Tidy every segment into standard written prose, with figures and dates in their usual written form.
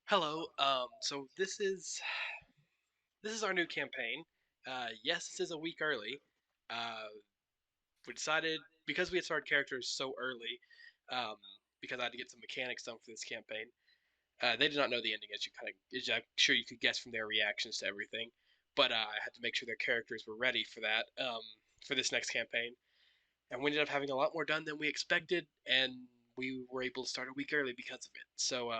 Hello. So this is our new campaign. Yes, this is a week early. Uh, we decided because we had started characters so early, um, because I had to get some mechanics done for this campaign. They did not know the ending, as I'm sure you could guess from their reactions to everything. But I had to make sure their characters were ready for that for this next campaign, and we ended up having a lot more done than we expected, and we were able to start a week early because of it. So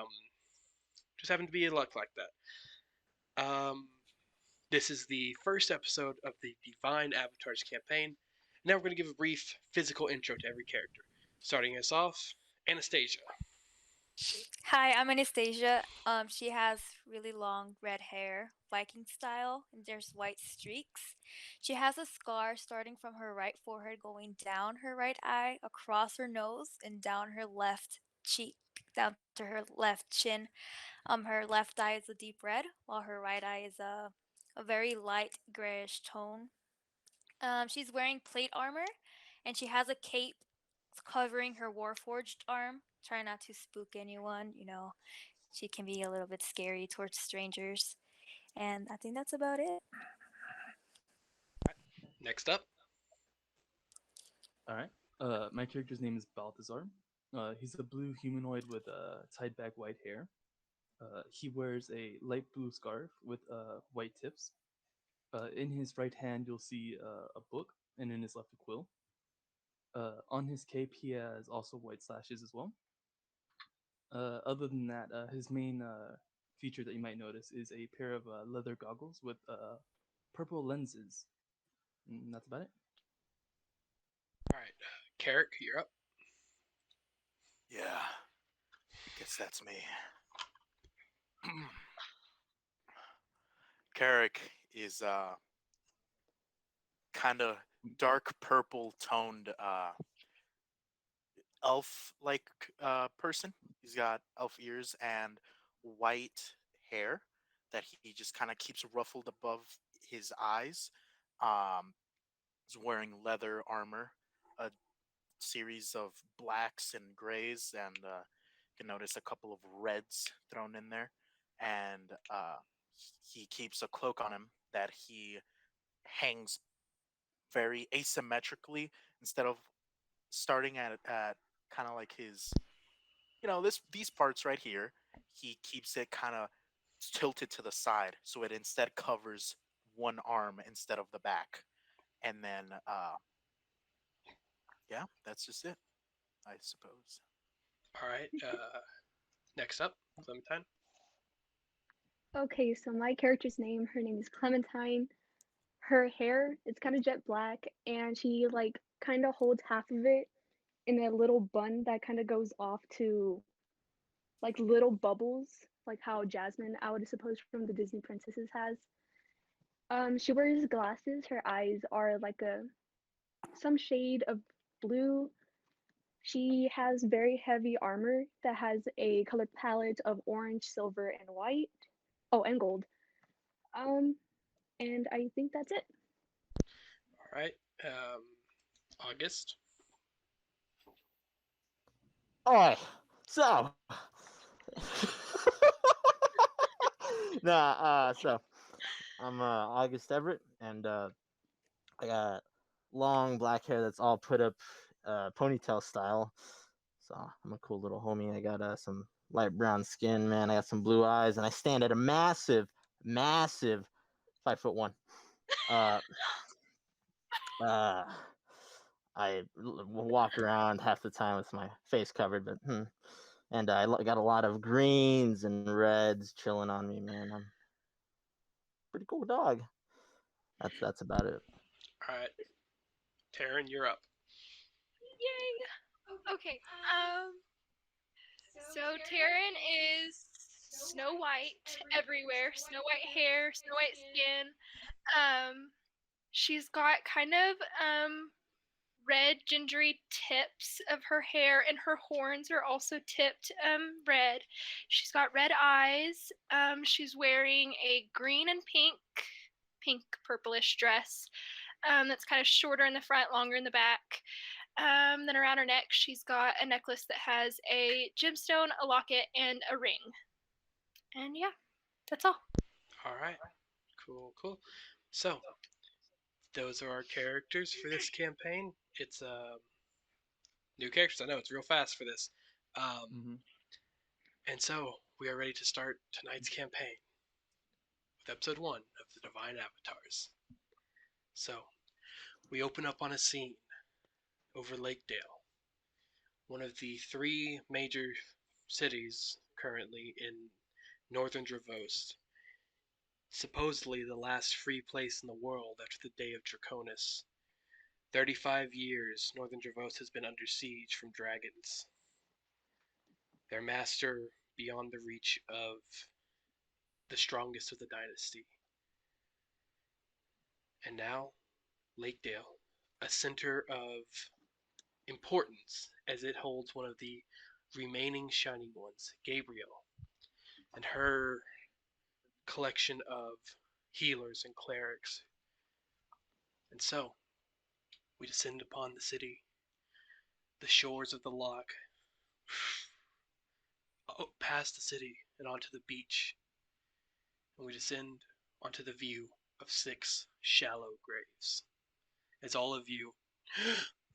just happened to be luck like that. This is the first episode of the Divine Avatars campaign. Now we're going to give a brief physical intro to every character. Starting us off, Anastasia. Hi, I'm Anastasia. She has really long red hair, Viking style, and there's white streaks. She has a scar starting from her right forehead going down her right eye, across her nose, and down her left cheek, down to her left chin. Her left eye is a deep red, while her right eye is a very light grayish tone. She's wearing plate armor, and she has a cape covering her warforged arm. Try not to spook anyone, she can be a little bit scary towards strangers. And I think that's about it. Next up, All right. My character's name is Balthazar. He's a blue humanoid with tied back white hair. He wears a light blue scarf with white tips. In his right hand, you'll see a book, and in his left, a quill. On his cape, he has also white slashes as well. Other than that, his main feature that you might notice is a pair of leather goggles with purple lenses. And that's about it. all right, Carrick, you're up. Yeah, guess that's me. Carrick is kind of dark purple toned elf like person. He's got elf ears and white hair that he just kind of keeps ruffled above his eyes. Um, he's wearing leather armor, a series of blacks and grays, and you can notice a couple of reds thrown in there. And he keeps a cloak on him that he hangs very asymmetrically instead of starting at kind of like his these parts right here. He keeps it kind of tilted to the side so it instead covers one arm instead of the back. And then yeah, that's just it, I suppose. All right, next up, Clementine. Okay, so my character's name, her name is Clementine. Her hair, it's kind of jet black, and she like kind of holds half of it in a little bun that kind of goes off to like little bubbles, like how Jasmine, I would suppose from the Disney princesses has. She wears glasses. Her eyes are like a some shade of blue. She has very heavy armor that has a color palette of orange, silver, and white. Oh, and gold. Um, and I think that's it. All right, August. Alright, so so I'm August Everett, and I got long black hair that's all put up ponytail style. So I'm a cool little homie. I got some light brown skin, man. I got some blue eyes, and I stand at a massive 5'1". Uh, uh, walk around half the time with my face covered, but and got a lot of greens and reds chilling on me, man. I'm a pretty cool dog. That's about it. All right, Taryn, you're up. Yay! Okay. So Taryn is Snow White everywhere. Snow White hair, Snow White skin. Um, she's got kind of red gingery tips of her hair, and her horns are also tipped red. She's got red eyes. She's wearing a green and pink purplish dress. That's kind of shorter in the front, longer in the back. Then around her neck, she's got a necklace that has a gemstone, a locket, and a ring. And yeah, that's all. All right. Cool. So, those are our characters for this campaign. It's new characters. I know it's real fast for this. Mm-hmm. And so, we are ready to start tonight's campaign with episode 1 of the Divine Avatars. So, we open up on a scene over Lake Dale, one of the 3 major cities currently in northern Dravost, supposedly the last free place in the world after the Day of Draconis. 35 years, northern Dravost has been under siege from dragons, their master beyond the reach of the strongest of the dynasty. And now, Lakedale, a center of importance as it holds one of the remaining Shining Ones, Gabriel, and her collection of healers and clerics. And so, we descend upon the city, the shores of the loch, past the city and onto the beach, and we descend onto the view of 6 shallow graves. As all of you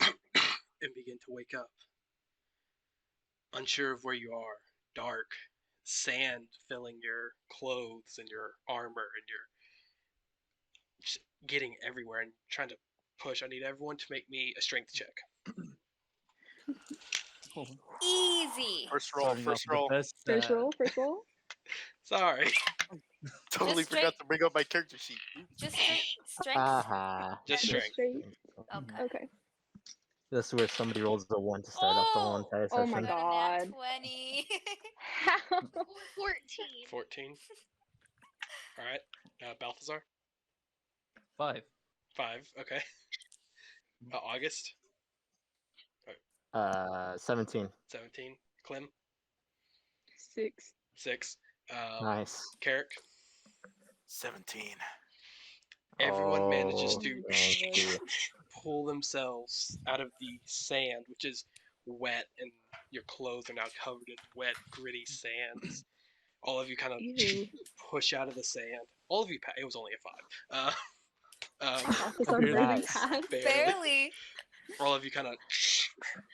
and begin to wake up, unsure of where you are, dark, sand filling your clothes and your armor, and you're just getting everywhere and trying to push. I need everyone to make me a strength check. Oh, Easy. First roll, starting off first with roll. the best. First roll. Sorry. Totally Just forgot straight. to bring up my character sheet. Oops. Just strength. Haha. Just Just strength. straight. Okay. Okay. This is where somebody rolls a 1 to start off the whole Oh, entire Oh my session. got a nat god. 20. How? 14. 14. All right. Balthazar? 5. 5. Okay. August? 17. 17. Clem? 6. 6. Nice. Carrick? 17. Everyone manages Oh, to thank you. pull themselves out of the sand, which is wet, and your clothes are now covered in wet, gritty sands. All of you kind of Ew. push out of the sand. All of you, it was only a 5. Balthazar Barely. barely Nice. passed. Barely. Barely. All of you kind of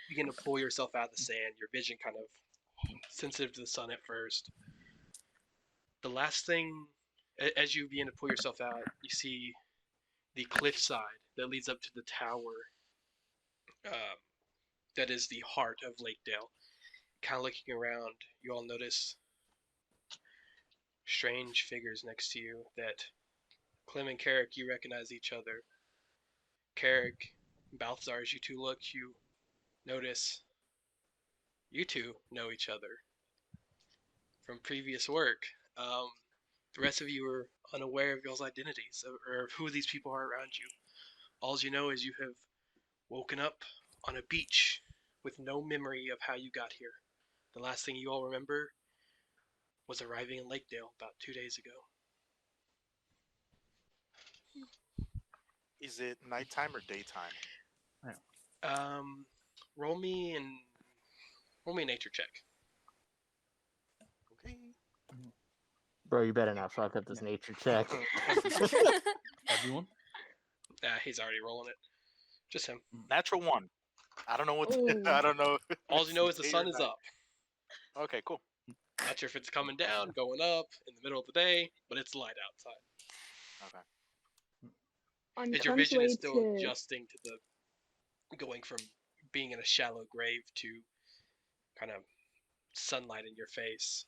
begin to pull yourself out of the sand. Your vision kind of sensitive to the sun at first. The last thing, as you begin to pull yourself out, you see the cliffside that leads up to the tower um, that is the heart of Lakedale. Kind of looking around, you all notice strange figures next to you that Clem and Carrick, you recognize each other. Carrick, Balthazar, as you two look, you notice you two know each other from previous work. Um, the rest of you are unaware of y'all's identities or of who these people are around you. All you know is you have woken up on a beach with no memory of how you got here. The last thing you all remember was arriving in Lakedale about 2 days ago. Is it nighttime or daytime? Um, roll me a nature check. Okay. Bro, you better not fuck up this nature check. Everyone? He's already rolling it. Just him. Natural 1. I don't know what. Oh. I don't know. if All it's you know is the day sun or is night. up. Okay, cool. Not sure if it's coming down, going up, in the middle of the day, but it's light outside. Okay. On As your Clem's vision is way still to adjusting to the going from being in a shallow grave to kind of sunlight in your face.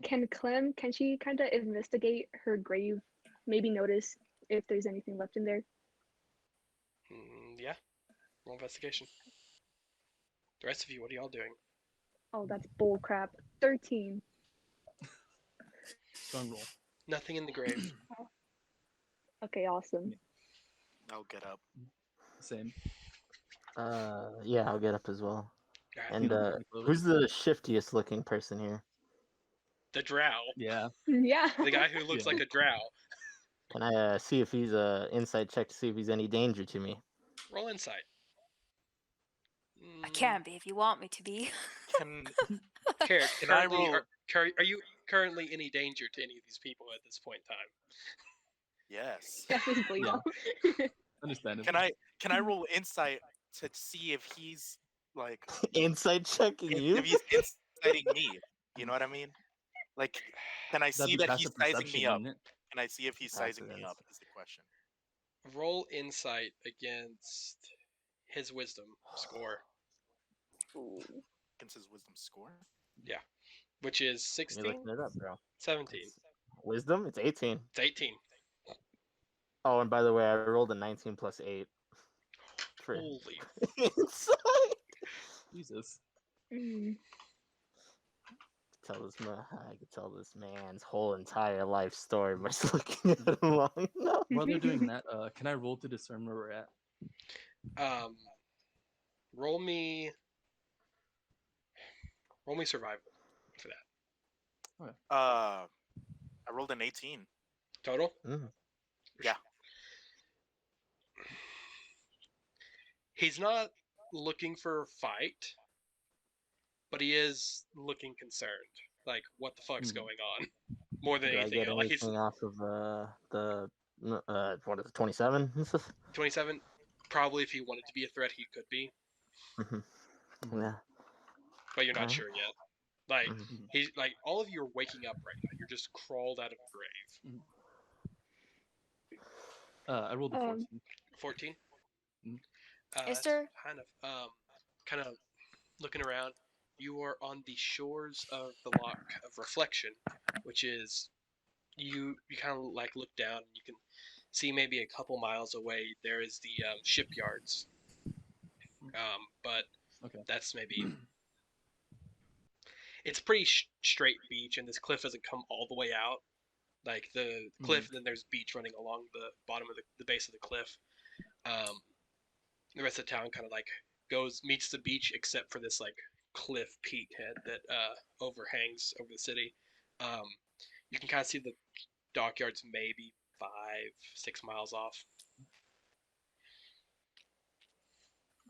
can Clem, can she kind of investigate her grave? Maybe notice if there's anything left in there. Yeah, roll investigation. The rest of you, what are y'all doing? Oh, that's bull crap. 13. Strong roll. Nothing in the grave. Okay, awesome. I'll get up. Same. Yeah, I'll get up as well. Alright. And Clean up my clothes. who's the shiftiest looking person here? The drow. Yeah. Yeah. The guy who looks Yeah. like a drow. Can I see if he's insight check to see if he's any danger to me? Roll insight. I can be if you want me to be. Can Carrick, Can I currently, roll? are you currently any danger to any of these people at this point in time? Yes. At this point, Yeah. though. Understandable. Can I roll insight to see if he's like Insight checking if you. he's inciting me? You know what I mean? Like, can I That'd see be that he's passive sizing perception, me up? wouldn't it? Can I see if he's sizing me up? Accidents. Is the question. Roll insight against his wisdom score. Ooh. Against his wisdom score. Yeah, which is You're 16, looking it up, bro. 17. It's wisdom. It's 18. It's 18. Oh, and by the way, I rolled a 19 plus 8 for Holy. insight. Jesus. Mm. I could tell this man's whole entire life story by just looking at him long enough. While they're doing that, can I roll to discern where we're at? Um, roll me survival for that. I rolled an 18. Total? Mm. Yeah. He's not looking for a fight, but he is looking concerned. Like, what the fuck's going on? More than Do I anything get else. Like, he's anything off of the what is it, 27? 27. Probably if he wanted to be a threat, he could be, Yeah. but you're not Alright. sure yet. Like, Mhm. he's like, all of you are waking up right now. You're just crawled out of a grave. I rolled a 14. 14. Mhm. Is That's there kind of looking around. You are on the shores of the Loch of Reflection, which is you kind of like look down and you can see maybe a couple miles away there is the shipyards, but Okay. that's maybe it's pretty straight beach and this cliff doesn't come all the way out like the cliff and then there's beach running along the bottom of the base of the cliff. um, the rest of the town kind of like goes meets the beach except for this like cliff peak head that overhangs over the city. um, you can kind of see the dockyards maybe 5-6 miles off.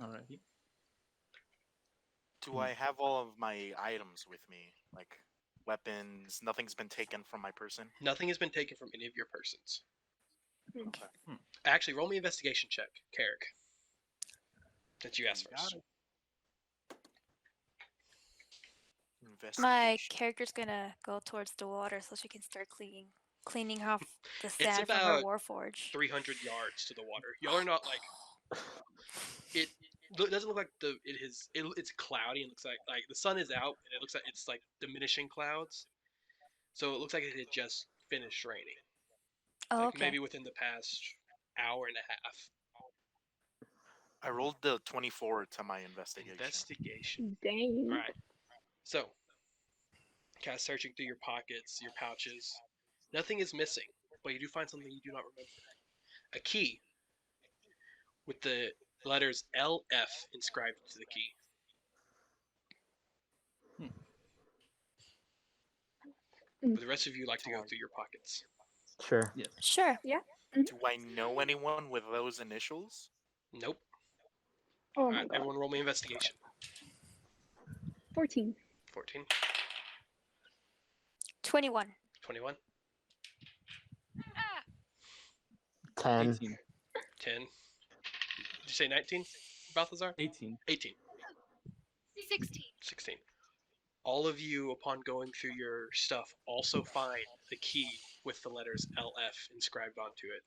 Alrighty. Do I have all of my items with me? Like weapons, nothing's been taken from my person? Nothing has been taken from any of your persons. Okay. Actually, roll me investigation check, Carrick. Since you asked Got first. it. My Investigation. character's gonna go towards the water so she can start cleaning off the It's sand from her about warforge. 300 yards to the water. Y'all are not like it. It doesn't look like it's cloudy and looks like the sun is out and it looks like it's like diminishing clouds. So it looks like it had just finished raining. Oh, Like okay. maybe within the past hour and a half. I rolled the 24 to my investigation. Investigation. Dang. All right. So, kind of searching through your pockets, your pouches. Nothing is missing, but you do find something you do not remember. A key with the letters LF inscribed to the key. Would the rest of you like to go through your pockets? Sure. Yes. Sure. Do I know anyone with those initials? Nope. Oh All my right, god. everyone roll me investigation. 14. 14, 21. 21, 10. 18. 10. Did you say 19, Balthazar? 18. 18, 16. 16. All of you, upon going through your stuff, also find the key with the letters LF inscribed onto it.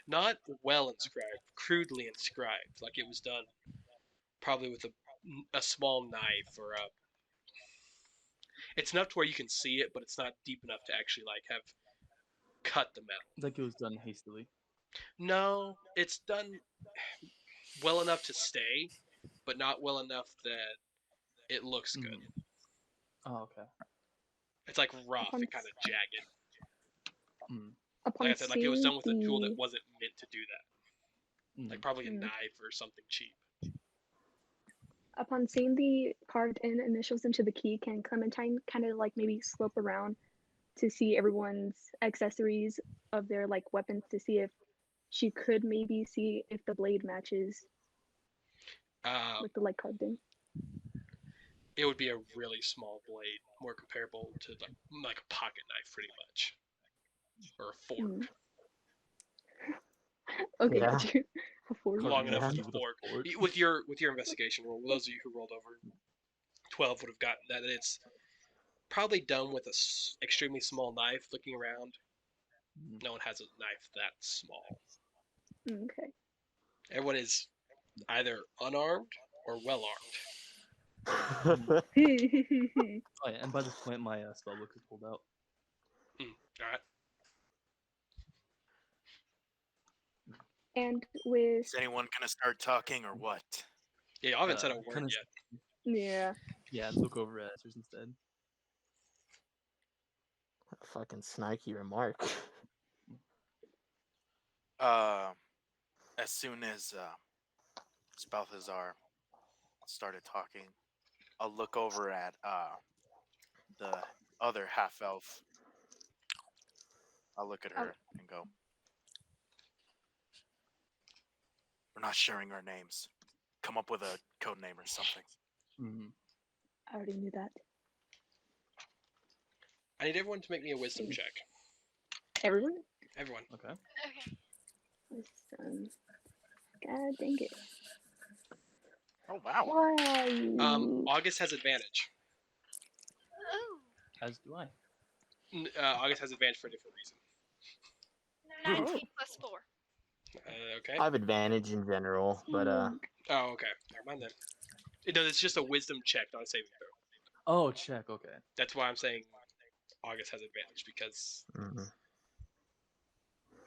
Not well inscribed, crudely inscribed, like it was done probably with a small knife or a. It's enough to where you can see it, but it's not deep enough to actually like have cut the metal. Like it was done hastily. No, it's done well enough to stay, but not well enough that it looks good. Oh, okay. It's like rough Upon, and kind of jagged. Like upon I said, like it was seeing done with a tool that the wasn't meant to do that. Like probably a knife or something cheap. upon seeing the carved in initials into the key, can Clementine kind of like maybe slope around to see everyone's accessories of their like weapons to see if she could maybe see if the blade matches Um, with the like carved in? It would be a really small blade, more comparable to like a pocket knife, pretty much, or a Hmm. fork, Okay, Yeah. got you. A fork. long Carving a enough for Man. the tree with a fork. fork. With your investigation roll, those of you who rolled over 12 would have gotten that. It's probably done with a extremely small knife. Looking around, Mm. no one has a knife that small. Okay. Everyone is either unarmed or well armed. Mm. And Oh yeah, and by this point, my spell book is pulled out. All right. with Is anyone gonna start talking or what? Yeah, y'all haven't said a word Kind of, yet. yeah. yeah, look over at answers instead. Fucking snarky remark. Uh, as soon as Balthazar started talking, I'll look over at the other half elf. I'll look at her and go, "We're not sharing our names. Come up with a code name or something." Mm. I already knew that. I need everyone to make me a wisdom check. Everyone? Everyone. Okay. Okay. Listen. God dang it. Oh wow! Why? August has advantage. Oh. As do I. August has advantage for a different reason. 19 plus 4. Okay. I have advantage in general, but Oh, okay. Never mind then. No, it's just a wisdom check, not a saving throw. Oh, check. Okay. That's why I'm saying August has advantage because mhm.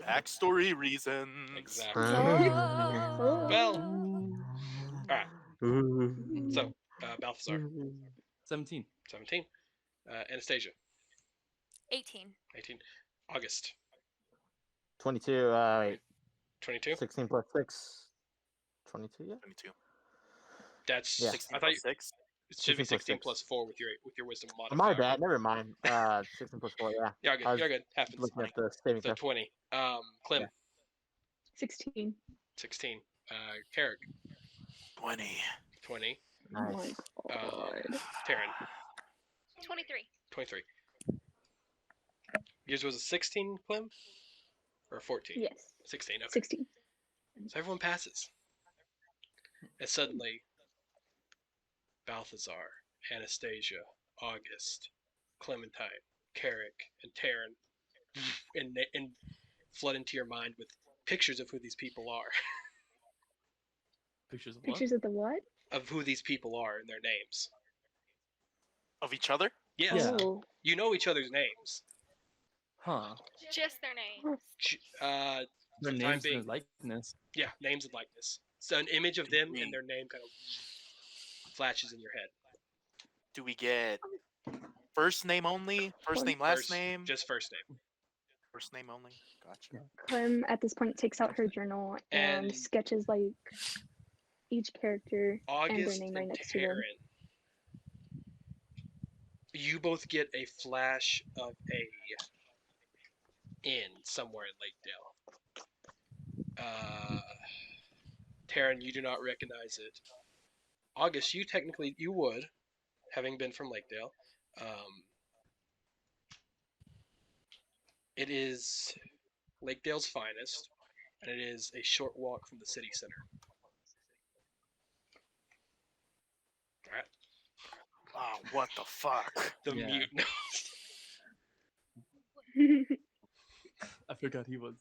Backstory reasons. exactly. Oh. Well, all right. Ooh. So, Balthazar, 17. 17. Anastasia, 18. 18. August, 22. Wait, 22. 16 plus 6. 22. Yeah. 22. Yeah. That's 16 I thought plus 6. it should be 16 plus 16 6. plus 4 with your wisdom My modifier. bad. Never mind. 16 plus 4. Yeah. You're good. I was You're good. Happens. looking at the saving So throw. 20. Clem, Yeah. 16. 16. Carrick, 20. 20. Oh my Nice. god. Taryn, 23. 23. Yours was a 16, Clem, or a 14? Yes. 16. Okay. 16. So everyone passes, and suddenly Balthazar, Anastasia, August, Clementine, Carrick, and Taryn, and flood into your mind with pictures of who these people are, Pictures of what? Pictures of the what? of who these people are and their names. Of each other? Yes, Yeah. Oh. you know each other's names. Huh. Just their names. Uh, Their for the time names and being, their likeness. yeah, names and likeness. So an image of them and We, their name kind of flashes in your head. do we get first name only? First name, last name? Just first name. First name only. Gotcha. Yeah. Clem at this point takes out her journal and And sketches like each character and their August name and right next to them. Taryn, you both get a flash of a inn somewhere in Lakedale. Taryn, you do not recognize it. August, you would, having been from Lakedale. Um, it is Lakedale's finest, and it is a short walk from the city center. All right. Oh, what the fuck? The Yeah. mutant. I forgot he was.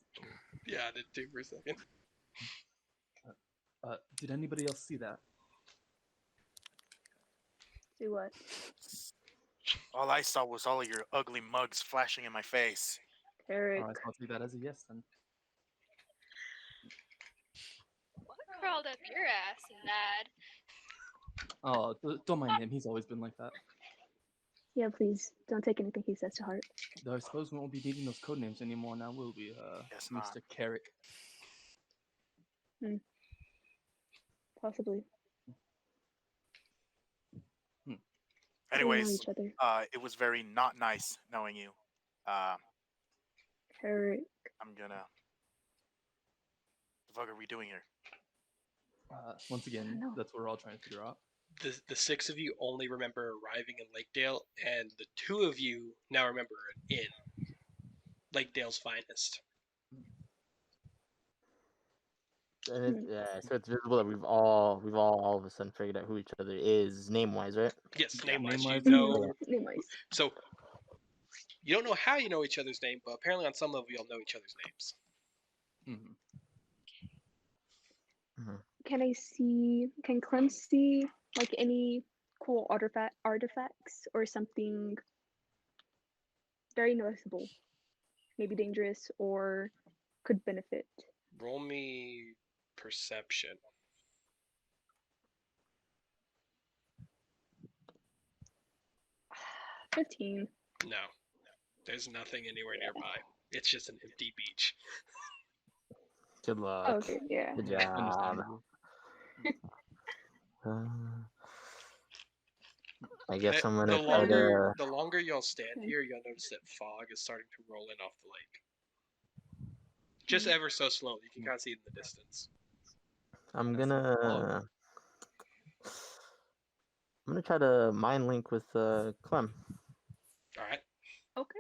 Yeah, I did too for a second. Did anybody else see that? Do what? All I saw was all of your ugly mugs flashing in my face. Eric. Alright, so I'll take that as a yes then. What crawled up your ass, lad? Oh, don't mind him. He's always been like that. Yeah, please don't take anything he says to heart. Though I suppose we won't be needing those code names anymore now, will we, Guess Mr. not. Carrick? Possibly. Hmm. We know Anyways, each other. it was very not nice knowing you. Eric. I'm gonna. The fuck are we doing here? Once again, know. that's what we're all trying to figure out. the six of you only remember arriving in Lakedale, and the two of you now remember an inn, Lakedale's finest. And yeah, so it's visible that we've all of a sudden figured out who each other is name wise, right? Yes, Yeah. name wise, you Name-wise, know. Anyways. So you don't know how you know each other's name, but apparently on some level you'll know each other's names. Mhm. Can Clem see like any cool artifacts or something very noticeable, maybe dangerous or could benefit? Roll me perception. 15. No, there's nothing anywhere nearby. It's just an empty beach. Good luck. Okay, yeah. Good job. Understandable. Uh, I guess I'm The gonna try to. longer y'all stand here, you'll notice that fog is starting to roll in off the lake. Just ever so slowly. You can kind of see it in the distance. I'm That's the fog. gonna. I'm gonna try to mind link with Clem. All right. Okay.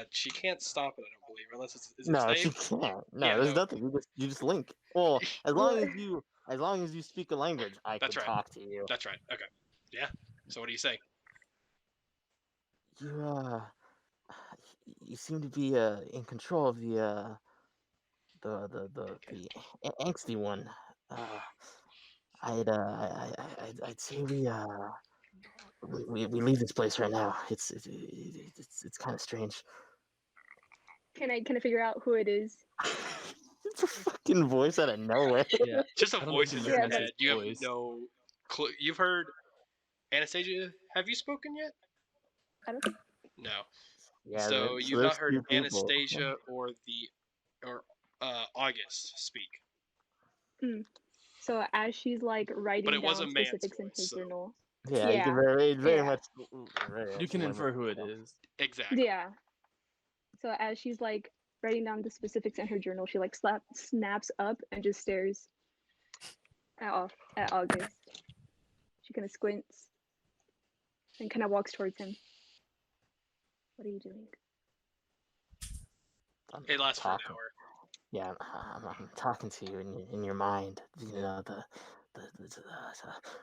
She can't stop it, I don't believe, unless is it No, she safe? can't. No, Yeah, there's no. nothing. You just link. Well, as long Well, as you speak a language, I That's could right. talk to you. That's right. Okay. Yeah. So what do you say? You you seem to be in control of the angsty one. Uh, I'd say we leave this place right now. It's kind of strange. can I figure out who it is? It's a fucking voice out of nowhere. Yeah. Just a I don't voice think in you your Yeah, recognize head. his You have voice. no clue. You've heard Anastasia. Have you spoken yet? I don't No. Yeah, So you've not there's heard two people. Anastasia or August speak. So as she's like But writing it was a down man's specifics in voice, her so journal. Yeah, you can Yeah. very Yeah. much You can limit infer who it yourself. is. exactly. Yeah. So as she's like writing down the specifics in her journal, she like snaps up and just stares at August. She kind of squints and kind of walks towards him. What are you doing? I'm It lasts for an talking. hour. Yeah, I'm talking to you in your mind. You know the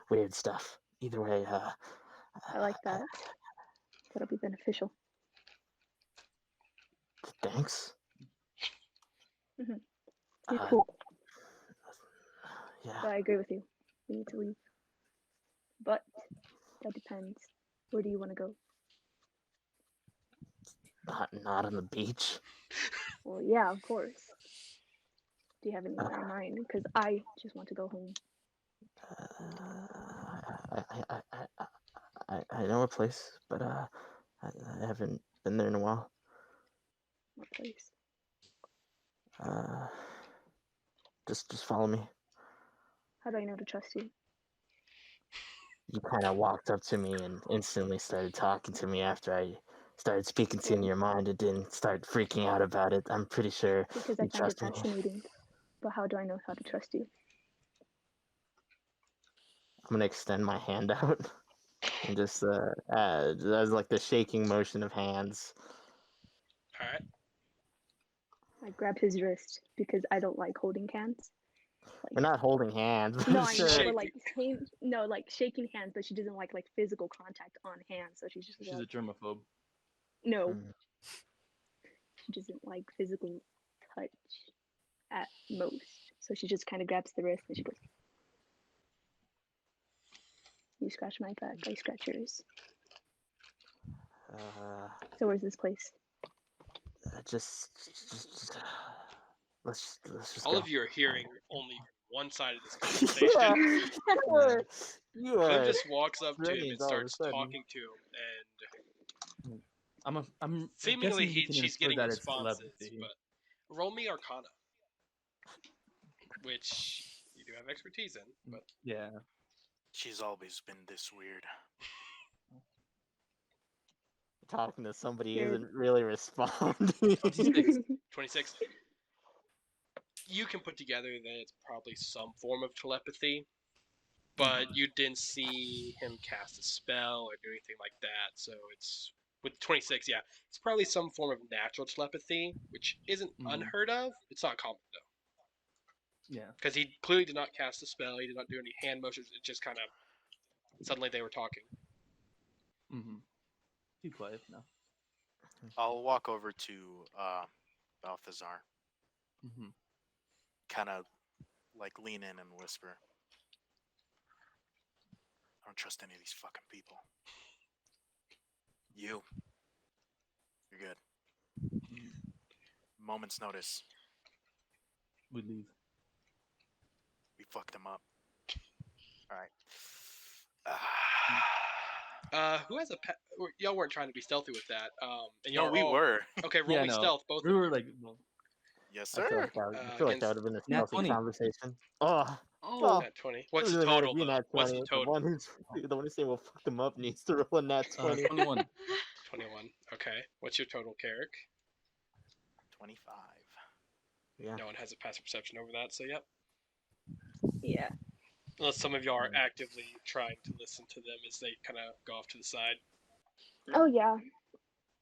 weird stuff. Either way, I like that. That'll be beneficial. thanks. You're Uh, cool, yeah, but I agree with you. We need to leave. But that depends. Where do you want to go? not on the beach. Well, yeah, of course. Do you have anywhere in mind? Because I just want to go home. I know a place, but I haven't been there in a while. What place? Just follow me. How do I know to trust you? You kind of walked up to me and instantly started talking to me after I started speaking to you in Well, your mind and didn't start freaking out about it. I'm pretty sure because I you find it trust me. fascinating. But how do I know how to trust you? I'm gonna extend my hand out and just as like the shaking motion of hands. All right. I grab his wrist because I don't like holding hands. We're not holding hands. No, I'm I sure. know, Shake. but like like shaking hands, but she doesn't like physical contact on hands, so she's just She's like, a germaphobe. no, Mm. she doesn't like physical touch at most. So she just kind of grabs the wrist and she goes, "You scratch my back, I scratch yours. So where's this place?" Just let's just All go. of you are hearing only one side of this conversation. Yeah, you Clem are just walks up to him strange and all of a starts sudden. talking to him, and I'm seemingly guessing we can she's infer getting that it's responses. telepathy. But roll me Arcana, which you do have expertise in. But Yeah. She's always been this weird. Talking to somebody You're- isn't really responding. 26. 26. You can put together that it's probably some form of telepathy. but you didn't see him cast a spell or do anything like that. So it's with 26, yeah, it's probably some form of natural telepathy, which isn't Mhm. unheard of. It's not common though, Yeah. because he clearly did not cast a spell. He did not do any hand motions. It just kind of suddenly they were talking. Mm-hmm. Too quiet now. I'll walk over to Balthazar, Mm-hmm. kind of like lean in and whisper, "I don't trust any of these fucking people. You, you're good. Mm-hmm. Moment's notice, We leave. we fucked them up. All right." Who has a pet? Y'all weren't trying to be stealthy with that. And y'all No, are we all were. okay. Roll Yeah, me no. stealth, both We of were you. like, well, Yes, I feel sir. like that Against would have been a nat stealthy 20. conversation. Oh, Oh. well, Nat 20. it What's the doesn't matter if total you though? nat What's 20. the The total? one who's the one who's saying we'll fuck them up needs to roll a nat 20. 21. 21. Okay. What's your total, Carrick? 25. Yeah. No one has a passive perception over that, so yep. Yeah. Unless some of y'all are actively trying to listen to them as they kind of go off to the side. Oh yeah.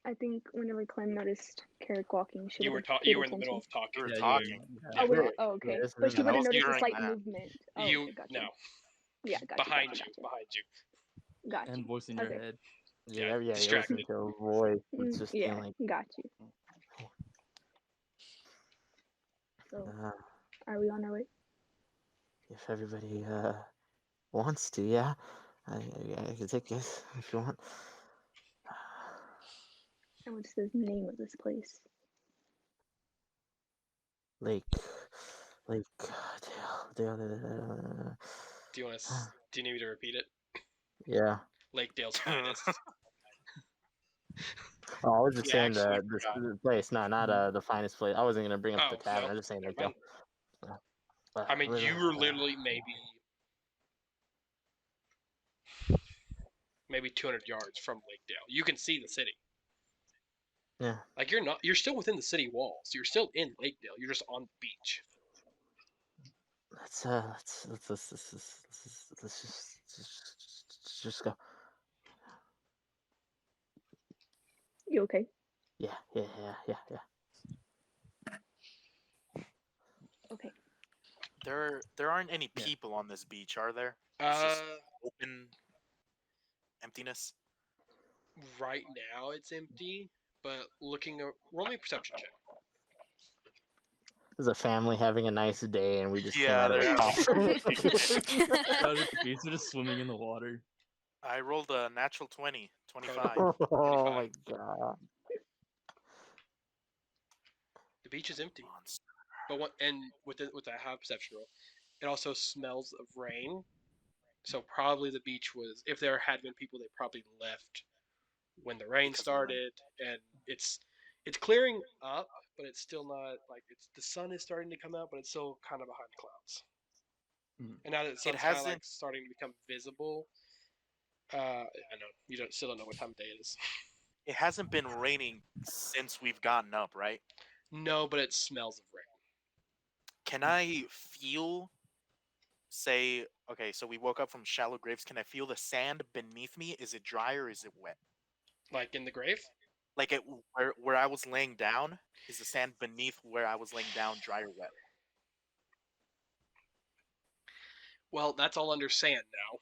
I think whenever Clem noticed Carrick walking, she You would were have paid you were in the middle attention. of We talking. were Yeah, you were. talking. Yeah. Oh, Yeah. we Yeah, were. Oh, yeah, okay. this But is she in would the have was house. noticed a during slight that. movement. Oh, You okay, gotcha. no. Yeah, gotcha, Behind gotcha, you. gotcha. Behind you. Got And you. voice in your Okay. head. Yeah. Yeah, you're listening Distracted. to a voice. It's just being Yeah, like, got you. So, uh, are we on our way? if everybody wants to, yeah, I can take this if you want. And what's the name of this place? Lake, Dale, Do you want to? Do you need me to repeat it? yeah. Lake Dale's finest. Oh, I was just He saying actually forgot. the place, not the finest place. I wasn't gonna bring up the Oh tavern. no. I was just saying Never Lake Dale. mind. I mean, you were literally maybe 200 yards from Lake Dale. You can see the city. yeah. Like you're still within the city walls. You're still in Lake Dale. You're just on the beach. Let's just go. You okay? Yeah. Okay. There aren't any Yeah. people on this beach, are there? It's just Uh, open emptiness. right now it's empty, but roll me a perception check. There's a family having a nice day, and we just came Yeah, out of they're a having call. a picnic. Out at the beach, they're just swimming in the water. I rolled a natural 20, Oh, 25. Oh 25. my god. The beach is empty, Monster. but with that high perception roll, it also smells of rain. So probably the beach was, if there had been people, they probably left when the rain Because of the rain. started, and it's clearing up, but it's still not like it's the sun is starting to come out, but it's still kind of behind the clouds. Mhm. And now that the It sun's kind of like hasn't starting to become visible, I know you still don't know what time of day it is. it hasn't been raining since we've gotten up, right? No, but it smells of rain. Can I feel say okay, so we woke up from shallow graves. Can I feel the sand beneath me? Is it dry or is it wet? Like in the grave. Like where I was laying down, is the sand beneath where I was laying down dry or wet? Well, that's all under sand now.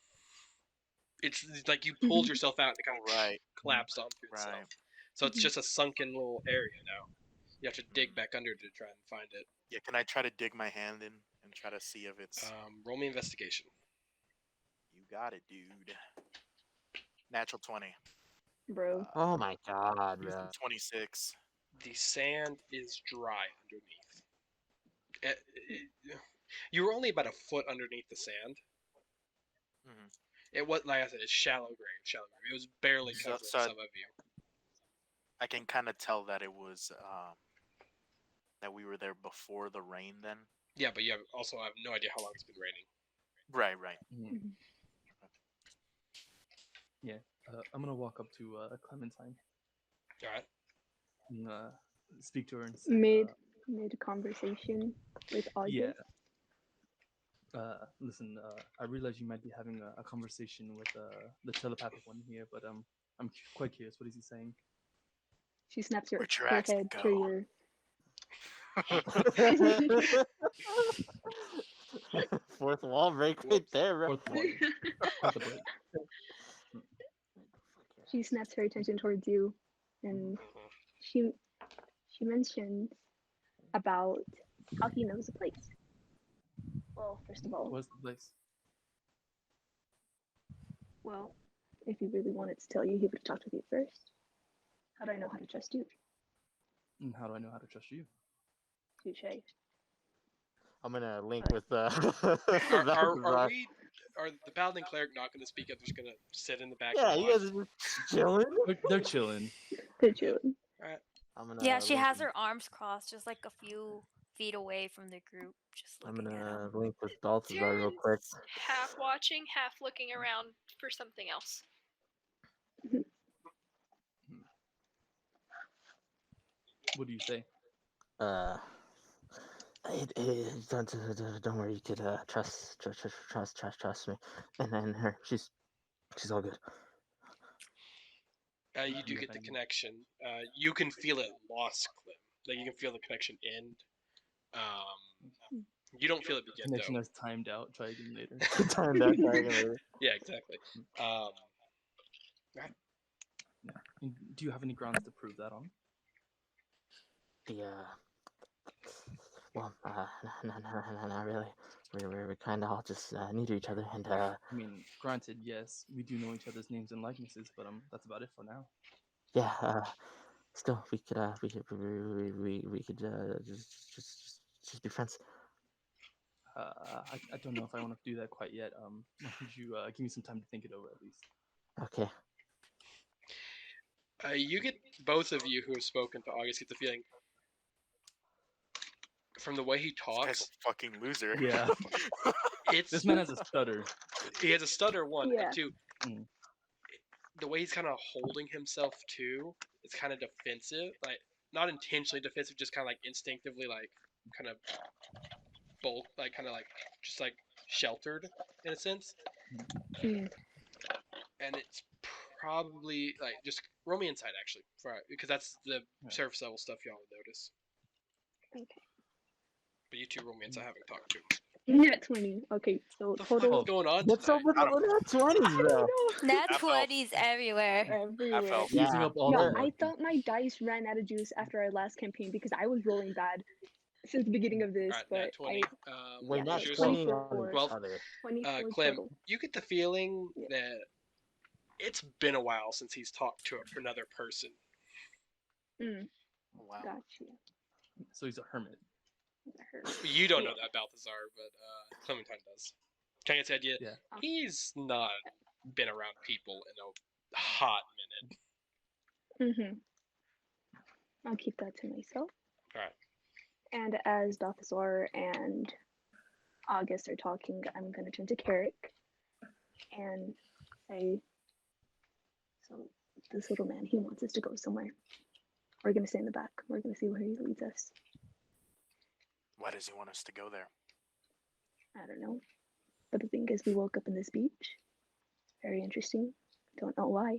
It's like you pulled yourself out and it kind Oh, of right, collapsed onto right. itself. So it's just a sunken little area now. You have to dig Mm. back under to try and find it. Yeah, can I try to dig my hand in and try to see if it's Roll me investigation. you got it, dude. Natural 20. Bro. Oh my god, Use bro. the 26. The sand is dry underneath. You were only about a foot underneath the sand. Hmm. It was, like I said, it's shallow grave, shallow grave. It was barely So, covering so some of you. I can kind of tell that it was that we were there before the rain then. Yeah, but you also have no idea how long it's been raining. Right. Mhm. Yeah. I'm gonna walk up to Clementine All right. and speak to her and say, Mid conversation with "Yeah, August. Listen, I realize you might be having a conversation with the telepathic one here, but quite curious. What is he saying? She snaps Where'd your her accent head to go? your. Fourth wall break right there, bro. Fourth wall. Quite the break. She snaps her attention towards you, and she she mentions about how he knows the place. Well, first of all, What's the place? well, if he really wanted to tell you, he would have talked with you first. How do I know how to trust you? And how do I know how to trust you? Touche. I'm gonna link with Are Balthazar. we? Are the paladin cleric not going to speak up? They're just going to sit in the back Yeah, and you guys watch. are just chilling. They're chilling. Good chilling. All right. I'm gonna Yeah, she link. has her arms crossed, just like a few feet away from the group, just I'm looking at gonna them. link with Balthazar real quick. Taryn's half watching, half looking around for something else. What do you say? Don't worry. You could trust me. And then her, she's all good. You do get the connection. You can feel it lost, Clem. Like you can feel the connection end. You don't feel it begin Connection though. has timed out. Try again later. Timed out. Sorry, later. Yeah, exactly. And do you have any grounds to prove that on? Well, not really. We kind of all just need each other, and I mean, granted, yes, we do know each other's names and likenesses, but that's about it for now. yeah. Still, we could just be friends. I don't know if I want to do that quite yet. Would you give me some time to think it over at least? Okay. You get both of you who have spoken to August get the feeling from the way he This guy's talks. a fucking loser. Yeah. It's This man has a stutter. he has a stutter one Yeah. and two. Mm. The way he's kind of holding himself too, it's kind of defensive. Like not intentionally defensive, just kind of like instinctively, like kind of bulk, like kind of like just like sheltered in a sense. Mm. And it's probably like just roll me inside actually, because that's the surface level stuff y'all would notice. Okay. But you two roll me inside having talked to him. Net 20. Okay, so What the total. fuck's going on What's up tonight? with I don't- the 20s, bro? Nat I felt- 20s everywhere. Everywhere. felt- Yeah. Using up all No, the I thought my dice ran out of juice after our last campaign because I was rolling bad since the beginning of this. Alright, But nat 20. Wait, What not was yours? 20 24. on each 12. other. 24 Clem, total. you get the feeling Yeah. that it's been a while since he's talked to another person. Wow. Gotcha. So he's a hermit. You don't know that, Balthazar, but Clementine does. Can I get the idea? Yeah. He's not been around people in a hot minute. I'll keep that to myself. Alright. And as Balthazar and August are talking, I'm going to turn to Carrick and say, so this little man, he wants us to go somewhere. We're going to stay in the back. We're going to see where he leads us. Why does he want us to go there? I don't know. But the thing is, we woke up in this beach. Very interesting. Don't know why.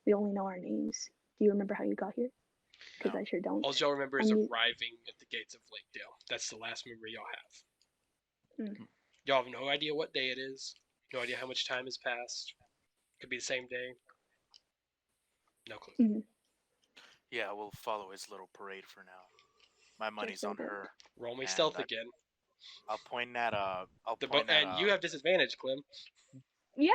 We only know our names. Do you remember how you got here? Because No. I sure don't. All y'all remember is And arriving at the gates of Lakedale. That's the last memory y'all have. Mm. Y'all have no idea what day it is. No idea how much time has passed. Could be the same day. No clue. Yeah, we'll follow his little parade for now. My money's on her. Roll me And stealth I- again. I'll point at And you have disadvantage, Clem. Yeah.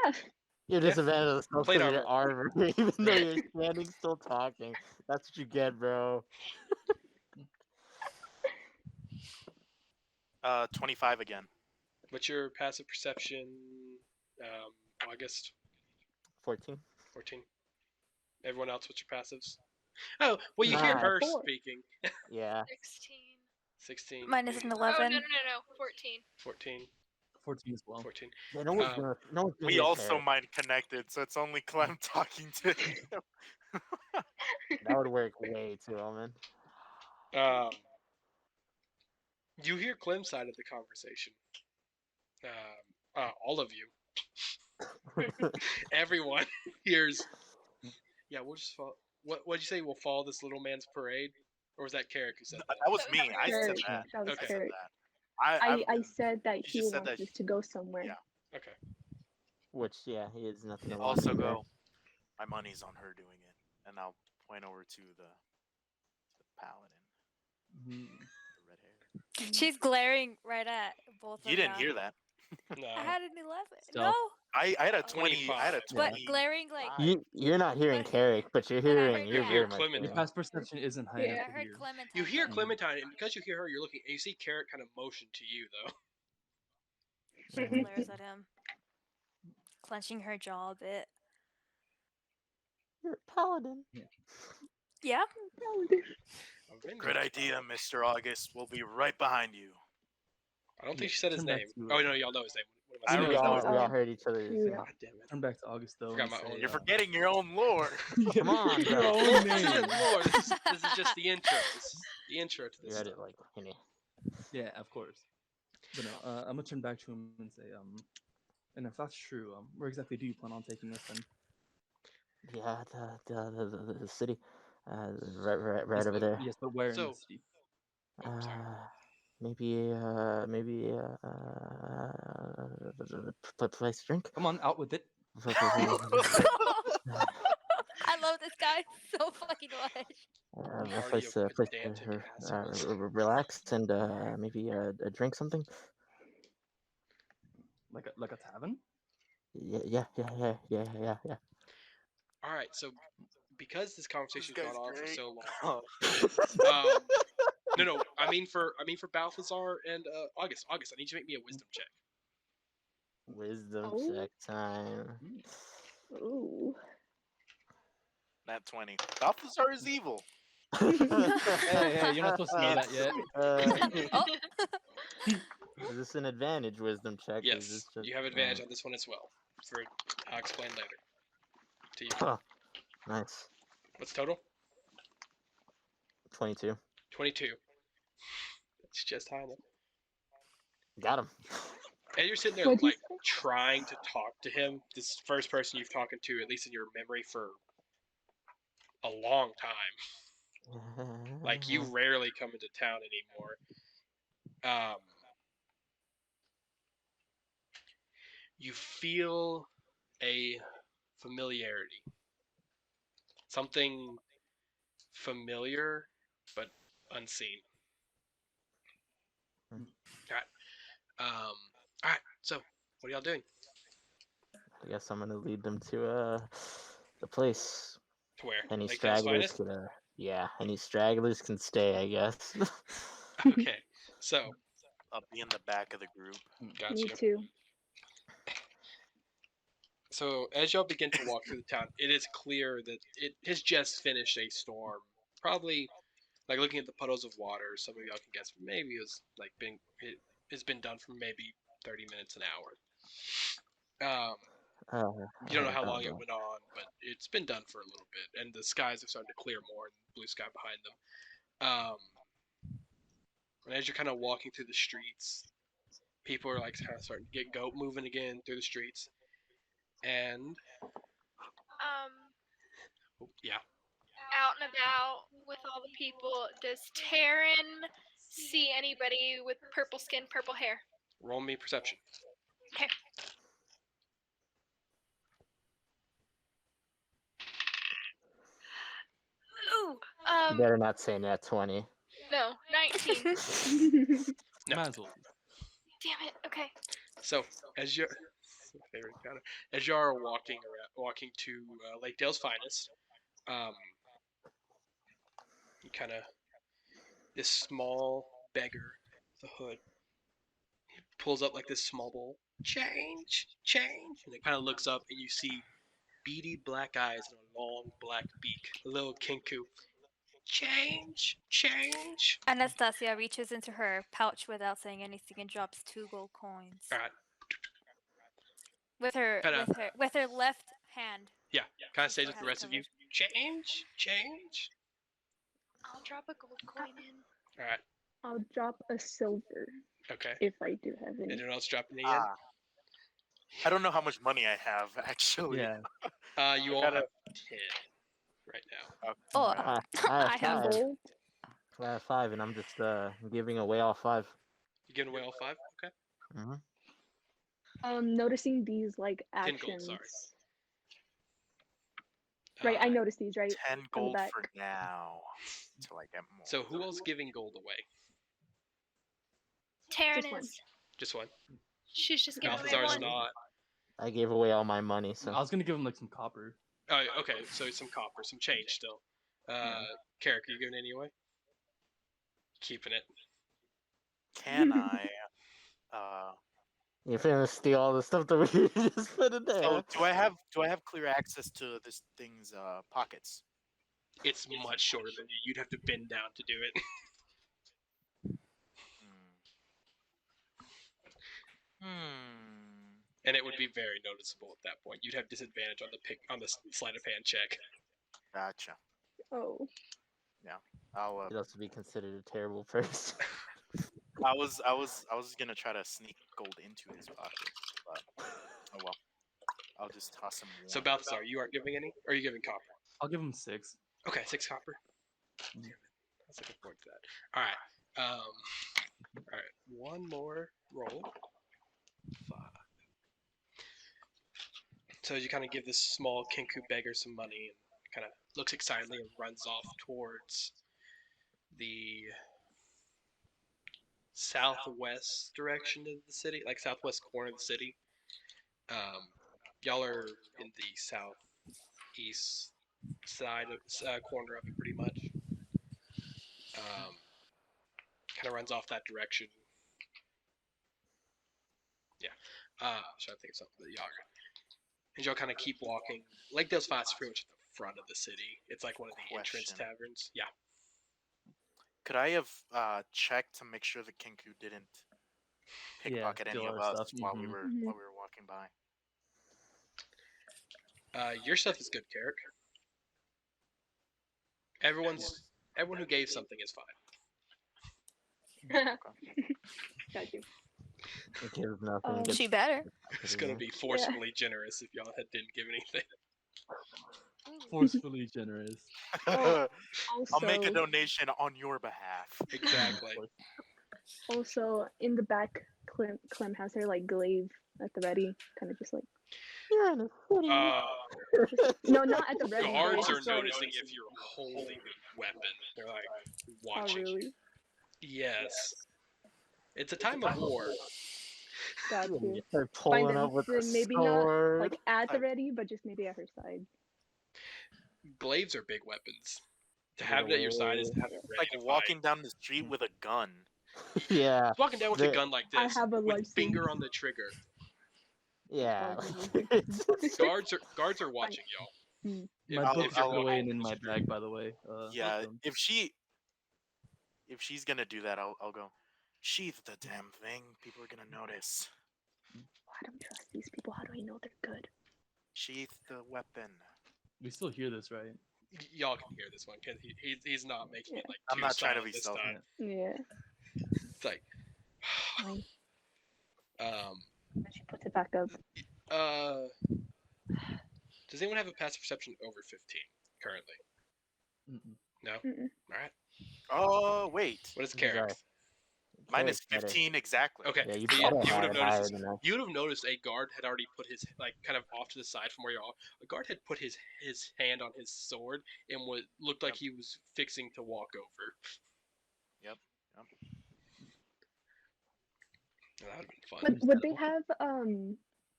You're Yeah. disadvantaged of stuff Plate because your armor, even though you're standing still talking. That's what you get, bro. 25 again. What's your passive perception, August? 14. 14. Everyone else, what's your passives? Oh, well, you hear her 4. speaking. Yeah. 16. 16. Minus an Oh, 11. no. 14. 14. 14 as well. 14. Yeah, no one's Um, gonna. No one's gonna We hear also Carrick. mind connected, so it's only Clem talking to him. That would work way too well, man. You hear Clem's side of the conversation. All of you, everyone hears. Yeah, we'll just follow. What'd you say? We'll follow this little man's parade, or was that Carrick who said That was That was me. I Carrick. said Carrick. that. That was Okay. I said Carrick. that. I said that You he just said wants that. us to go somewhere. Yeah. that? Okay. Which, yeah, he has nothing to watch Also over. go. My money's on her doing it, and I'll point over to the paladin, Mhm. the red hair. She's glaring right at both You of didn't y'all. hear that. No. I had an 11. Stealth. No, I had a 20. I had a 25. but 20. glaring like. You're not hearing But- Carrick, but you're but I hearing. heard You're You that. hear very much Clementine. Your hearing. past perception isn't high Yeah. enough I to heard hear. Clementine. You hear glaring. Clementine, and because you hear her, you're looking. And you see Carrick kind of motion to you, though. She glares at him, clenching her jaw a bit. You're a paladin. Yeah. Good idea, Mr. August. We'll be right behind you. I don't Yeah, think she said his turn back name. to, Oh no, y'all know his name. What I am I We don't saying? know all, his we all name. heard each other's. Yeah. God damn it! Turn back to August though. Forgot and my say, own You're name. forgetting your own lore. Come on, Your bro. own This name. isn't lore. This is just the intro. This is the intro to You this read stuff. it like Henny. Yeah, of course. But no, I'm gonna turn back to him and say, and if that's true, where exactly do you plan on taking us then? Yeah, the city, right Yes, over but, there. yes, but where in So- the city? Oh, sorry. Maybe place to drink. Come on, out with it. I love this guy so fucking much. A Party place, of place pedantic to assholes. relax and maybe drink something. Like a tavern? Yeah. All right, so because this conversation's This gone guy's on for great. so Oh. long, no, I mean for Balthazar and August. August, I need you to make me a wisdom check. Wisdom Oh. check time. Ooh. Nat 20. Balthazar is evil. Hey, you're not supposed to know that yet. Oh, Is this an advantage wisdom check? Or is Yes, this just, you have advantage on this one as well. I'll explain later to you. Huh. Nice. What's total? 22. 22. That's just high enough. Got him. And you're sitting there What'd you like say? trying to talk to him. This first person you've talked to, at least in your memory, for a long time. Like you rarely come into town anymore. You feel a familiarity. Something familiar but unseen. Alright. Alright, so what are y'all doing? I guess I'm gonna lead them to the place. To where? Any Lake Dale's stragglers finest? can any stragglers can stay, I guess. Okay, so I'll be in the back of the group. got Me you. too. So as y'all begin to walk through the town, it is clear that it has just finished a storm. Probably, like looking at the puddles of water, some of y'all can guess maybe it has been done for maybe 30 minutes an hour. You don't know how long it went on, but it's been done for a little bit, and the skies are starting to clear more, and blue sky behind them. And as you're kind of walking through the streets, people are like kind of starting to get moving again through the streets, and yeah, Out and about with all the people, does Taryn see anybody with purple skin, purple hair? roll me perception. Okay. Ooh, You better not say nat 20. no, 19. No. Might as well. Damn it. Okay. So as you're my favorite encounter, as you are walking to Lake Dale's finest, you kind of this small beggar with a hood pulls up like this small bowl. Change, and it kind of looks up and you see beady black eyes and a long black beak, a little kinku. Change. Anastasia reaches into her pouch without saying anything and drops 2 gold coins. All right, With her left hand. yeah, kind of She stays still with the has rest of you. Change. I'll drop a gold coin in. All right. I'll drop a silver. Okay. if I do have any. Anyone else drop any yen? I don't know how much money I have actually. Yeah. You I all gotta- have 10 right now. Oh, Alright. I have I have. five. Gold. I have 5, and I'm just giving away all 5. You giving away all 5? Okay. Mm-hmm. Noticing these like 10 gold, sorry. actions. Right, I noticed these right 10 on the gold back. for now. Till I get more. So who else giving gold away? Taryn Just one. is. Just one. She's just giving away Balthazar's one. not. I gave away all my money, so I was gonna give him like some copper. Oh, okay. So some copper, some change still. Carrick, are you giving any away? Keeping it. Can I? you're gonna steal all the stuff that we just put in there. So huh? do I have clear access to this thing's pockets? It's much shorter than you. You'd have to bend down to do it. And it would be very noticeable at that point. You'd have disadvantage on the sleight of hand check. Gotcha. Oh. I'll. You'd also be considered a terrible person. I was gonna try to sneak gold into his pocket, but oh well. I'll just toss him one. So Balthazar, you aren't giving any? Or are you giving copper? I'll give him 6. Okay, 6 copper. Damn it. I was looking forward to that. Alright, one more roll. 5. So you kind of give this small Kinku beggar some money and kind of looks excitedly and runs off towards the southwest direction of the city, like southwest corner of the city. Y'all are in the southeast side of corner of it, pretty much. Kind of runs off that direction. Yeah. Trying to think of something that y'all are. And y'all kind of keep walking. Lakedale's Flats is pretty much at the front of the city. It's like one of the entrance Question. taverns. Yeah. Could I have checked to make sure the Kinku didn't pickpocket any steal of our us stuff. while we Mhm. were Mhm. while we were walking by? Your stuff is good, Carrick. Everyone who gave something is fine. Got you. It gives nothing. It gets She better. It's gonna be forcefully generous if y'all didn't give anything. Forcefully generous. Oh, I'll make a Also, donation on your behalf. Exactly. also in the back, Clem has her like glaive at the ready, kind of just like You're in a city. no, not at the ready. but Guards it's are just like, noticing if you're holding a weapon. They're like oh watching. really? Yes. It's a time of war. Got You you. start Fine pulling then. up with So the maybe sword. not like at the ready, but just maybe at her side. Glaives are big weapons. To Get have it at your side is to have it ready Like to walking down the street with a gun. yeah, fight. Walking down with a the- gun like I this, have a with large finger on the trigger. yeah. Oh, Guards are watching y'all. My I'll- book's I'll- put away and in my bag, by the way. Yeah, welcome. if she's gonna do that, I'll go. Sheath the damn thing. People are gonna notice. I don't trust these people. How do I know they're good? Sheath the weapon. We still hear this, right? Y'all can hear this one because he's not making it like I'm too not trying to silent be this stealthy. time. Yeah. It's like, Fine. um, She puts it back up. does anyone have a passive perception over 15 currently? Mm-mm. No. Mm-mm. All right. Oh wait, What is These are- Carrick's? mine is Carrick's better. 15 exactly. Okay. Yeah, you so better you would have have it higher noticed. than that. You would have noticed a guard had already put his kind of off to the side from where you're all. A guard had put his hand on his sword and looked like he was fixing to walk over. Yep. That would have been fun. Would they have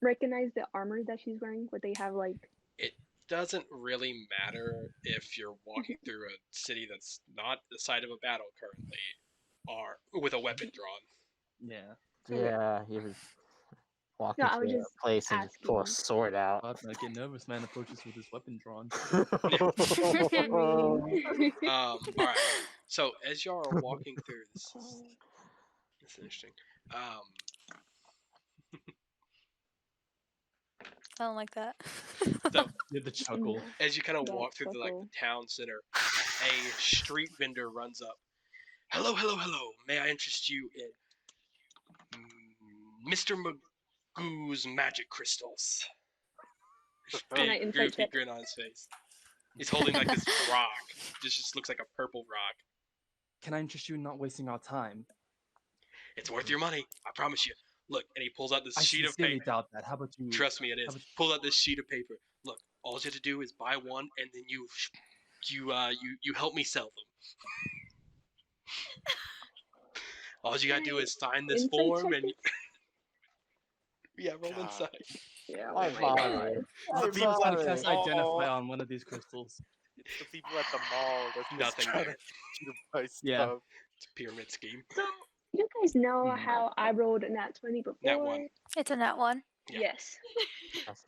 recognize the armor that she's wearing? Would they have like It doesn't really matter if you're walking through a city that's not the site of a battle currently, or with a weapon drawn. Yeah. Yeah, he was walking No, I was through a just place and just pull a asking. sword out. Well, I get nervous. Man approaches with his weapon drawn. All right. So as y'all are walking through, this is interesting. I don't like that. So You have the chuckle. as you kind of That walk through the chuckle. town center, a street vendor runs up. Hello, hello, hello. May I interest you in Mr. Magoo's magic crystals. Can I Big, insight goofy check? grin on his face. He's holding like this rock. Just looks like a purple rock. Can I interest you in not wasting our time? It's worth your money. I promise you. Look, and he pulls out this I sheet of sincerely paper. doubt that. How about you? Trust me, it How is. about Pull out this sheet of paper. Look, all you have to do is buy one, and then you help me sell them. All you gotta do is sign this Insight form, check and it? yeah, roll God. inside. Yeah, My oh my father. god. The My people how at to the cast father. identify mall. on one of these crystals? It's the people at the mall that's just Nothing trying there. to get you to buy Yeah. stuff. It's a pyramid scheme. So, you guys know Hmm. how I rolled a nat 20 before? Nat 1. It's a nat one. Yeah. Yes.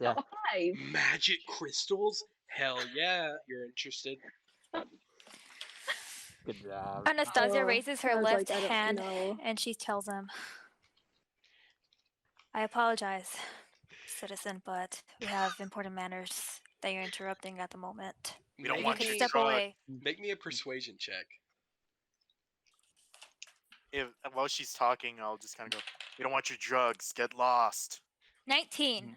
Yeah. A 5. Magic crystals? Hell yeah, you're interested. Good job. Anastasia raises her I was left like, I don't hand know. and she tells him, I apologize, citizen, but we have important manners that you're interrupting at the moment. We don't You want can your step drug. away. Make me a persuasion check. If while she's talking, I'll just kind of go. We don't want your drugs. Get lost. 19.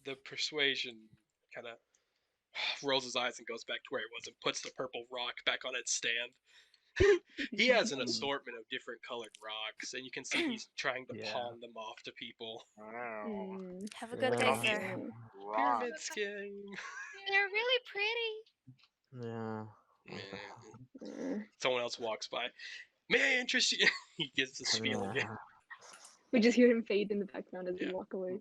The persuasion kind of rolls his eyes and goes back to where he was and puts the purple rock back on its stand. He has an assortment of different colored rocks, and you can see he's trying to Yeah. pawn them off to people. Wow. Have a good day, Yeah. sir. Rock. Pyramid scheme. They're really pretty. Yeah. Someone else walks by. May I interest you? He gives the spiel again. We just hear him fade in the background as we Yeah. walk away.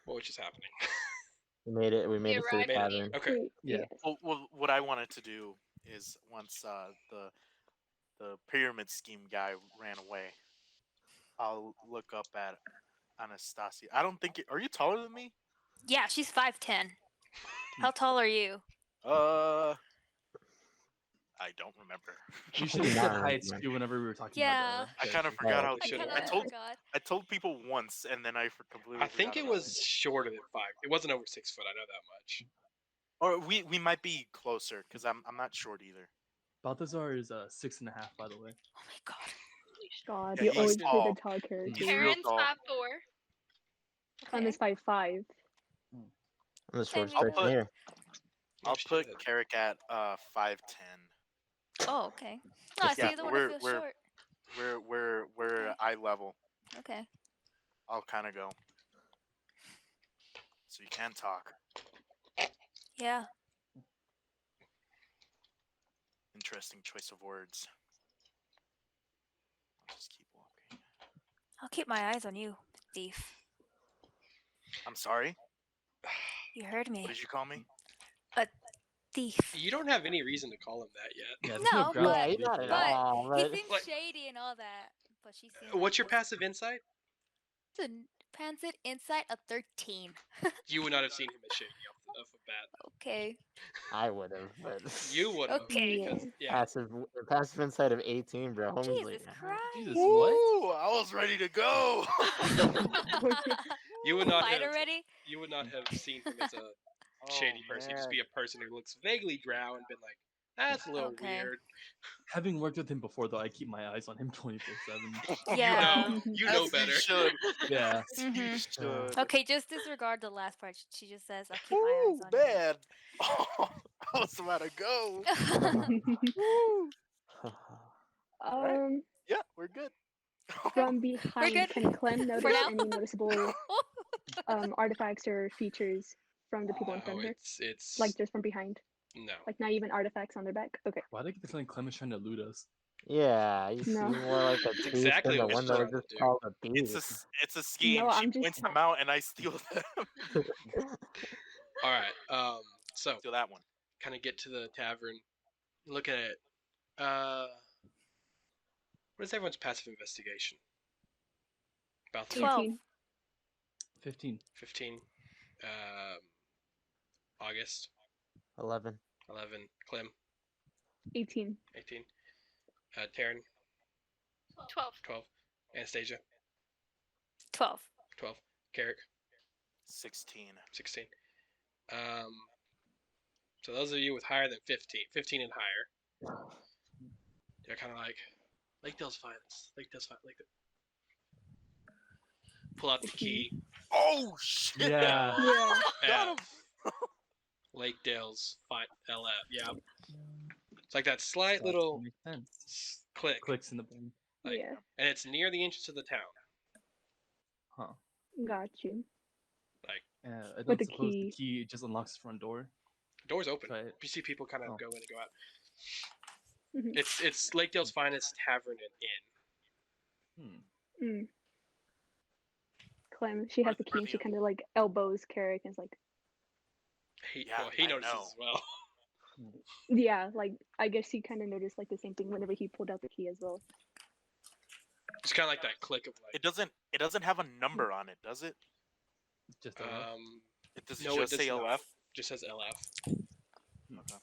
What was just happening? We made it. We made it to the arrived at the tavern. Okay. Wait, Yeah. yes. Well, what I wanted to do is once the pyramid scheme guy ran away, I'll look up at Anastasia. I don't think. Are you taller than me? Yeah, she's 5'10". How tall are you? I don't remember. You should have said Nah, heights man. too whenever we were talking Yeah. about I kind of characters. forgot how. I I should've. kind I of told forgot. I told people once, and then I completely. I think forgot it about was shorter than 5. It wasn't over 6 foot. I know that much. Or we might be closer because I'm not short either. Balthazar is 6.5, by the way. Oh my god. God, Yeah, you he's always play tall. the tall character. He's real Karen's tall. 5'4". Clem is 5'5". I'm the shortest I'll person put- here. I'll Oh, put shit. Carrick at 5'10". Oh, okay. No, I Yeah, see the one that feels we're- short. We're Okay. eye level. Okay. I'll kind of go. So you can talk. Yeah. Interesting choice of words. I'll just keep walking. I'll keep my eyes on you, thief. I'm sorry. You heard me. What did you call me? Thief. You don't have any reason to call him that yet. Yeah, there's No, grounds but- to Yeah, be not for at that. all. He But seems Like- shady and all that, but she seems. What's your passive insight? Pancit insight a 13. You would not have seen him as shady off the bat. Okay. I would have. But You would have. Okay. Because, yeah. passive insight of 18, bro. Homie's Jesus like, Christ. Jesus, what? Ooh, I was ready to go. You would not Fight have. already? You would not have seen him as a Oh, shady person. He'd just be man. a person who looks vaguely drow and been like, that's a little Okay. weird. Having worked with him before, though, I keep my eyes on him 24/7. Yeah. You know As better. You should. Yeah. As You Mhm. should. Okay, just disregard the last part. She just says, I'll keep my Ooh, eyes on bad. Oh, I was about to go. you. Woo. um, Yeah, we're good. from behind, good. can Clem notice now. any noticeable artifacts or features from the people in front Oh, of her? it's Like just from behind, no. like not even artifacts on their back. Okay. Why do I get the feeling Clem is trying to loot us? yeah, you No. seem more like a That's thief exactly than what the she's one that was trying to just do. called a thief. It's a scheme. No, She I'm just points them out, and I steal them. All right. So Steal that one. kind of get to the tavern. Look at it. What is everyone's passive investigation? About 12. 18. 15. 15. August 11. 11. Clem 18. 18. Taryn 12. 12. Anastasia 12. 12. Carrick 16. 16. So those of you with higher than 15 and higher, they're kind of like, Lakedale's finest. Lakedale's finest. Lakedale. Pull out The the key. key. Oh shit! Yeah. Yeah. Got him. Lakedale's LF. Yeah. It's like that slight That little makes sense. click. Clicks in the brain. Like, Yeah. and it's near the entrance of the town. Huh. Got you. Like, I With don't the suppose the key. key just unlocks the front door. the door's open. Try it. You see people kind of Oh. go in and go out. Mhm. It's Lakedale's finest tavern and inn. Mm. Clem, she has the key and she kind of like elbows Carrick and is like, He I notices know. as well. yeah, like I guess she kind of noticed like the same thing whenever he pulled out the key as well. It's kind of like that click of like. It doesn't have a number on it, does it? Just a left. Does it No, just it does say not. LF? Just says LF.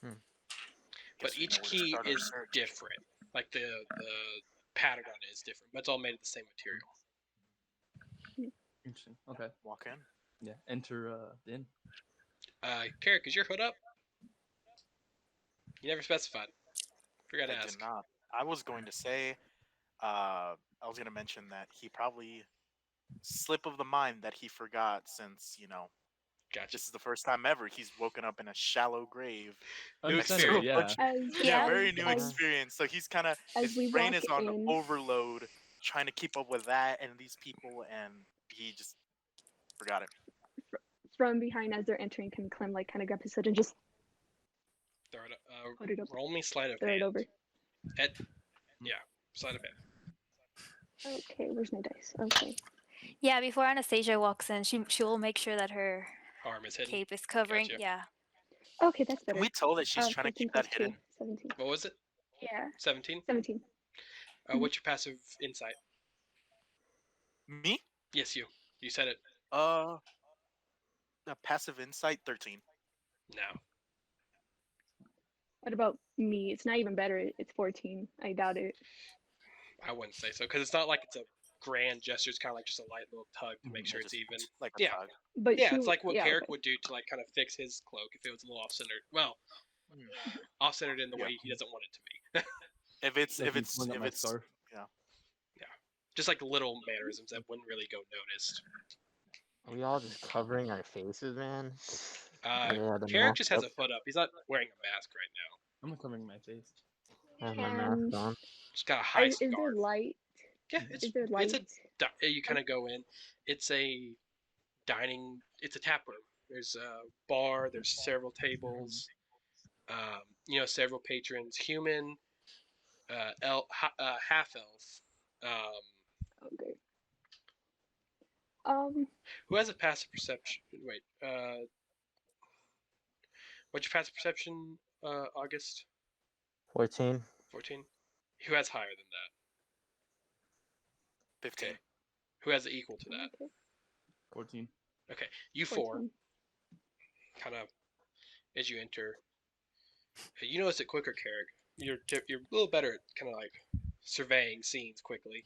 Okay. But Guess we know each where to key start our is search. different. Like the pattern on it is different, but it's all made of the same material. Interesting. Okay. Walk in. Yeah. Enter the inn. Carrick, is your hood up? You never specified. Forgot to I ask. did not. I was going to say, I was going to mention that he probably slip of the mind that he forgot since, Gotcha. this is the first time ever he's woken up in a shallow grave. New next to a experience. Yeah. bunch- As Yeah, Yeah. very new as, experience. So he's kind of, as his we brain walk is on in overload trying to keep up with that and these people, and he just forgot it. from behind as they're entering, can Clem like kind of grab his hood and just Throw it. put it up, Roll me sleight of throw hand. it over. Sleight of hand. Okay, where's my dice? Okay. Yeah, before Anastasia walks in, she will make sure that her Arm is hidden. cape is covering. Gotcha. Yeah. Okay, that's better. Can we tell that she's trying to 13 keep that plus 2, hidden? 17. What was it? Yeah, 17. 17. What's your passive insight? Me? Yes, you. You said it. The passive insight 13. No. What about me? It's not even better. It's 14. I doubt it. I wouldn't say so because it's not like it's a grand gesture. It's kind of like just a light little tug to make sure it's even. Like a Yeah. tug. But Yeah, she, it's like what yeah, Carrick okay. would do to like kind of fix his cloak if it was a little off-centered. Well, off-centered in the Yeah. way he doesn't want it to be. If it's Like if me it's pulling up if my it's scarf. Just like little mannerisms that wouldn't really go noticed. Are we all just covering our faces, man? The Carrick mask just has up. a hood up. He's not wearing a mask right now. I'm not covering my face. I have my mask And on. Just got a high is there scarf. light? Yeah, Is there light? you kind of go in. It's a dining. It's a tap room. There's a bar. There's several tables. Several patrons. Human, half elf. Okay. Who has a passive perception? Wait. What's your passive perception? August 14. 14. Who has higher than that? 15. Okay. Who has equal to that? Okay. 14. Okay. You 14. four. Kind of as you enter. You notice it quicker, Carrick. You're a little better at kind of like surveying scenes quickly.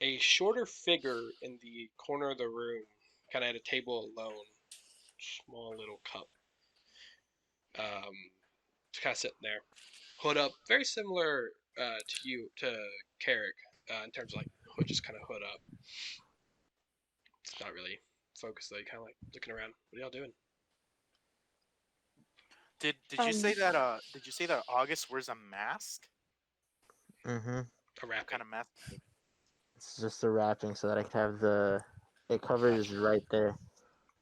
A shorter figure in the corner of the room, kind of at a table alone, small little cup. Just kind of sitting there, hood up, very similar to Carrick in terms of like hood, just kind of hood up. It's not really focused though. You kind of like looking around. What are y'all doing? Did you say that did you say that August wears a mask? Mm-hmm. A What wrapping. kind of mask? It's just the wrapping so that I can have it covers right there.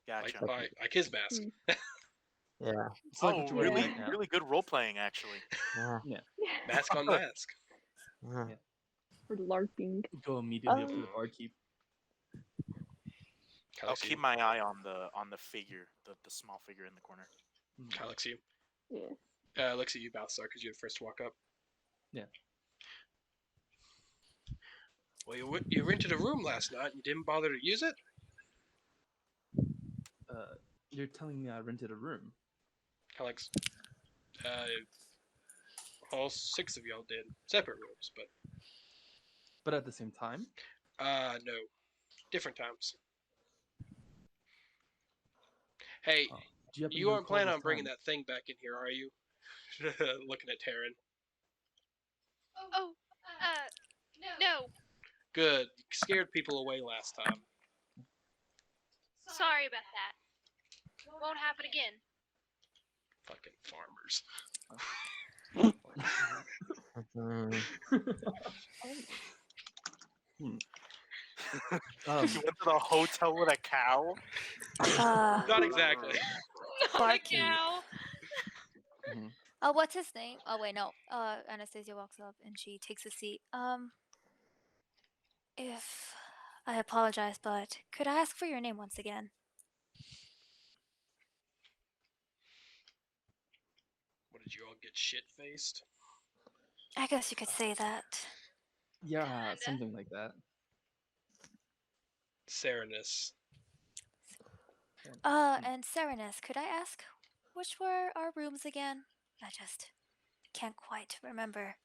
Gotcha. Like his mask. Yeah. It's like what you're wearing really, right now. really good role playing, actually. Yeah. Yeah. Mask on mask. Yeah. For LARPing. Go immediately up to the barkeep. I'll keep my eye on the figure, the small figure in the corner. Kind of looks at you. Yeah. Looks at you, Balthazar, because you're the first to walk up. Yeah. Well, you rented a room last night and you didn't bother to use it? You're telling me I rented a room? Kind of like, all 6 of y'all did. Separate rooms, but... But at the same time? No. Different times. Hey, you aren't planning on bringing that thing back in here, are you? Looking at Taryn. Oh, no. Good. You scared people away last time. Sorry about that. Won't happen again. Fucking farmers. Mm, Hmm. She went to the hotel with a cow. Not exactly. Not a Barkeep. cow. Mhm. What's his name? Oh wait, no. Anastasia walks up and she takes a seat. If I apologize, but could I ask for your name once again? What did you all get shit faced? I guess you could say that. Yeah, Kinda. something like that. Serenus. And Serenus, could I ask which were our rooms again? I just can't quite remember.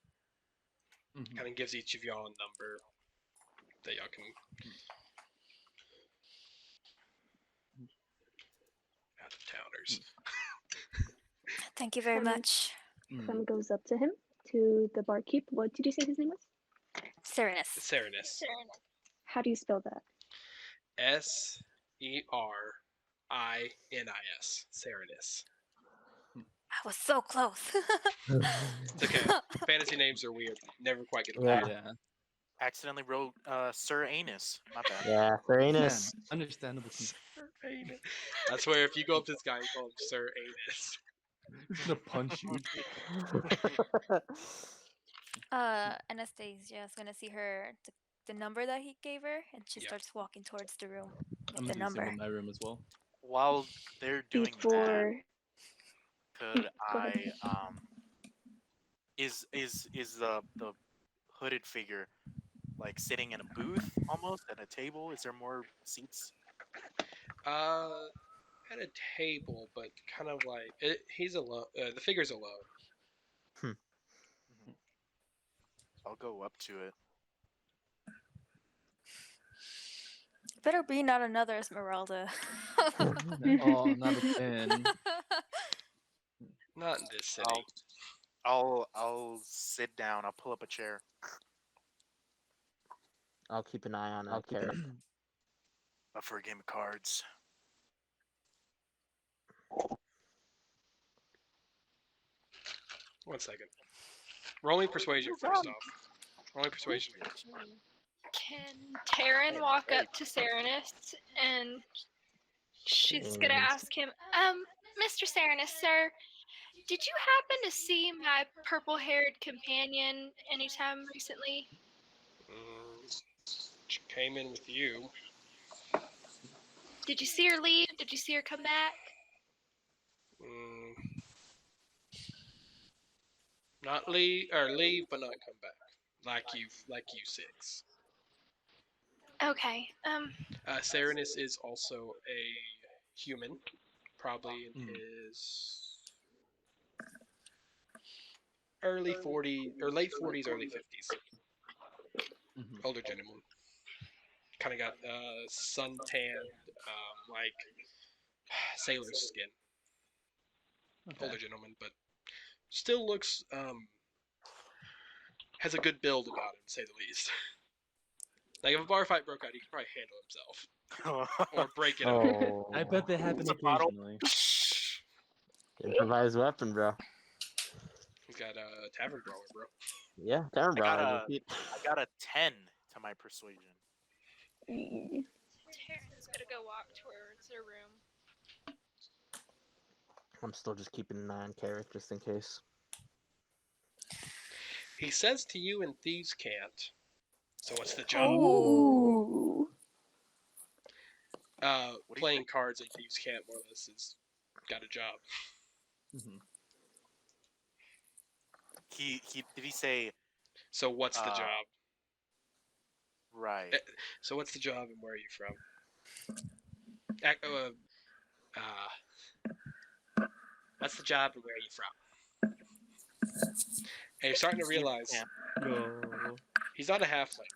Mhm. Kind of gives each of y'all a number that y'all can. Out of towners. Thank you very Clem, much. Clem goes up to him, to the barkeep. What did you say his name was? Serenus. Serenus. How do you spell that? Serinis. Serenus. I was so close. It's okay. Fantasy names are weird. Never quite get them Yeah. right. Yeah. Accidentally wrote Sir Anus. My bad. yeah, Serenus. Man, understandable. Sir Anus. I swear, if you go up to this guy and call him Sir Anus, He's gonna punch you. Anastasia is gonna see the number that he gave her, and she Yep. starts walking towards the room I'm with gonna the do the same number. in my room as well. While they're doing that, Before could Go ahead. I is the hooded figure like sitting in a booth almost at a table? Is there more seats? at a table, but kind of like he's alone. The figure's alone. Mhm. I'll go up to it. Better be not another Esmeralda. Oh, not again. Not in this city. I'll sit down. I'll pull up a chair. I'll keep an eye on Carrick. Up for a game of cards. One second. Roll me persuasion first off. Roll me persuasion. Can Taryn walk up to Serenus and she's gonna ask him, Mr. Serenus, sir, did you happen to see my purple-haired companion anytime recently? She came in with you. Did you see her leave? Did you see her come back? Mm, not leave but not come back. Like you six. Okay. Serenus is also a human, probably in Mhm. his early 40s or late 40s, early 50s. Mhm. Older gentleman. Kind of got suntanned, like sailor's skin. Okay. Older gentleman, but still looks has a good build about him, to say the least. Like if a bar fight broke out, he could probably handle himself or break it up. Oh, I bet they happen It's a bottle. occasionally. improvised weapon, bro. He's got a tavern brawler, bro. Yeah, Tavern I got Brawler. a I got a 10 to my persuasion. Taryn's gonna go walk towards her room. I'm still just keeping an eye on Carrick just in case. He says to you, and thieves can't. So what's the job? Ooh. What do you Playing think? cards and thieves can't more or less is got a job. Mhm. He did he say So what's the job? right? So what's the job and where are you from? What's the job and where are you from? And you're starting to realize No. he's not a halfling.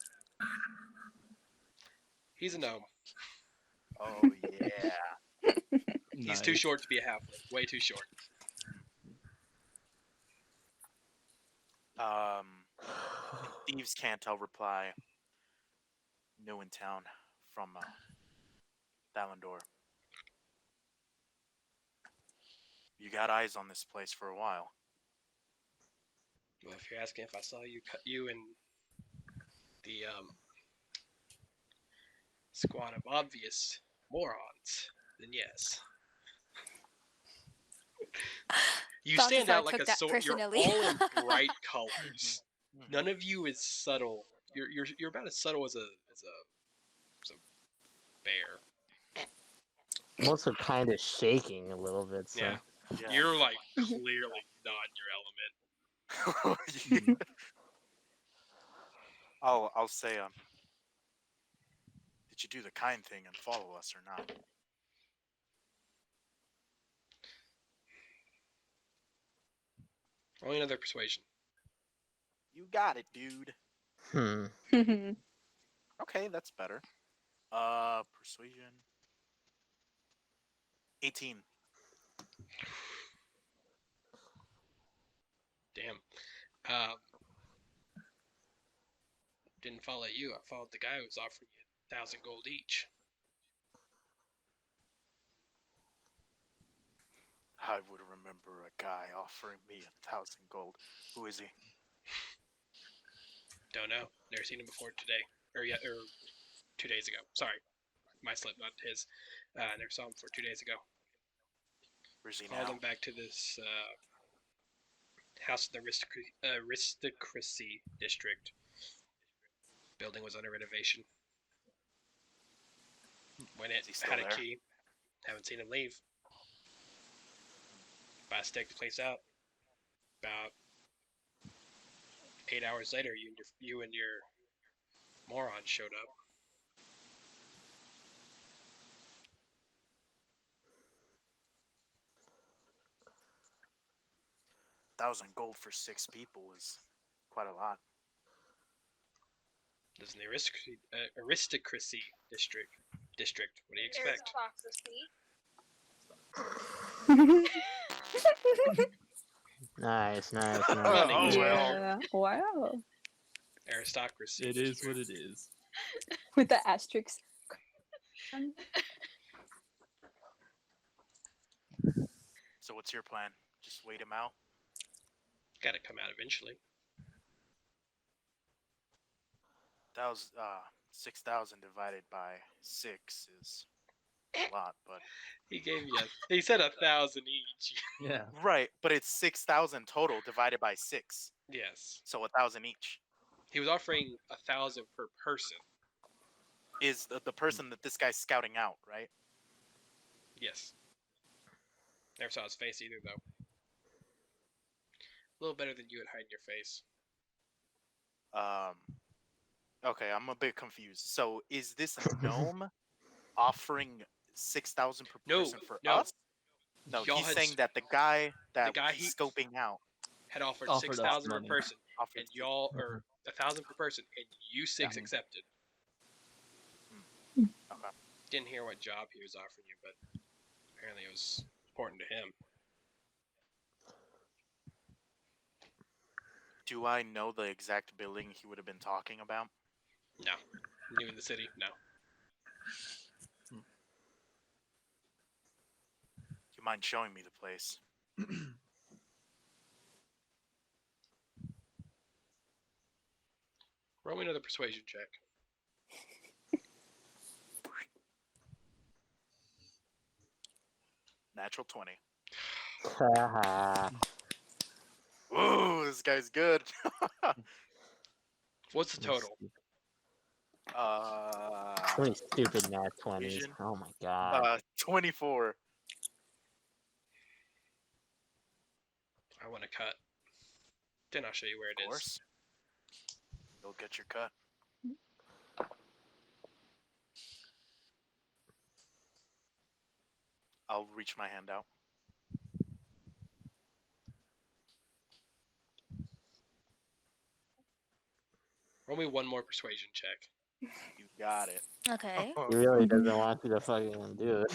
He's a gnome. Oh yeah. He's too Nice. short to be a halfling. Way too short. Thieves can't tell reply. New in town from Thalandor. You got eyes on this place for a while. Well, if you're asking if I saw you and the squad of obvious morons, then yes. You stand Balthazar out like took a that sword. You're personally. all in bright colors. Mhm. None of you is subtle. You're about as subtle as a bear. I'm also kind of shaking a little bit, so. Yeah. Yeah. You're like clearly not in your element. Mhm. I'll say did you do the kind thing and follow us or not? Only another persuasion. You got it, dude. Hmm. Okay, that's better. Persuasion. 18. Damn. Didn't follow you. I followed the guy who was offering you 1,000 gold each. I would remember a guy offering me 1,000 gold. Who is he? Don't know. Never seen him before today. Or 2 days ago. Sorry. My slip, not his. Never saw him before 2 days ago. Where's he Followed now? him back to this house in the aristocracy district. Building was under renovation. Went it, Is he still had a there? key. Haven't seen him leave. But I staked the place out. About 8 hours later, you and your moron showed up. 1,000 gold for 6 people is quite a lot. This is in the aristocracy district. What do you expect? Aristocracy. Nice, nice, Come nice. on, English well. major. Yeah. Wow. Aristocracy. It is what it is. With the asterisks. So what's your plan? Just wait him out? Got to come out eventually. 6,000 divided by 6 is a lot, but He gave you. He said 1,000 each. Yeah. right, but it's 6,000 total divided by 6, Yes. so 1,000 each. He was offering 1,000 per person. Is the person that this guy's scouting out, right? Yes. Never saw his face either, though. A little better than you at hiding your face. Okay, I'm a bit confused. So is this a gnome offering 6,000 per No, person for no. us? No, Y'all he's had saying that the guy that guy he's he- scoping out had offered Offered us 6,000 per money. person, offered and y'all or 1,000 per person, and you six Yeah. accepted. Okay. Didn't hear what job he was offering you, but apparently it was important to him. Do I know the exact building he would have been talking about? No, new in the city. No. Do you mind showing me the place? Roll me another persuasion check. Natural 20. Haha. Ooh, this guy's good. What's the total? So many stupid nat 20s. Vision. Oh my god. 24. I want to cut. Then I'll show you where it Of is. course. You'll get your cut. I'll reach my hand out. Roll me one more persuasion check. You got it. Okay. He really doesn't want you to fucking do it.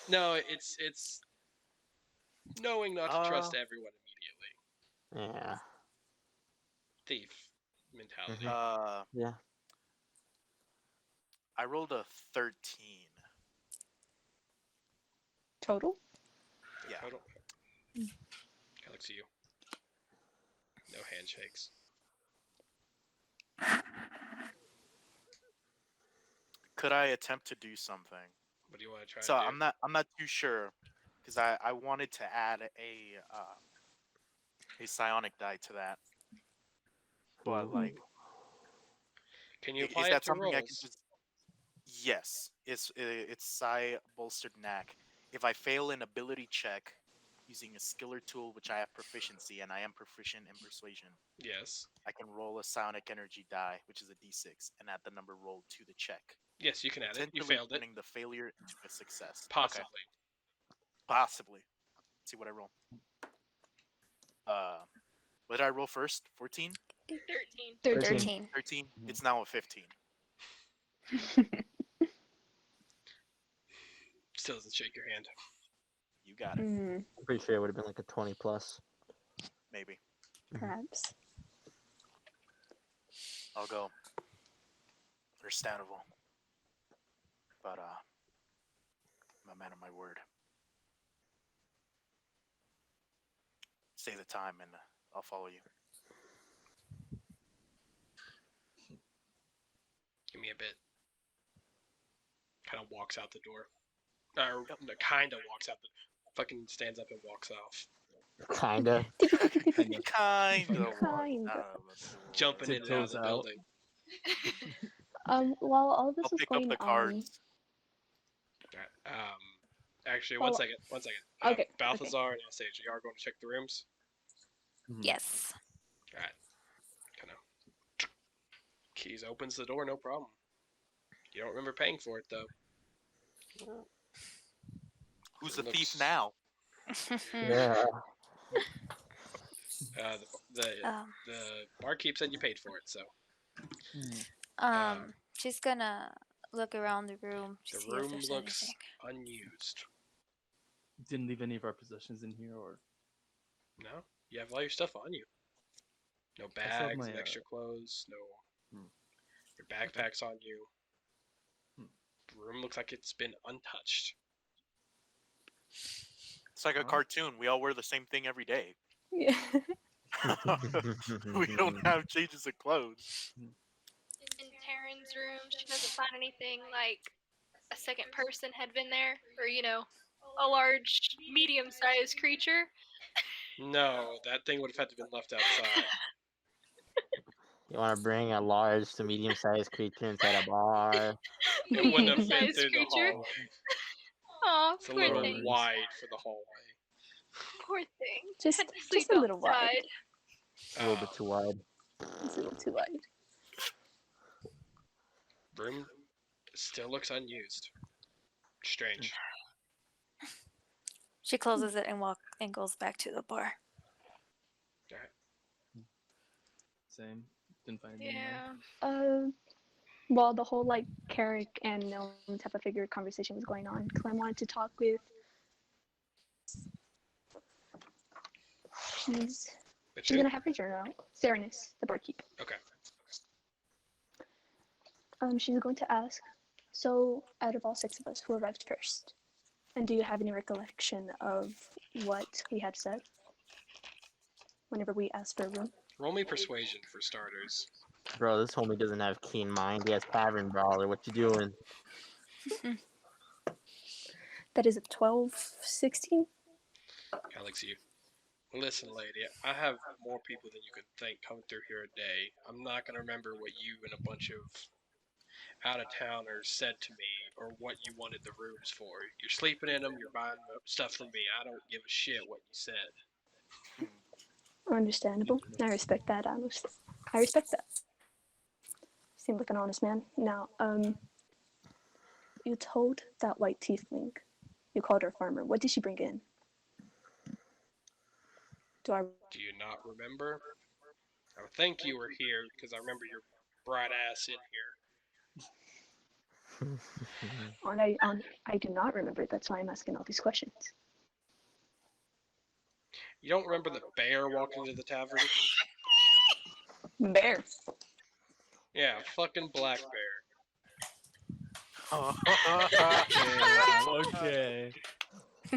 No, it's knowing not to trust everyone immediately. Yeah. Thief. mentality. Mhm. Uh, Yeah. I rolled a 13. Total? The Yeah. total. I look to you. No handshakes. Could I attempt to do something? What do you want to try to So do? I'm not too sure because I wanted to add a psionic die to that, but Ooh. like, Mm. Can you is apply it that to something I can rolls? just? Yes, it's psi bolstered knack. If I fail an ability check using a skill or tool which I have proficiency and I am proficient in persuasion, Yes. I can roll a psionic energy die, which is a d6, and add the number rolled to the check, Yes, you can add it. You potentially failed it. turning the failure into a success. Okay, Possibly. possibly. Let's see what I roll. Uh, what did I roll first? 14? 13. 13. 13. 13? Mhm. It's now a 15. Still doesn't shake your hand. You got it. Mm, I'm pretty sure it would have been like a 20 plus. Maybe. perhaps. I'll go. Understandable. But I'm a man of my word. Say the time and I'll follow you. Give me a bit. Kind of walks out the door. Or Yep. no, kind of walks out the. Fucking stands up and walks off. Kinda. Kind of Kind of walk Kind out of. of the door. Jumping in and out of tiptoes the out. building. While all I'll this was pick up going the on, cards. Alright, actually, one while second. One second. okay, okay. Balthazar and Anastasia, you are going to check the rooms? Mhm. Yes. Alright. Kind of. Keys opens the door, no problem. You don't remember paying for it, though. Who's the Room thief looks. now? Yeah. The um, the barkeep said you paid for it, so Mhm. she's gonna look around the room to the see if room there's looks anything. unused. Didn't leave any of our possessions in here, or No, you have all your stuff on you. No I still have bags my and extra clothes. No, Hmm. your backpack's on you. Hmm. The room looks like it's been untouched. It's like a Alright. cartoon. We all wear the same thing every day. Yeah. We don't have changes of clothes. In Taryn's room, she doesn't find anything like a second person had been there, or a large, medium-sized creature. No, that thing would have had to been left outside. You want to bring a large to medium sized creature inside a bar? It wouldn't have fit Medium-sized through the creature. hallway. Aw, It's a poor little thing. wide for the hallway. Poor thing. just Had to sleep a little wide. outside. A little bit too wide. It's a little too wide. Room still looks unused. Strange. She closes it and goes back to the bar. Alright. same. Didn't find anything there. Yeah. While the whole like Carrick and gnome type of figure conversation was going on, Clem wanted to talk with. She's The she's two? gonna have her journal out. Serenus, the barkeep. Okay. She's going to ask. So, out of all six of us, who arrived first? And do you have any recollection of what we had said whenever we asked for a room? Roll me persuasion for starters. Bro, this homie doesn't have keen mind. He has tavern brawler. What you doing? That is a 12, 16. Alex, you. Listen, lady, I have more people than you could think coming through here a day. I'm not gonna remember what you and a bunch of out of towners said to me or what you wanted the rooms for. You're sleeping in them, you're buying stuff from me. I don't give a shit what you said. Understandable. I respect that, honestly. I respect that. Seemed like an honest man. Now, you told that white tiefling. You called her a farmer. What did she bring in? Do I? Do you not remember? I would think you were here because I remember your bright ass in here. I do not remember. That's why I'm asking all these questions. You don't remember the bear walking into the tavern? Bear. Yeah, fucking black bear. Damn, okay.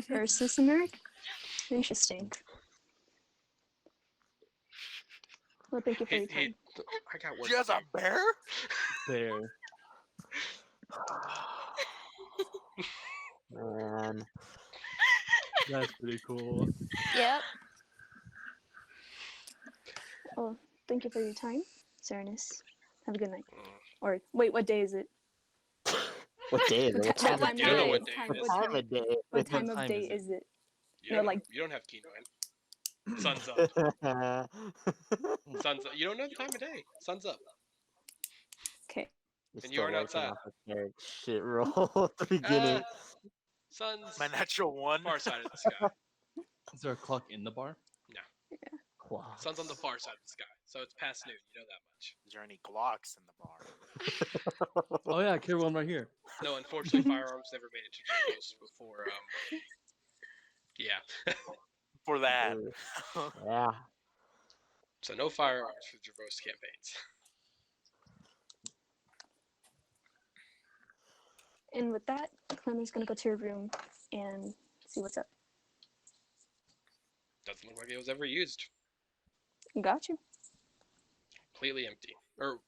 Ursus America. Interesting. Well, thank you for your time. I got work She has to a do. bear? There. Man, That's pretty cool. Yep. Well, thank you for your time, Serenus. Have a good night. Mm. Or wait, what day is it? what day is it? What time What of You don't know day? what day it What is. time of day? What time of time day is it? is it? You No, don't, like you don't have keen mind. Sun's up. Sun's up. You don't know the time of day. Sun's up. okay. You're And you still aren't working outside. off a character shit roll at the beginning. Sun's My natural one. far side of the sky. Is there a clock in the bar? Wow. Sun's on the far side of the sky, so it's past noon. You know that much. Is there any Glocks in the bar? Oh yeah, I carry one right here. No, unfortunately, firearms never made it to Jaco's before. Yeah. For that. Yeah. So no firearms for the Javos campaigns. And with that, Clem's gonna go to your room and see what's up. Doesn't look like it was ever used. Got you. Completely empty. Or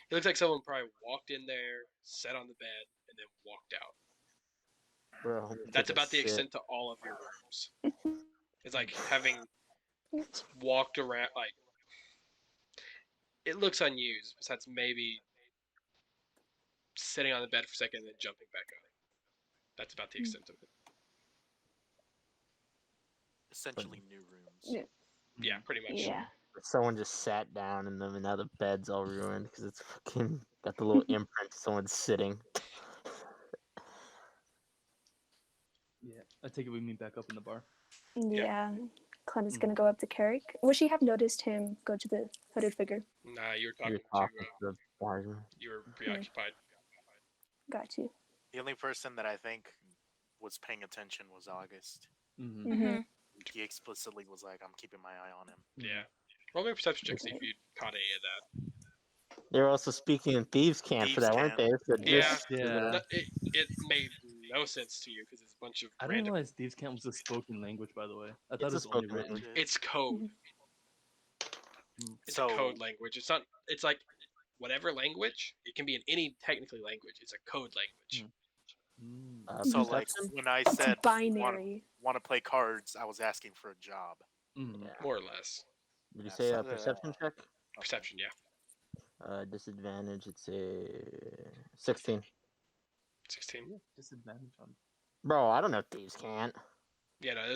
it looks like someone probably walked in there, sat on the bed, and then walked out. Bro, That's took a about the shit. extent to all of your rooms. It's like having walked around, like, it looks unused, besides maybe sitting on the bed for a second and then jumping back up. That's about the extent of it. Essentially new rooms. Yeah. Yeah, pretty much. Yeah. Someone just sat down in them, and now the bed's all ruined because it's fucking got the little imprint of someone sitting. Yeah. I take it we meet back up in the bar. Yeah. Clem is Mhm. gonna go up to Carrick. Would she have noticed him go to the hooded figure? Nah, you were You're talking talking to, to the barman. you were preoccupied. Got you. The only person that I think was paying attention was August. Mm-hmm. Mm-hmm. He explicitly was like, I'm keeping my eye on him. Yeah. Roll me a perception check, see if you caught any of that. They were also speaking in thieves' camp for Thieves' that, weren't they? camp. So Yeah. just, Yeah. No, it made no sense to you because it's a bunch of I didn't random. realize Thieves' Camp was a spoken language, by the way. I thought It's it a was only spoken written. language. It's code. Mm. It's So- a code language. It's not. It's like whatever language. It can be in any technically language. It's a code language. Mm. So like Perception? when I It's said binary. want to play cards, I was asking for a job. Mm. Yeah. More or less. Did you Yeah, say so a perception check? Perception, yeah. Disadvantage, it's a 16. 16. Disadvantage on. Bro, I don't know thieves can't. Yeah, no,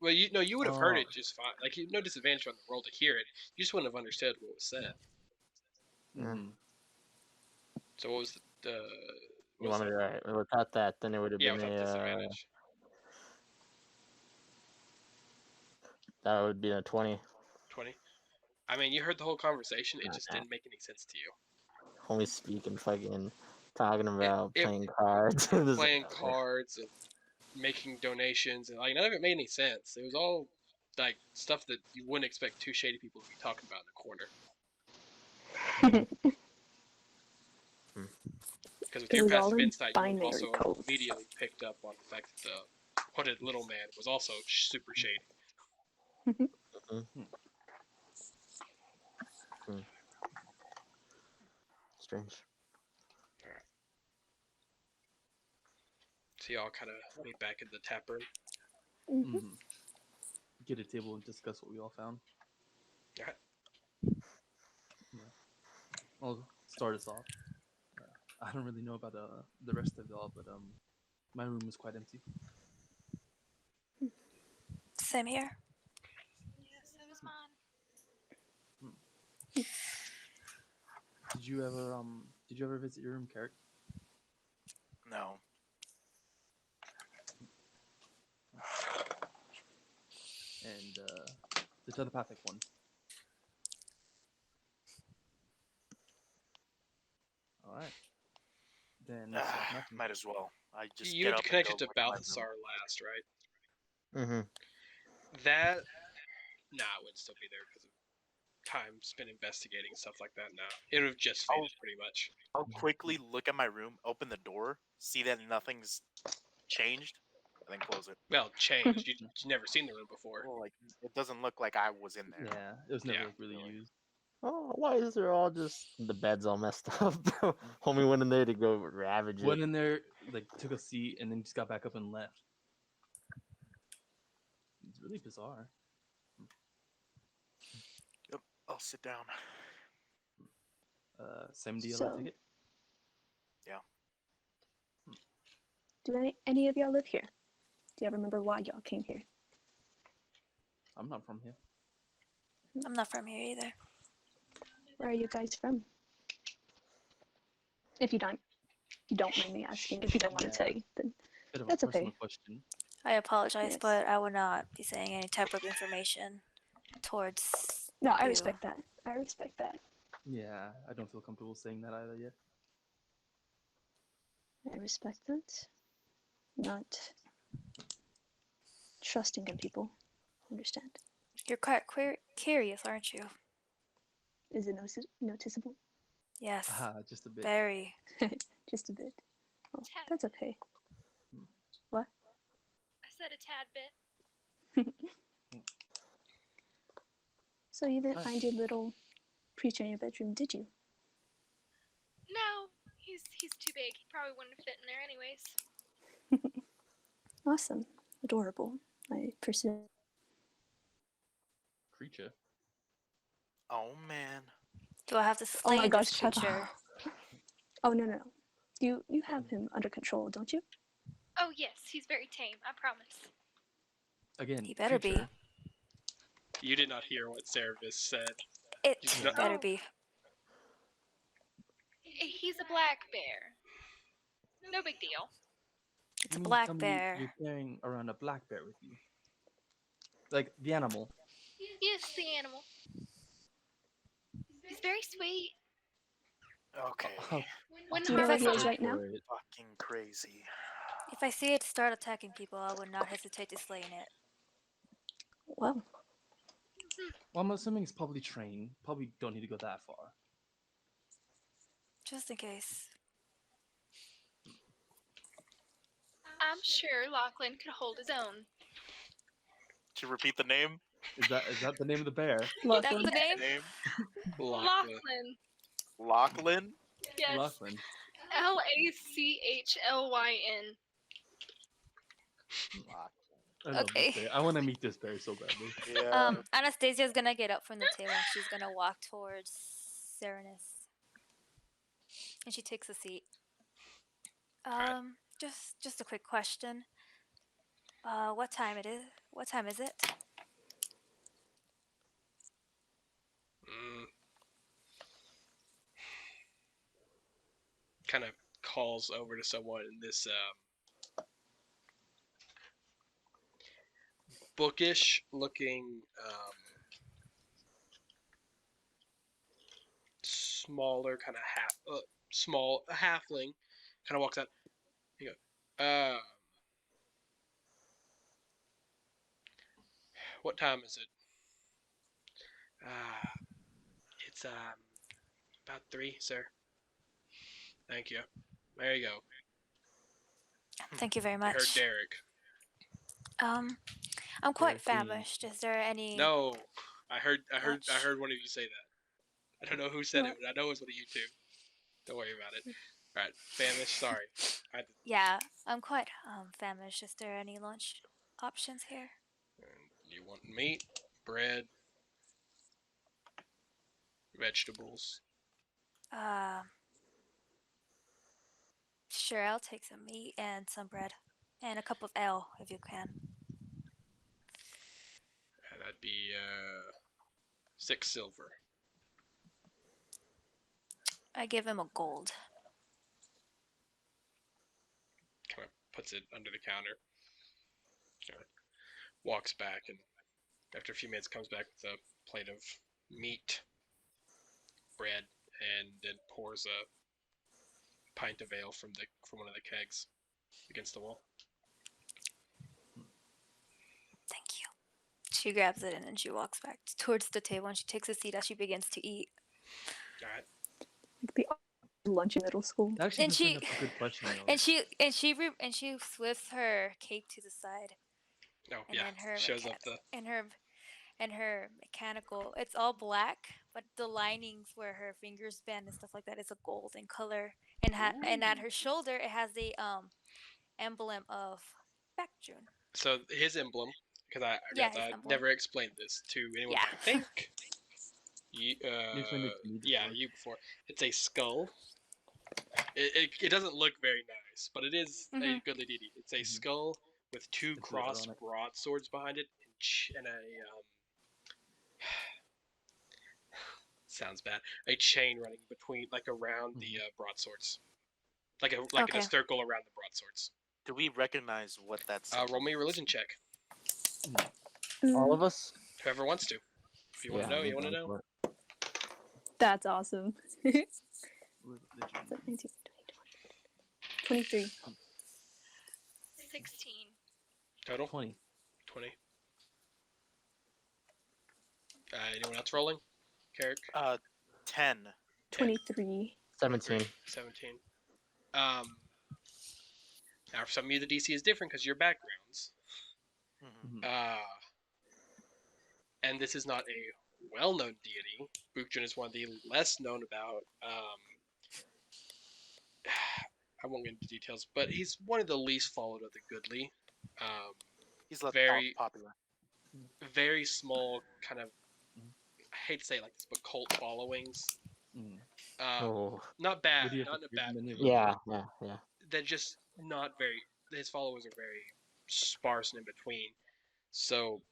well, you would have heard it just fine. Like, no disadvantage on the roll to hear it. You just wouldn't have understood what was said. Mm-hmm. So what was the You what was wanted that? to, without that, then it would have Yeah, been without a, disadvantage. that would be a 20. 20. I mean, you heard the whole conversation. It just didn't make any sense to you. Only speaking fucking, talking about it- playing cards. Playing cards and making donations and like none of it made any sense. It was all like stuff that you wouldn't expect two shady people to be talking about in the corner. Because with It your was all passive in insight, you would have binary also code. immediately picked up on the fact that the hooded little man was also super shady. Strange. So y'all kind of meet back in the tap room. Mm-hmm. Mm-hmm. Get a table and discuss what we all found. Alright. Yeah. I'll start us off. I don't really know about the rest of y'all, but my room was quite empty. Same here. Yes, that was mine. Did you ever visit your room, Carrick? No. And the telepathic one. All right. Then nothing. Might as well. I just You get had up and connected go to look at my room. Balthasar last, right? Mm-hmm. That, nah, it would still be there because of time spent investigating stuff like that now. It would have just I'll, faded pretty much. I'll quickly look at my room, open the door, see that nothing's changed, and then close it. Well, changed. You've never seen the room before. Well, like it doesn't look like I was in there. Yeah, it was never Yeah. like really Really. used. Oh, why is there all just the bed's all messed up? Homie went in there to go ravage Went it. in there, like took a seat, and then just got back up and left. It's really bizarre. Yep, I'll sit down. Sam, do you So- take it? Yeah. Do any of y'all live here? Do y'all remember why y'all came here? I'm not from here. I'm not from here either. Where are you guys from? If you don't mind me asking. If you don't want to Yeah. say, then Bit of That's a personal okay. question. I apologize, Yes. but I will not be saying any type of information towards no, I you. respect that. I respect that. Yeah, I don't feel comfortable saying that either yet. I respect that. Not trusting in people. Understand? You're quite curious, aren't you? Is it noticeable? Yes, Just a bit. very. Just a bit. Oh, Tad. that's okay. I said a tad bit. So you didn't Nice. find your little creature in your bedroom, did you? No, he's too big. He probably wouldn't fit in there anyways. Awesome. Adorable. I pursue. Creature. Oh man. Do I have to Oh slay my gosh, this shut creature? up. Oh no. You have him under control, don't you? Oh yes, he's very tame. I promise. Again, He better be. creature. You did not hear what Cerebus said. It You did not- better Oh. be. He's a black bear. No big deal. It's You a mean to black tell me bear. You're carrying around a black bear with you. Like the animal. Yes, the animal. He's very sweet. Okay. Oh, When Do you know where he harvest is time, right now? for it. Fucking crazy. If I see it start attacking people, I would not hesitate to slaying it. Well, Well, I'm assuming it's probably trained. Probably don't need to go that far. Just in case. I'm sure Lachlan could hold his own. To repeat the name? Is that the name of the bear? That's Lachlan. the name? Name? Lachlan. Lachlan. Lachlan? Yes. Lachlan. Lachlyn. I love Okay. this bear. I want to meet this bear so badly. Yeah. Anastasia's gonna get up from the table and she's gonna walk towards Serenus. And she takes a seat. Just a quick question. What time it is? What time is it? Kind of calls over to someone in this bookish looking smaller kind of small halfling kind of walks out. He goes, what time is it? It's about 3, sir. Thank you. There you go. Thank you very I heard much. Derek. I'm quite Derek being- famished. Is there any? No, I heard Much. one of you say that. I don't know who said it, What? but I know it was one of you two. Don't worry about it. All right, famished. Sorry. Yeah, I'm quite famished. Is there any lunch options here? You want meat, bread, vegetables? Sure. I'll take some meat and some bread, and a cup of ale if you can. That'd be 6 silver. I give him a gold. Kind of puts it under the counter. Walks back, and after a few minutes comes back with a plate of meat, bread, and then pours a pint of ale from one of the kegs against the wall. Thank you. She grabs it and then she walks back towards the table and she takes a seat as she begins to eat. All right. Like the lunch in middle school. That actually And does bring she up a good question though. and she swifts her cape to the side, Oh and yeah. then her Shows up the. and her mechanical. It's all black, but the linings where her fingers bend and stuff like that is a gold in color. And at her shoulder it has the emblem of Baekjun. So his emblem, because I Yeah, realized his I emblem. never explained this to anyone. Yeah. But I think you, You explained it to me yeah, before. you before. It's a skull. It doesn't look very nice, but it is a Mhm. goodly deity. It's a Mhm. skull with two It's the crossed ironic. broadswords behind it, and a sounds bad. A chain running between, like around the broadswords, like in a Okay. circle around the broadswords. Do we recognize what that symbol Roll me a is? religion check. All Mm, of us? Whoever wants to. If you want Yeah, to know, I'm you want to down know. for it. that's awesome. Religion. 19, 23. 16. Total 20. 20. Anyone else rolling? Carrick? 10. 23. 17. 17. Now for some of you the DC is different because of your backgrounds. Mhm. Mhm. And this is not a well-known deity. Bukjun is one of the less known about. I won't get into details, but he's one of the least followed of the goodly. Um, He's less very, popular. very small kind of. Mhm. I hate to say it like this, but cult followings. Mhm. Oh. Not bad, Would he have not in a appeared bad in any way. of them? Yeah. They're just not very. His followers are very sparse and in between. So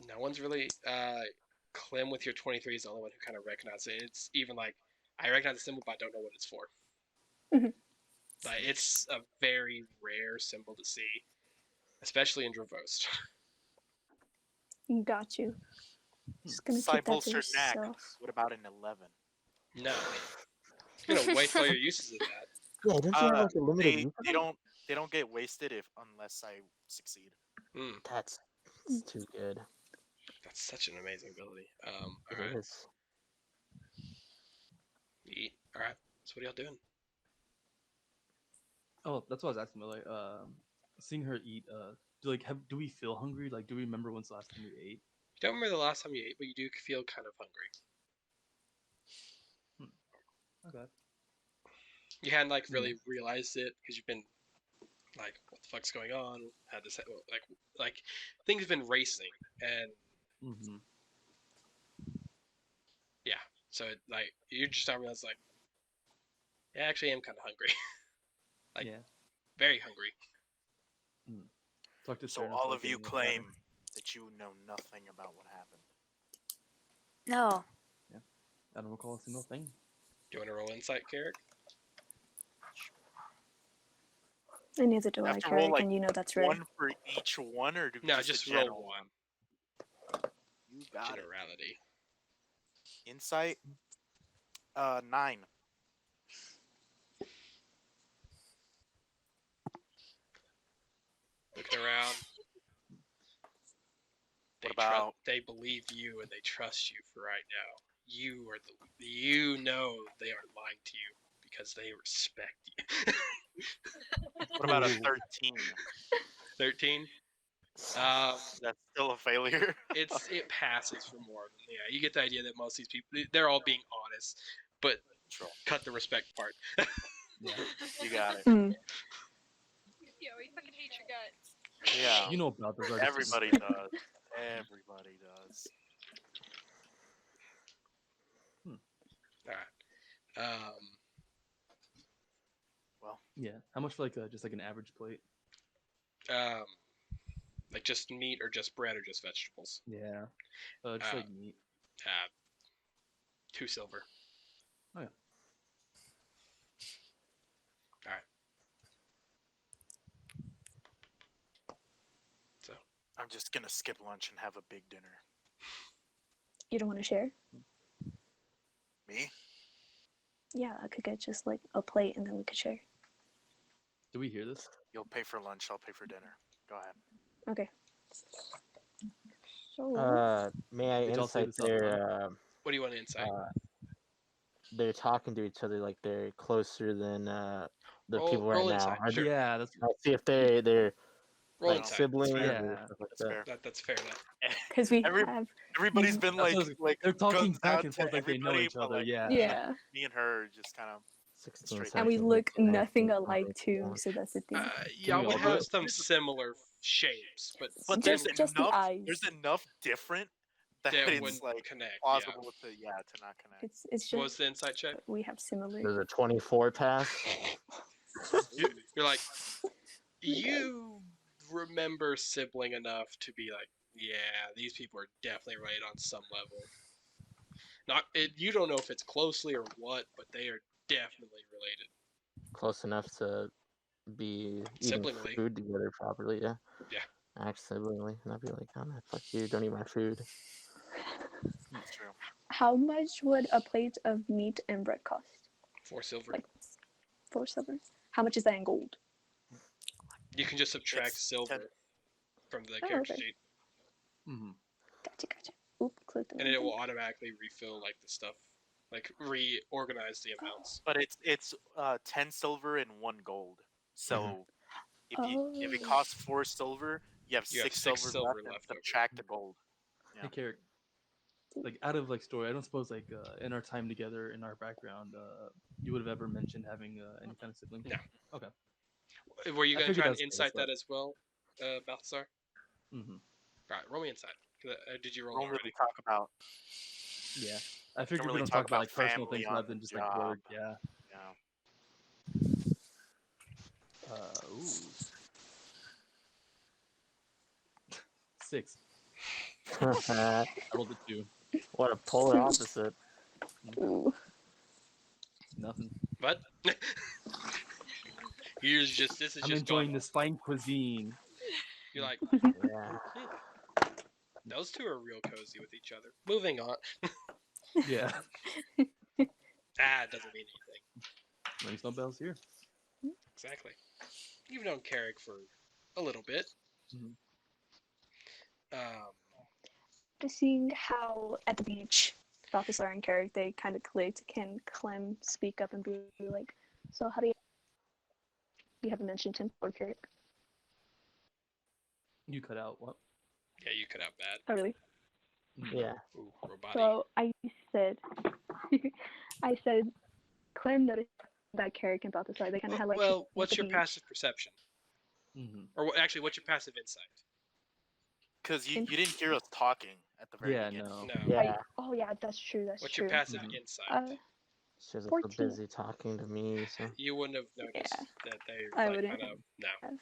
no one's really. Clem with your 23 is the only one who kind of recognizes it. It's even like I recognize the symbol, but I don't know what it's for. Mhm. Like it's a very rare symbol to see, especially in Dravost. Got you. Just gonna keep that to Cypholstered Knack. yourself. What about an 11? No, you're gonna waste all your uses of that. Yeah, don't you have like a limited use of They them? don't get wasted unless I succeed. Mm, That's too good. that's such an amazing ability. All It right, is. eat. All right. So what are y'all doing? Oh, that's what I was asking about. Like, seeing her eat. Do we feel hungry? Like, do we remember when's the last time we ate? You don't remember the last time you ate, but you do feel kind of hungry. Okay. You hadn't like Yeah. really realized it because you've been like, what the fuck's going on? Had this like things have been racing, and Mm-hmm. yeah. So like you just don't realize like, yeah, I actually am kind of hungry, like Yeah. very hungry. Talk to So Stern all about of you getting a platter. claim that you know nothing about what happened. No. I don't recall a single thing. Do you want to roll insight, Carrick? And neither do You I, have to roll Carrick, like and you know that's right. one for each one, or do No, just just a roll general one. You got it. Generality. Insight. 9. Looking around, What about they believe you and they trust you for right now. You know they aren't lying to you because they respect you. what about a Ooh. 13? 13. That's still a failure. It passes for more than yeah. You get the idea that most of these people they're all being honest, but Sure. cut the respect part. Yeah. You got it. Mm. Yo, we fucking hate your guts. Yeah. You know about those already. Everybody does. Everybody does. All right. Yeah. How much for like just like an average plate? Um, like just meat or just bread or just vegetables. Yeah. Just like meat. 2 silver. Oh yeah. All right. So I'm just gonna skip lunch and have a big dinner. You don't want to share? Me? Yeah, I could get just like a plate and then we could share. Do we hear this? You'll pay for lunch. I'll pay for dinner. Go ahead. Okay. May I Did y'all say insight this out loud? What do you want to insight? they're talking to each other like they're closer than the people right Roll now. insight. Are Sure. Yeah, that's I see if they're Roll like No, insight. That's siblings fair. or yeah. stuff like that's that. fair. That's fair enough. Because we Every have. everybody's been That's like what I was- like they're talking guns back out and to forth like they know everybody, each but other. like Yeah. Yeah. me and her just kind of 16, straight. And we 17, look 18, nothing 19, alike 20, too, 21. so that's the thing. Y'all we would all do have it? some similar shapes, but But they there's Just the enough. eyes. There's enough different that that it's wouldn't like connect. Yeah. plausible to not connect. It's What was just the insight check? we have similar. There's a 24 pass. You're like, you remember sibling enough to be like, yeah, these people are definitely related on some level. Not you don't know if it's closely or what, but they are definitely related. Close enough to be eating Siblingly. food together properly, yeah. Yeah. Act siblingly, and I'd be like, oh, man, fuck you, don't eat my food. That's true. How much would a plate of meat and bread cost? 4 silver. Like 4 silver. How much is that in gold? You can just subtract It's silver from the Oh, character okay. sheet, Mm-hmm. Gotcha. Oop, click the and wrong it will thing. automatically refill like the stuff, like reorganize the amounts. But it's 10 silver and 1 gold. So if it Oh. costs 4 silver, you have You have 6 6 silver silver left and left over. subtract the gold. Hey, Yeah. Carrick. Like out of like story, I don't suppose like in our time together, in our background, you would have ever mentioned having any kind of sibling. No. Okay. Were you I gonna figured try and that's insight but. that as well, Balthazar? Mm-hmm. Right, roll me insight. Did you roll Don't already? really talk about Yeah. I figured really we don't talk talk about about like personal family things on rather the than just like job. work. Yeah. Ooh. 6. I rolled a 2. What a polar opposite. Ooh. Nothing. What? This is I'm just enjoying gone. this fine cuisine. You're like, Yeah. those two are real cozy with each other. Moving on. Yeah. It doesn't mean anything. Rings no bells here. Exactly. You've known Carrick for a little bit. Mhm. Just seeing how at the beach, Balthazar and Carrick, they kind of clicked. Can Clem speak up and be like, so how do you haven't mentioned him or Carrick? You cut out what? Yeah, you cut out bad. Oh, really? Yeah. Ooh, robotic. So I said, Clem noticed that Carrick and Balthazar, they kind of had like. Well, at what's the your beach. passive perception? Mm-hmm. Or actually, what's your passive insight? Because you didn't hear us talking at the very Yeah, beginning. no. No. Yeah. Oh yeah, that's true. That's What's true. your passive Mhm. insight? She was so 14. busy talking to me, so. You wouldn't have noticed that they I like wouldn't kind of no. have.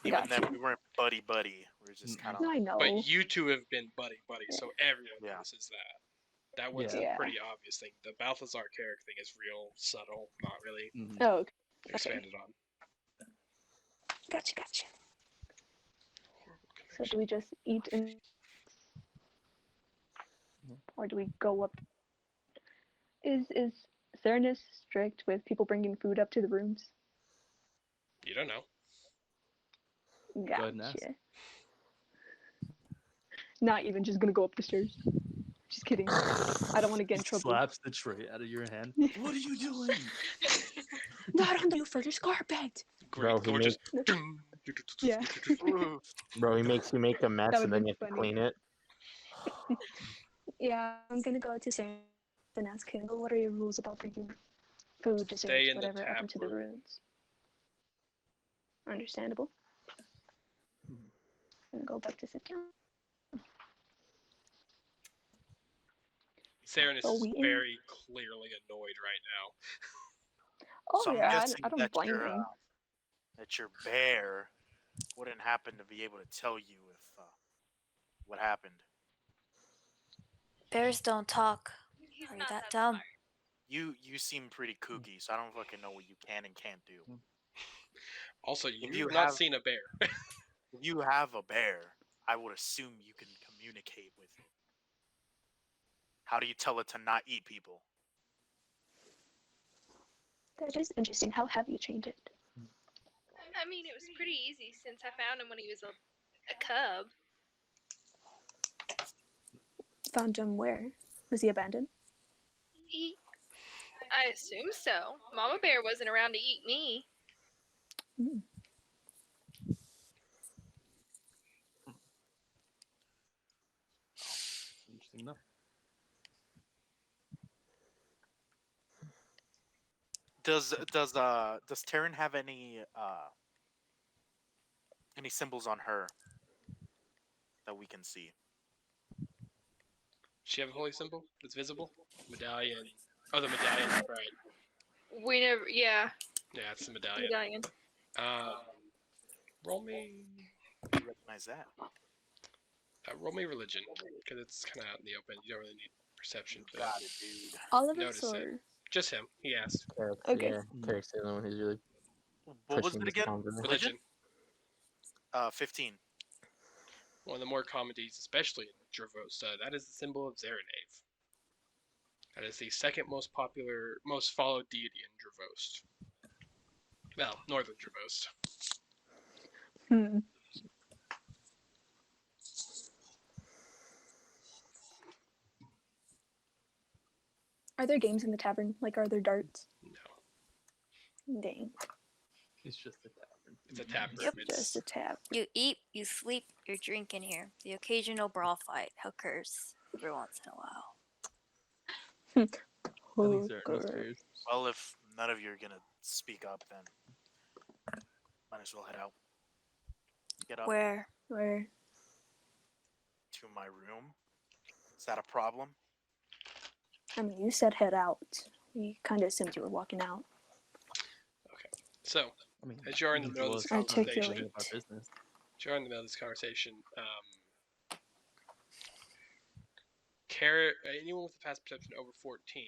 Even Gotcha. then, we weren't buddy. We were just kind of I know. But you two have been buddy, so everyone Yeah. notices that. That was Yeah. a pretty obvious thing. The Balthazar Carrick thing is real subtle, not really Mm-hmm. Oh, okay. expanded on. Gotcha. Horrible So connection. do we just eat or do we go up? Is Serenus strict with people bringing food up to the rooms? You don't know. ahead and ask. Gotcha. Not even just gonna go up the stairs. Just kidding. I don't want to get in trouble. Slaps the tray out of your hand. What are you doing? Not on the roof, there's carpet. Great, Bro, he gorgeous. Yeah. Bro, he makes you make a mess That and would've then you have been to funny. clean it. Yeah, I'm gonna go to Serenus and ask him, what are your rules about bringing food, desserts, Stay in the whatever, up tap into the room. rooms? Understandable. I'm gonna go back to sit down. Serenus So is we very clearly annoyed right now. Oh So I'm yeah, guessing I don't that blame him. that your bear wouldn't happen to be able to tell you if what happened. Bears don't talk. He's Are you not that that dumb? smart. You seem pretty kooky, so I don't fucking know what you can and can't do. Also, If you've you not have seen a bear. if you have a bear, I would assume you can communicate with it. How do you tell it to not eat people? That is interesting. How have you trained it? I mean, it was pretty easy since I found him when he was a cub. found him where? Was he abandoned? I assume so. Mama Bear wasn't around to eat me. Mm. Interesting enough. Does Taryn have any symbols on her that we can see? She have a holy symbol that's visible? Medallion. Oh, the medallion. Right. We never. Yeah, Yeah, it's the medallion. medallion. Roll me. You recognize that? Roll me religion, because it's kind of out in the open. You don't really need perception to Got it, dude. All of us, notice it. or Just him. He asked. Okay. Yeah, Carrick's the only one who's really What was pushing it this again? boundary. Religion. 15. One of the more common deeds, especially in Dravosta, that is the symbol of Zaranave. That is the second most popular, most followed deity in Dravost. Well, northern Dravost. Hmm. Are there games in the tavern? Like, are there darts? No. Dang. It's just a tavern. It's a tavern. Yep. Just a tavern. You eat, you sleep, you drink in here. The occasional brawl fight occurs every once in a while. Nothing certain, no Hooker. spares. Well, if none of you are gonna speak up, then might as well head out. Get up Where? Where? to my room. Is that a problem? I mean, you said head out. We kind of assumed you were walking out. So, I mean, as you're in the needs middle of was this Articulate. conversation, none of our business. as you're in the middle of this conversation, anyone with a past perception over 14,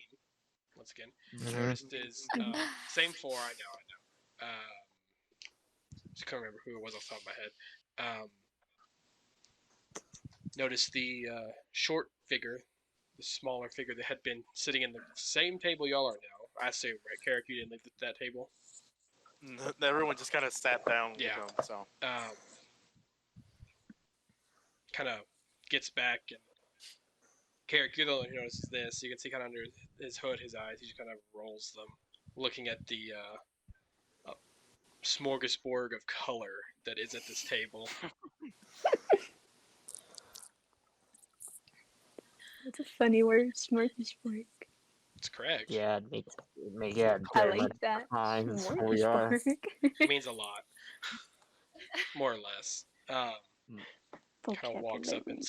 once again, noticed is same four. I know. Just can't remember who it was off the top of my head. Noticed the short figure, the smaller figure that had been sitting in the same table y'all are now. I assume, right? Carrick, you didn't leave that table. Everyone just kind of sat down Yeah. with him, so. Kind of gets back, and Carrick, you're the one who notices this. You can see kind of under his hood, his eyes, he just kind of rolls them, looking at the smorgasbord of color that is at this table. That's a funny word, smorgasbord. It's correct. Yeah, yeah, I very like much that. behind we are. Smorgasbord. It means a lot, more or less. Kind of walks up and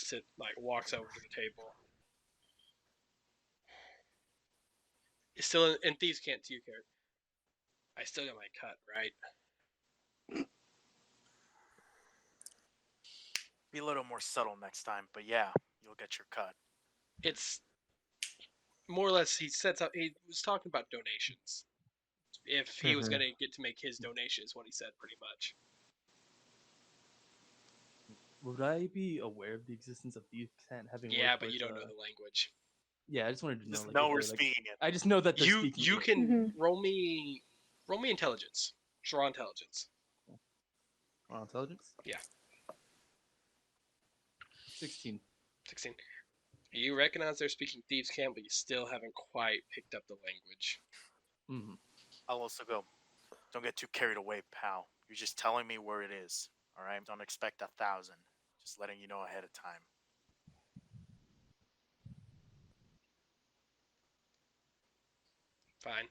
walks over to the table. It's still in Thieves' Cant too, Carrick. I still got my cut, right? Be a little more subtle next time, but yeah, you'll get your cut. It's more or less he was talking about donations. If he was going to get to make his donation is what he said pretty much. Would I be aware of the existence of Thieves' Cant having Yeah, worked but with, you don't know the language. Yeah, I just wanted to know. Just Like, know if we're they're, like, speaking it. I just know that they're You speaking you it. can roll me intelligence. Just raw intelligence. Raw intelligence? Yeah. 16. 16. You recognize they're speaking Thieves' Cant, but you still haven't quite picked up the language. Mm-hmm. I'll also go. Don't get too carried away, pal. You're just telling me where it is. All right. Don't expect 1,000. Just letting you know ahead of time. Fine.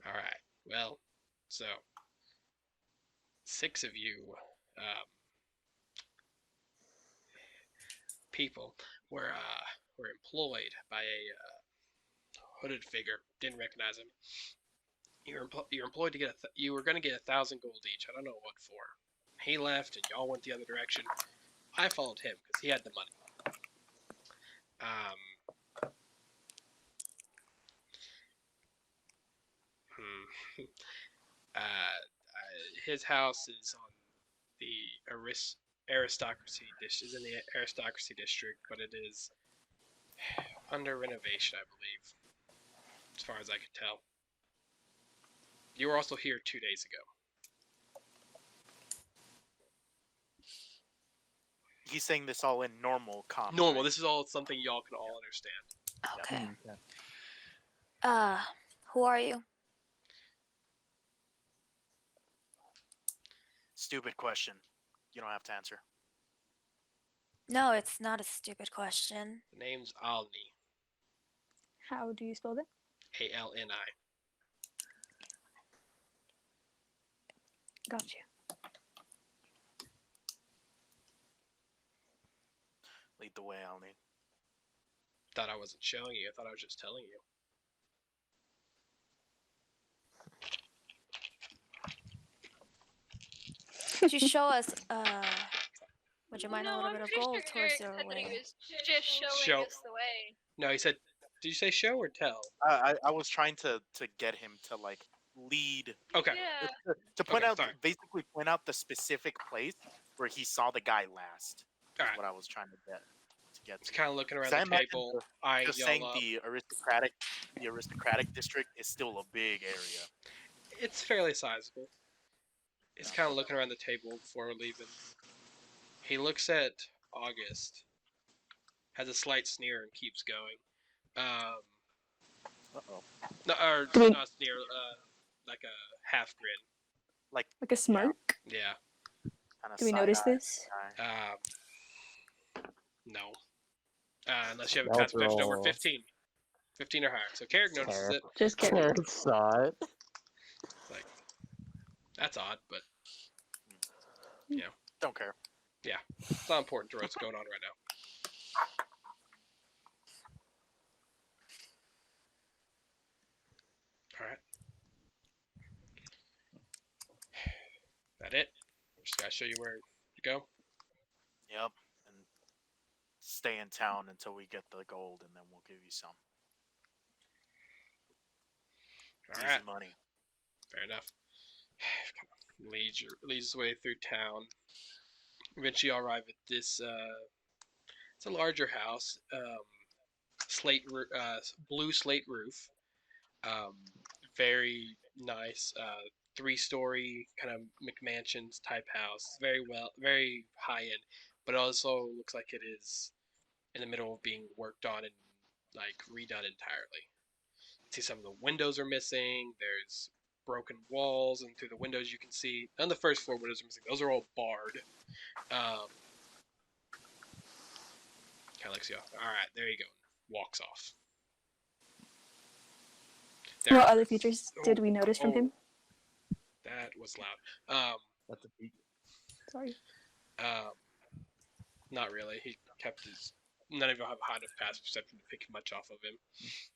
All right. Well, so 6 of you people were employed by a hooded figure. Didn't recognize him. You're employed to get you were going to get 1,000 gold each. I don't know what for. He left, and y'all went the other direction. I followed him because he had the money. His house is on the aristocracy is in the aristocracy district, but it is under renovation, I believe, as far as I can tell. You were also here 2 days ago. He's saying this all in normal common. Normal. Right? This is all something y'all can all understand. Okay. Yeah. Uh, who are you? Stupid question. You don't have to answer. No, it's not a stupid question. The name's Alni. How do you spell that? Alni. Gotcha. Lead the way, Alni. Thought I wasn't showing you. I thought I was just telling you. Could you show us, would you Well, mind a no, little I'm bit of pretty sure gold towards Eric your said that he way? was just showing Show. us the way. No, he said. Did you say show or tell? I was trying to get him to like lead Okay. Yeah. to point Okay, out sorry. basically point out the specific place where he saw the guy last. All Is right. what I was trying to get Just to. kind of looking around 'Cause I the imagine table, eyeing just y'all saying up. the aristocratic district is still a big area. It's fairly sizable. He's Yeah. kind of looking around the table before leaving. He looks at August, has a slight sneer, and keeps going. Uh-oh. No, or Do we- not a sneer, like a half grin. Like Like a smirk? Yeah. kind of Do we notice this? No. Unless you have a Let's constitution over roll. 15. 15 or higher. So Carrick notices it. Just kidding. Carrot saw it. It's like, that's odd, but Don't care. it's not important to what's going on right now. Alright. That it? Just gotta show you where to go. Yep. And stay in town until we get the gold, and then we'll give you some. It's Alright. easy money. Fair enough. Leads his way through town. Eventually, you arrive at this. It's a larger house. Blue slate roof. Very nice. 3-story kind of McMansions type house. Very high end, but also looks like it is in the middle of being worked on and like redone entirely. See, some of the windows are missing. There's broken walls, and through the windows you can see on the first floor windows are missing. Those are all barred. Kind of looks you. All right, there you go. Walks off. There. What other features did we notice from him? That was loud. That's a peak. Sorry. Not really. He kept his. None of you have a high enough passive perception to pick much off of him.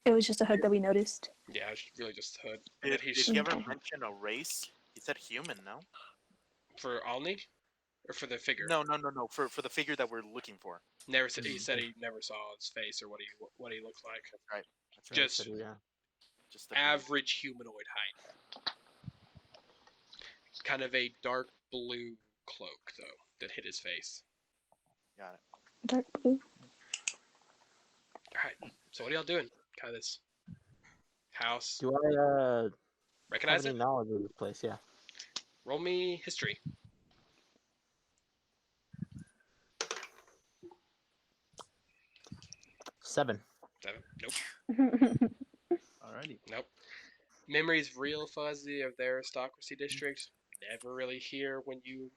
It was just a hood that we noticed. Yeah, it's really just hood. Did He's he ever mention a race? He said human, no? for Alni, or for the figure. No. For the figure that we're looking for. Never said. He said he never saw his face or what he looks like. That's right. Just So, yeah. Just the beard. average humanoid height. Kind of a dark blue cloak though that hid his face. Got it. Dark blue. All right. So what are y'all doing? Kind of this house. Do I Recognize have any it? knowledge of this place? Yeah. Roll me history. 7. 7. Nope. Alrighty. Nope. Memories real fuzzy of the aristocracy district. Never really here when you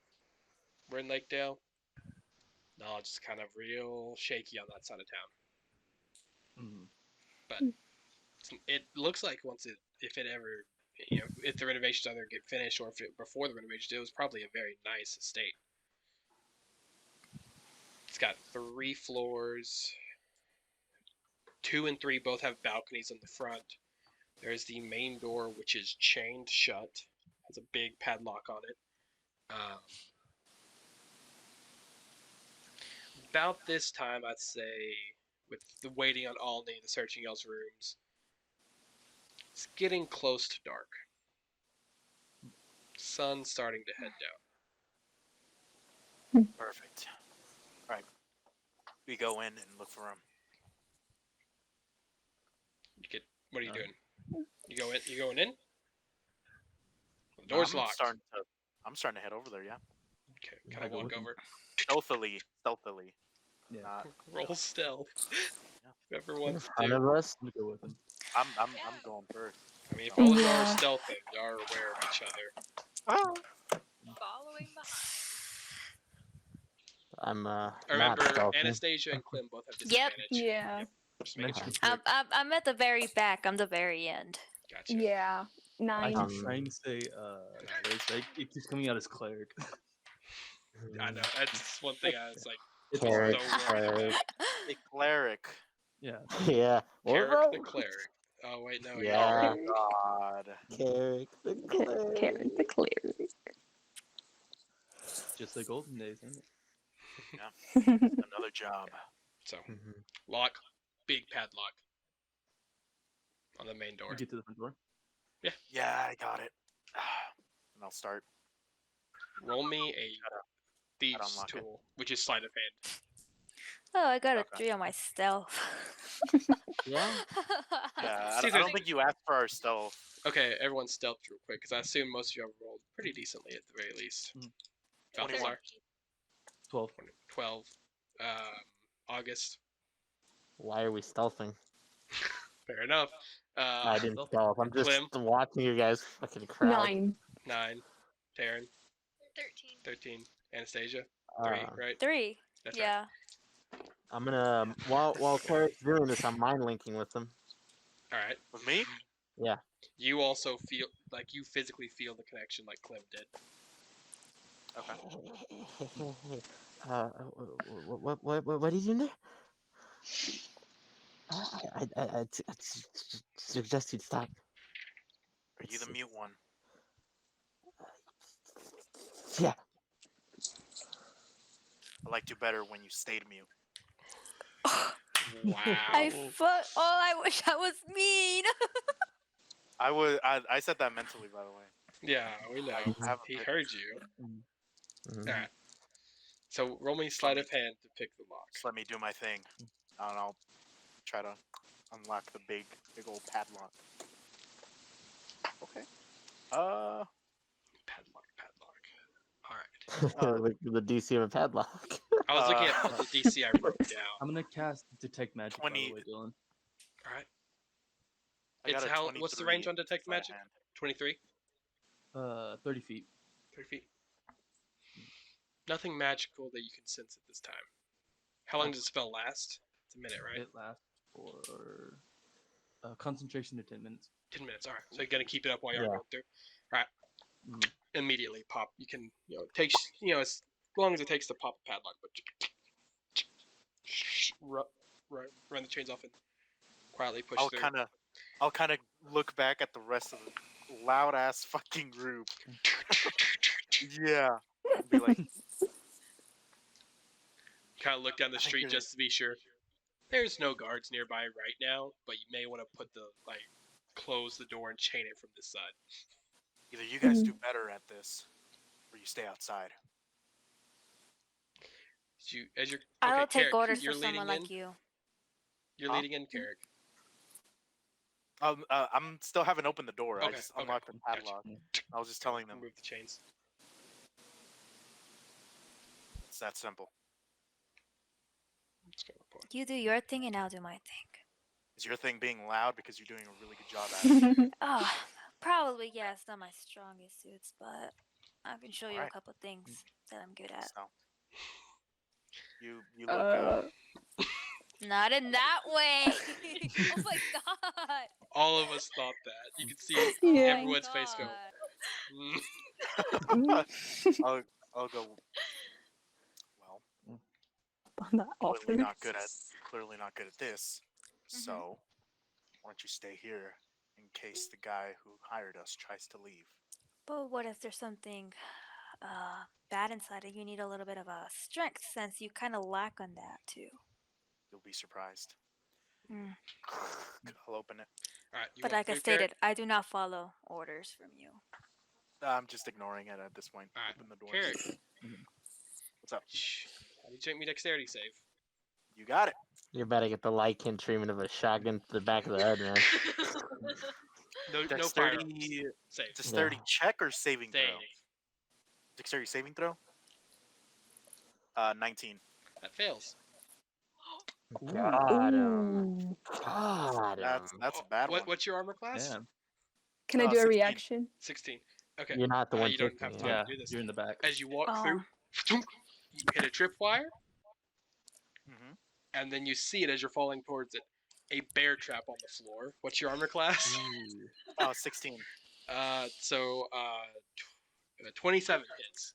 were in Lakedale. Knowledge is kind of real shaky on that side of town. Mm. But it looks like if it ever, if the renovations either get finished or before the renovations, it was probably a very nice estate. It's got 3 floors. 2 and 3 both have balconies in the front. There's the main door, which is chained shut. Has a big padlock on it. About this time, I'd say, with the waiting on Alni, the searching y'all's rooms, it's getting close to dark. Sun's starting to head down. Perfect. All right. We go in and look for him. What are you Alright. doing? You going in? The door's locked. I'm starting to head over there. Yeah. Okay, I kind of go walk with him. over. Stealthily. Yeah, Not. Roll stealth. Yeah. Whoever In wants front to. of us. I'm gonna go with him. I'm going first. I mean, if So. all of y'all are Yeah. stealthing, y'all are aware of each other. Ah. Following behind. I'm not Remember, stealthy. Anastasia and Clem both have Yep. disadvantage. Yeah. Yep. Just making Nice sure. and I'm, quick. I'm at the very back. I'm the very end. Gotcha. Yeah. I 9. keep Um, trying to say cleric, but it keeps coming out as cleric. I know. That's just one thing I was like It's so Cleric, worried cleric. about. A cleric. Yeah. Yeah. What Carrick the was cleric. Oh wait, no. Yeah. Oh God. Carrick the Karen the cleric. cleric. Just like olden days, ain't it? Another job. So Mhm. lock, big padlock on the main door. You get to the front door. Yeah, I got it. And I'll start. Roll me a thieves unlock it. tool, which is sleight of hand. Oh, I got a Okay. 3 on my stealth. Yeah. Yeah, See, I don't think you asked for our stealth. Okay, everyone stealth real quick, because I assume most of y'all rolled pretty decently at the very least. Mhm. Balthazar, 12. 12. August, Why are we stealthing? fair enough. I didn't Stealth. stealth. I'm just Clem. watching you guys fucking crowd. 9. 9. Taryn, 13. 13. Anastasia, 3, right? 3. That's Yeah. I'm gonna while Carrick's doing this, I'm mind linking with them. right. Alright. With me? Yeah. You also feel, like, you physically feel the connection like Clem did. Okay. What did you do? I suggest you'd stop. Are you the mute one? Yeah. I liked you better when you stayed mute. Wow. Oh, I wish I was mean. I said that mentally, by the way. Yeah, we know. I have a He bit- heard you. Mhm. Alright. So roll me sleight of hand to pick the lock. Just let me do my thing, and I'll try to unlock the big old padlock. Okay. Padlock. Alright. Look at the DC of a padlock. I was looking at the DC I wrote down. I'm gonna cast detect magic. 20. By the way, Dylan. Alright. I got It's a how, what's the range 23 on detect sleight of magic? hand. 23? 30 feet. 3 feet. Nothing magical that you can sense at this time. How long does the spell last? It's a minute, right? It lasts for concentration to 10 minutes. 10 minutes, alright. So you're gonna keep it up while you're Yeah. going through. Alright. Mhm. Immediately pop. You can, it takes, as long as it takes to pop a padlock, but run the chains off and quietly push through. I'll kind of look back at the rest of the loud ass fucking group. Yeah. Be like, Kind of look down the I think street you're- just to be sure. There's no guards nearby right now, but you may want to put close the door and chain it from this side. either you guys do better at this, or you stay outside. As you're, I okay, don't take Carrick, orders you're for leading someone in. like you. You're Huh? leading in, Carrick. I'm still haven't opened the door. I Okay, just okay, unlocked the gotcha. padlock. I was just telling them Remove the chains. it's that simple. Let's go report. You do your thing and I'll do my thing. Is your thing being loud because you're doing a really good job at it? Oh, probably, yeah, it's not my strongest suits, but I can show you Alright. a couple things that I'm good at. So you look Not in that way. Oh my god. All of us thought that. You can see Yeah. everyone's face go. God. I'll go. Well, On that clearly offer. clearly not good at this. So why don't you stay here in case the guy who hired us tries to leave? But what if there's something bad inside and you need a little bit of a strength since you kind of lack on that too? You'll be surprised. Mm. I'll open it. All right, you But walk like I through, Carrick? stated, I do not follow orders from you. I'm just ignoring it at this point. All right, Open the door. Carrick. What's up? Shh. How do you check me dexterity save? You got it. You better get the Lycan treatment of a shotgun to the back of the head, man. No firearms. Dexterity, Save. dexterity check or saving Save. throw? Dexterity saving throw. 19. That fails. Got him. Ooh. Got him. That's a Oh, bad one. what's your armor class? Yeah. Can I do a 16. reaction? 16. Okay. You're not the one You don't taking have it. time Yeah, to do this. you're in the back. As you walk Oh. through, you hit a tripwire, Mhm. and then you see it as you're falling towards it. A bear trap on the floor. What's your armor class? Ooh. Oh, 16. So 27 hits.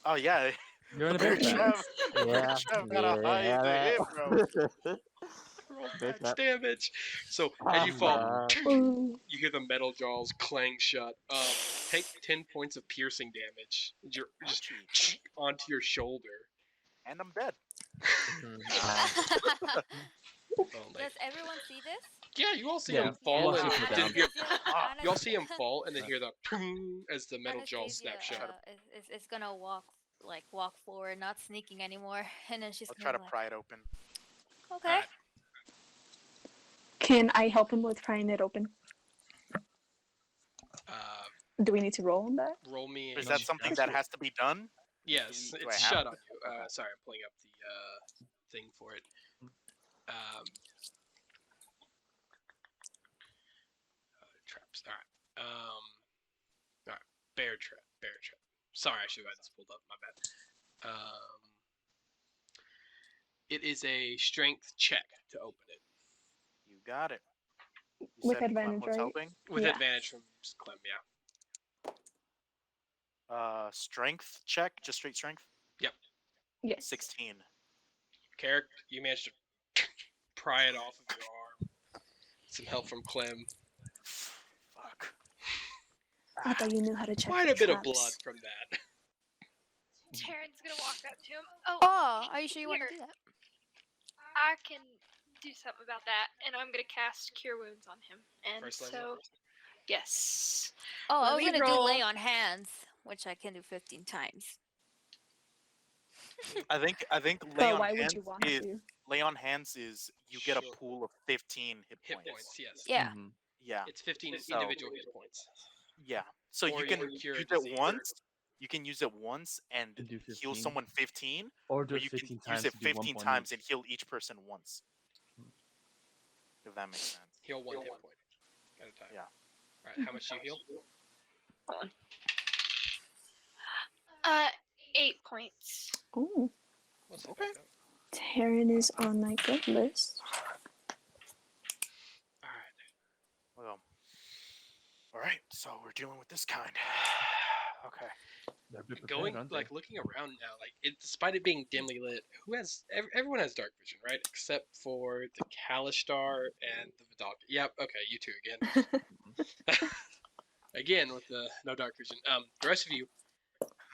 Oh yeah, You're in the a bear bear trap. trap. The bear Yeah. trap got a high to hit, bro. Roll Bear max trap. damage. So as you fall, Ooh. you hear the metal jaws clang shut. Take 10 points of piercing damage. You're just Ouchie. onto your shoulder. And I'm dead. Only. Does everyone see this? Yeah, you all see Yeah, him fall, watch and you go then down. hear. Ah. You all see him fall, and then hear the "ping" as the metal jaws Anastasia snap shut. is gonna walk forward, not sneaking anymore, and then she's I'll gonna try be to like, pry it open. okay. Alright. Can I help him with prying it open? Uh, Do we need to roll on that? roll me. Is No, that something that has to be done? Yes, Do I it's have shut to? on you. Okay. Sorry, I'm pulling up the thing for it. Traps. All right. All right. Bear trap. Bear trap. Sorry, I should have had this pulled up. My bad. It is a strength check to open it You got it. You With said Clem advantage, was right? helping. with Yeah. advantage from Clem. Yeah. Strength check, just straight strength. Yes. 16. Carrick, you managed to pry it off of your arm. Some help from Clem. Fuck. I thought you knew how to check Quite the a bit traps. of blood from that. Taryn's gonna walk up to him. Oh, Oh, are you sure you want to here. do that? I can do something about that, and I'm gonna cast Cure Wounds on him. And First level? so, yes. Oh, I Let was me gonna do lay roll. on hands, which I can do 15 times. I think lay But on why would hands you want is to? lay on hands is you get a Sure. pool of 15 hit Hit points. points, yes. Yeah. Mhm. Yeah. It's 15 So- individual hit points. Yeah. So Or you you can can cure a use disease. it once. You can use it once and And do heal 15. someone 15, Or do or it you 15 can use times it to do 1 15 point times each. and heal each person once. If that makes sense. Heal one hit point at a time. Yeah. Alright, how much do you heal? 8 points. Oh, What's that Okay. back up? Taryn is on my good list. Alright. Well. All right. So we're dealing with this kind. Okay. They're a bit prepared, Going aren't like they? looking around now, like despite it being dimly lit, everyone has dark vision, right? Except for the Kalishtar and the Vidal. Yep. Okay, you two again. Again with the no dark vision. The rest of you,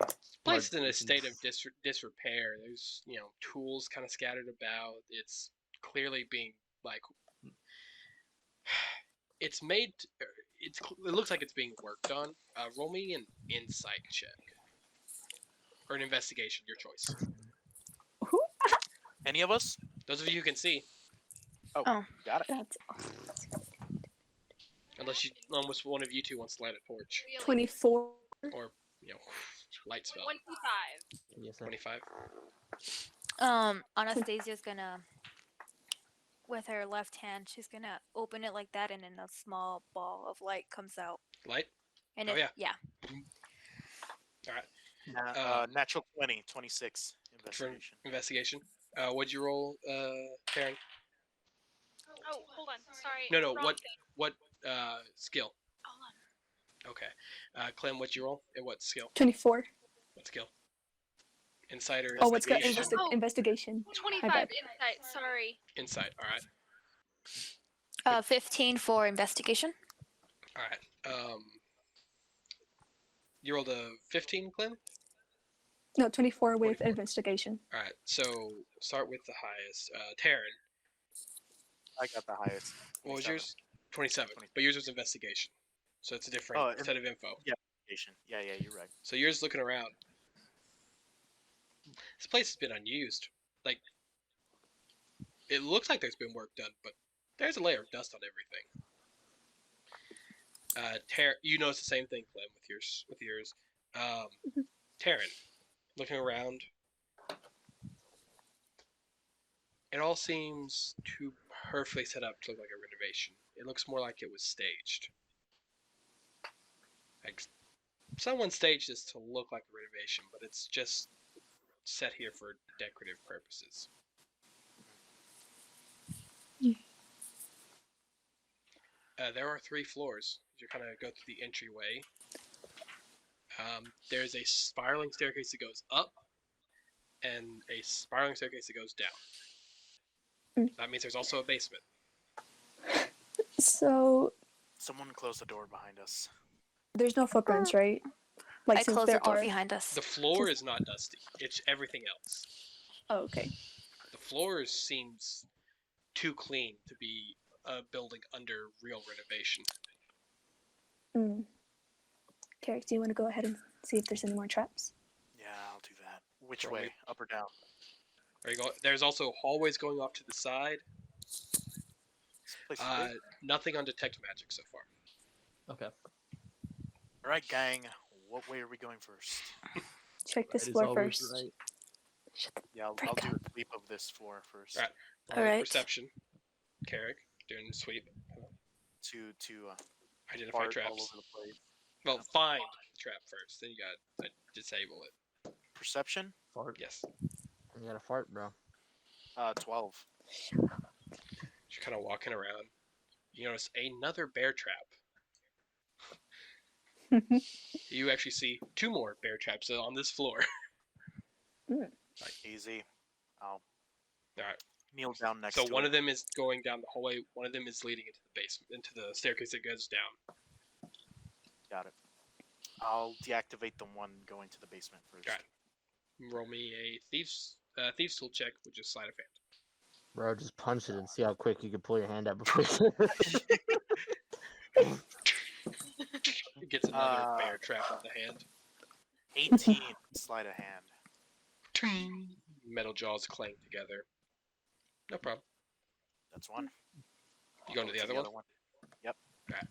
this place is in a Blood state of disrepair. There's tools kind of scattered about. It's clearly being like it's made. It looks like it's being worked on. Roll me an insight check or an investigation, your choice. Any of us? Those of you who can see, Oh. Got it. That's unless one of you two wants to light a torch 24. or light spell. 25. Yes, sir. 25. Anastasia's gonna, with her left hand, she's gonna open it like that, and then a small ball of light comes out. Light. And Oh, yeah. All right. Natural 20, 26 For investigation. investigation. What'd you roll, Taryn? Oh, hold on. Sorry. No. wrong What? thing. What? Skill. Hold on. Okay. Clem, what'd you roll? And what skill? 24. What skill? Insight or Oh, what's the Investigation. investigation? 25 bad. insight. Sorry. insight. All right. 15 for investigation. All right. You rolled a 15, Clem? No, 24 with 24. investigation. All right. So start with the highest. Taryn, I got the highest. what was 27. yours? 27. 27. But yours was investigation. So it's a different Oh, set of info. Yeah, investigation. Yeah, you're right. So yours looking around. This place has been unused. Like, it looks like there's been work done, but there's a layer of dust on everything. You notice the same thing, Clem, with yours. Taryn, looking around, It all seems too perfectly set up to look like a renovation. It looks more like it was staged. Like someone staged this to look like a renovation, but it's just set here for decorative purposes. There are 3 floors. You kind of go through the entryway. There's a spiraling staircase that goes up, and a spiraling staircase that goes down. That means there's also a basement. So Someone close the door behind us. there's no footprints, right? Like I since closed the there door are. behind us. The floor is not dusty. It's everything else. Oh, okay. The floor seems too clean to be a building under real renovation. Carrick, do you want to go ahead and see if there's any more traps? Yeah, I'll do that. Which Throw way? me. Up or down? There's also hallways going off to the side. This place is big. Nothing on detect magic so far. Okay. All right, gang. What way are we going first? Check this Right is floor always first. right. Yeah, I'll Break do up. a sweep of this floor first. Right. All right. Perception. Carrick doing the sweep. To Identify fart traps. all over the place. Well, find the trap first. Then you gotta disable it. Perception? Fart. Yes. You got a fart, bro. 12. You're kind of walking around. You notice another bear trap. You actually see 2 more bear traps on this floor. Easy. I'll Alright. kneel down next So to one it. of them is going down the hallway. One of them is leading into the basement, into the staircase that goes down. Got it. I'll deactivate the one going to the basement first. Got it. Roll me a thieves tool check, which is sleight of hand. Bro, just punch it and see how quick you can pull your hand out before It gets another bear trap on the hand. 18. Sleight of hand. Metal jaws clang together. No problem. That's one. You going to the other one? Yep. Alright.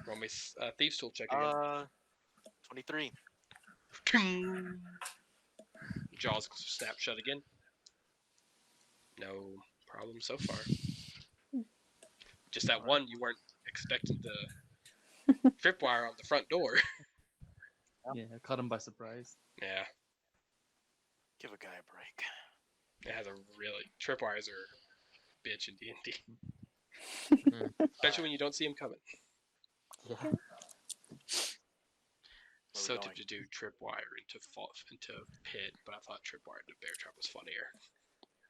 Roll me thieves tool check again. 23. Jaws snap shut again. No problem so far. Just that one, you weren't expecting the tripwire on the front door. Yeah, I caught him by surprise. Yeah, Give a guy a break. it has a really tripwires are a bitch in D&D, especially when you don't see them coming. Yeah. So tempted to do tripwire into pit, but I thought tripwire into bear trap was funnier.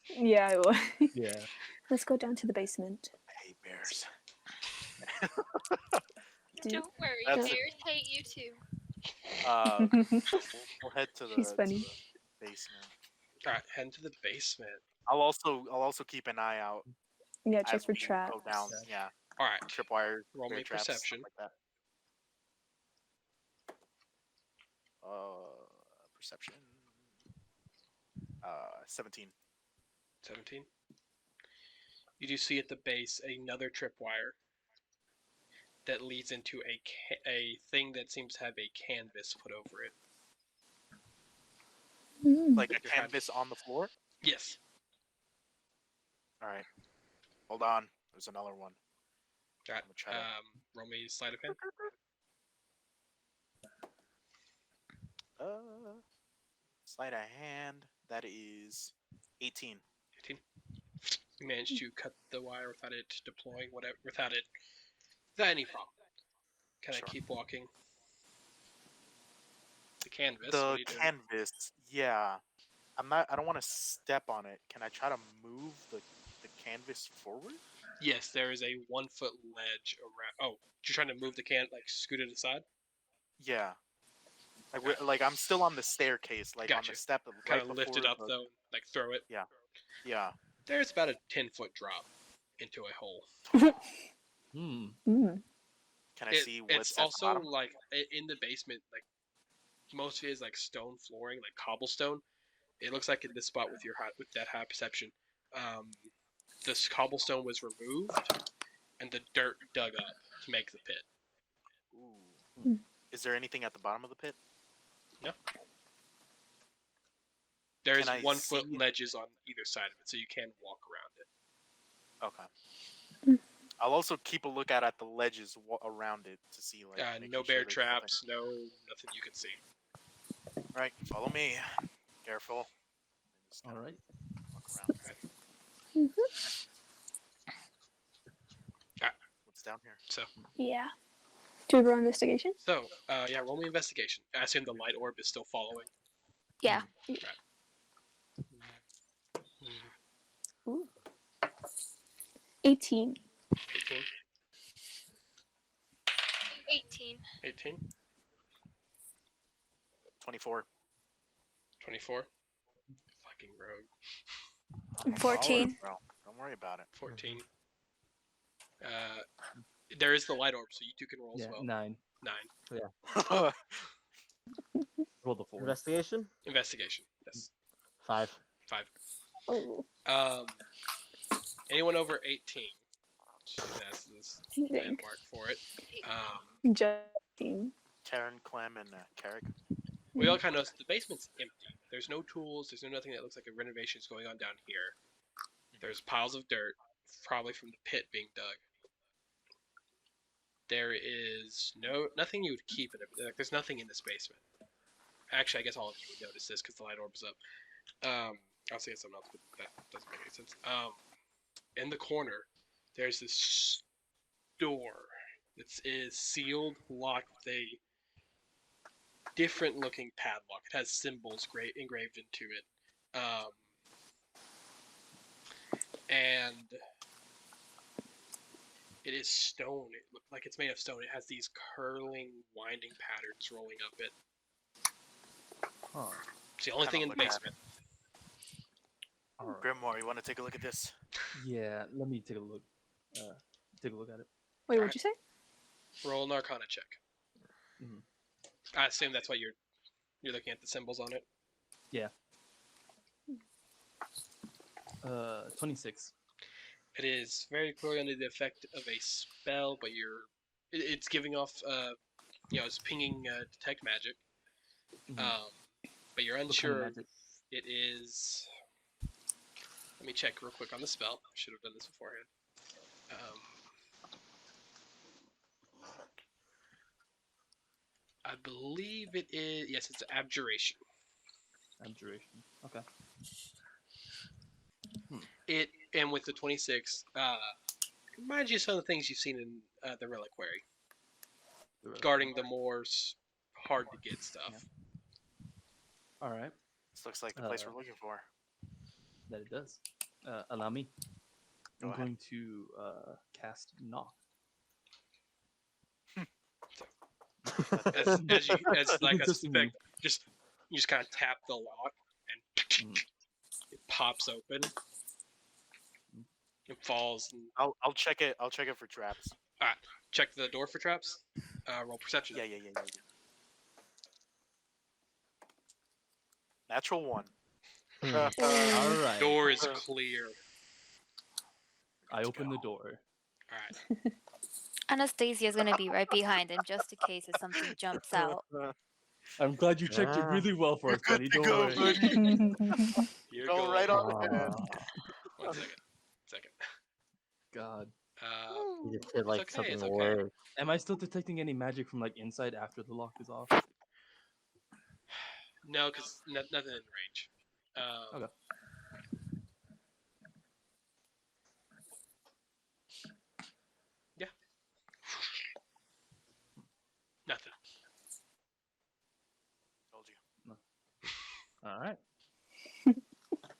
Yeah, it was. Yeah. Let's go down to the basement. I hate bears. Don't worry, That's bears hate you too. We'll head to She's the funny. basement. All right, head to the basement. I'll also keep an eye out Yeah, check as for we traps. go down. Yeah, All right, tripwires, roll bear me traps, perception. stuff like that. Perception. 17. 17. You do see at the base another tripwire that leads into a thing that seems to have a canvas put over it. Like a canvas on the floor? Yes. Alright. Hold on. There's another one. All right. I'm gonna try to... Roll me sleight of hand. Sleight of hand. That is 18. 18. You managed to cut the wire without it deploying, without any problem. Can I keep walking? The canvas. The what are you doing? canvas, yeah. I don't want to step on it. Can I try to move the canvas forward? Yes, there is a 1-foot ledge around. Oh, you're trying to move the scoot it aside? Yeah. Like I'm still on the staircase, like on Gotcha. the step Kind right of lift it before up though, like throw it. Yeah. There's about a 10-foot drop into a hole. Can I see what's It's at also the bottom? like in the basement, like most of it is like stone flooring, like cobblestone. It looks like in this spot with that high perception, this cobblestone was removed and the dirt dug up to make the pit. Ooh. Is there anything at the bottom of the pit? No. There's Can I 1 foot see? ledges on either side of it, so you can walk around it. Okay. I'll also keep a lookout at the ledges around it to see, like, No making bear sure there's nothing. traps, nothing you can see. All right, follow me. Careful. Just All kinda right. walk around. What's down here? So, Yeah. Do we roll investigation? yeah, roll me investigation. I assume the light orb is still following. Yeah. Ooh. 18. 18. 18. 18. 24. 24. Fucking rogue. I'm a baller, 14. bro. Don't worry about it. 14. There is the light orb, so you two can roll Yeah, as well. 9. 9. Roll the 4. Investigation? Investigation. Yes. 5. 5. Oh. Anyone over 18? That's this I think. landmark for it. Justine. Karen, Clem, and Carrick. We all kind of notice the basement's empty. There's no tools. There's nothing that looks like a renovation is going on down here. There's piles of dirt, probably from the pit being dug. There is nothing you would keep in it. Like, there's nothing in this basement. Actually, I guess all of you would notice this because the light orb's up. I was saying something else, but that doesn't make any sense. In the corner, there's this door that is sealed, locked with a different looking padlock. It has symbols engraved into it. And it is stone. It looks like it's made of stone. It has these curling, winding patterns rolling up it. Huh. It's the only thing in the basement. All right. Grimoire, you want to take a look at this? Yeah, let me take a look. Take a look at it. Wait, what'd you say? Roll an Arcana check. Mhm. I assume that's what you're looking at the symbols on it. Yeah. 26. It is very clearly under the effect of a spell, but it's giving off it's pinging detect magic. Mhm. But you're What kind of unsure. magic? It is. Let me check real quick on the spell. I should have done this beforehand. I believe it is. Yes, it's abjuration. Abjuration. Okay. And with the 26, reminds you of some of the things you've seen in the reliquary, guarding the more hard to get stuff. Yeah. All right. This looks like the place we're looking for. That it does. Allow me. Go I'm ahead. going to cast knock. As like I Interesting suspect, you just kind of tap the lock and it pops open. It falls. And, I'll check it. I'll check it for traps. alright, check the door for traps. Roll perception. Yeah. Natural 1. All right. Door is clear. I open the door. Alright. Anastasia's gonna be right behind him just in case if something jumps out. I'm glad you checked it really well for us, buddy. Don't worry. buddy. You're Go going. right on ahead. 1 second. God. You just hit like okay, something it's okay. worse. Am I still detecting any magic from like inside after the lock is off? No, because nothing in range. Okay. Yeah. Nothing. Told you. All right. You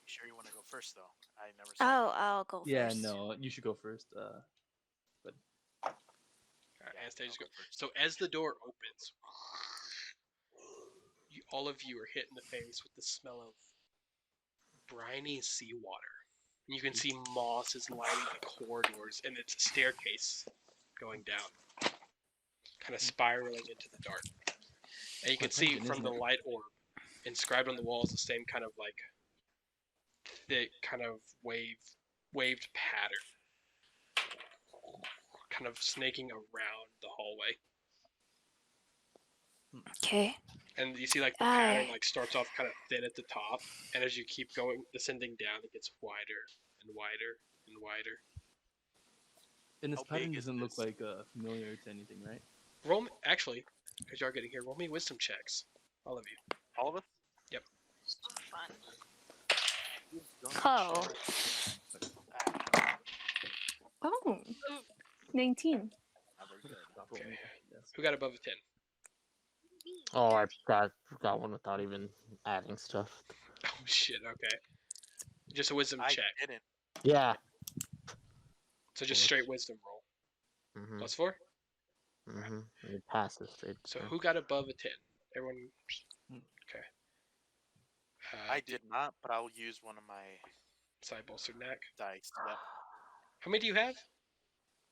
sure you want to go first, though? I never saw. Oh, I'll go Yeah, first. no, you should go first. Alright, Anastasia, go. So as the door opens, all of you are hit in the face with the smell of briny seawater. And you can see moss is lining the corridors, and it's a staircase going down, kind of spiraling into the dark. And you can see from the light orb, inscribed on the walls, the same kind of like thick, kind of waved pattern, kind of snaking around the hallway. Okay. and you see like the pattern I like starts off kind of thin at the top, and as you keep going descending down, it gets wider and wider and wider. And this How pattern big is doesn't look this? like familiar to anything, right? Roll me, actually, as y'all getting here, roll me wisdom checks, all of you. All of us? Yep. Oh, fun. Wisdom oh check. Ah, Oh, Ooh, 19. not very good. Stop Okay. rolling. Yes. Who got above a 10? me. Oh, I got one without even adding stuff. Oh shit. Okay. Just a wisdom I check. didn't. Yeah. So just straight wisdom roll. Mhm. Plus 4. Mhm. It passes straight. So there. who got above a 10? Everyone. Hmm. Okay. I did not, but I'll use one of my Side bolster neck. dice. Yep. How many do you have?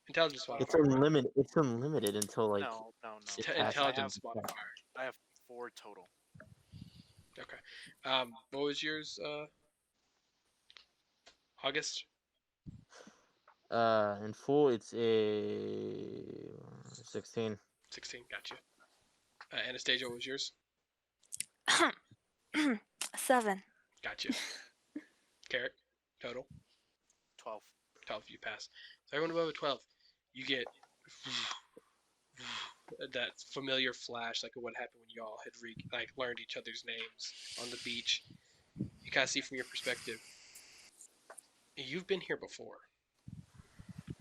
Intelligence It's modifier. unlimited. It's unlimited until like No, no, no. it I, passes. I have Intelligence modifier. I have 4 total. Okay. What was yours? August. In full, it's a 16. 16. Gotcha. Anastasia, what was yours? 7. Gotcha. Carrot. Total. 12. 12. You pass. So everyone above a 12, you get that familiar flash, like what happened when y'all had learned each other's names on the beach. You kind of see from your perspective. You've been here before.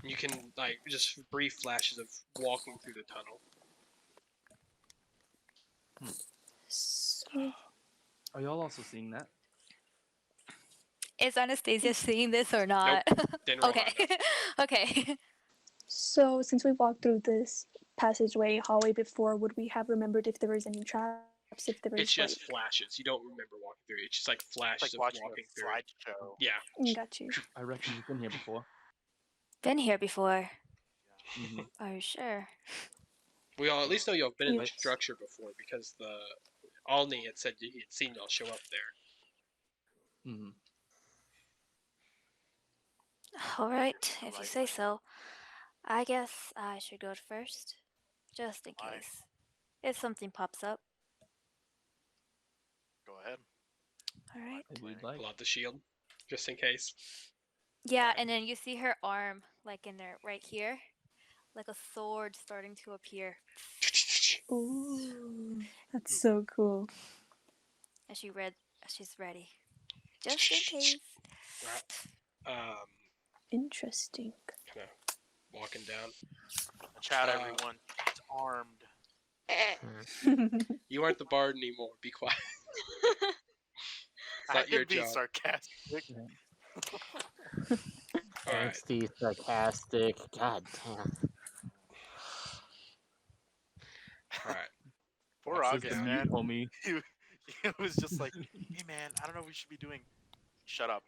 You can just brief flashes of walking through the tunnel. So, Are y'all also seeing that? Is Anastasia seeing this or not? Didn't roll high Okay. enough. Okay. so since we walked through this passageway hallway before, would we have remembered if there was any traps? If there was It's just like, flashes. You don't remember walking through. It's just like It's flashes like of watching walking a through it. slideshow. Yeah. got you. I reckon you've been here before. Been here before. Mm-hmm. Are you sure? We all at least know y'all been in the Right. structure before because the Alni had said he had seen y'all show up there. Mm-hmm. All right, The if you right say way. so. I guess I should go first, just in Why? case. If something pops up. Go ahead. All right. If you'd like. Pull out the shield, just in case. Yeah, and then you see her arm, like in there, right here, like a sword starting to appear. Ooh, that's so cool. And she's ready, just in case. Um, Interesting. kind of walking down. Watch out, Uh, everyone. It's armed. You aren't the bard anymore. Be quiet. It's I not your can be job. sarcastic. All right. Angsty, sarcastic. God damn. All right. Poor Walks August, down. You, man. homie. He was just like, hey, man, I don't know what we should be doing. Shut up.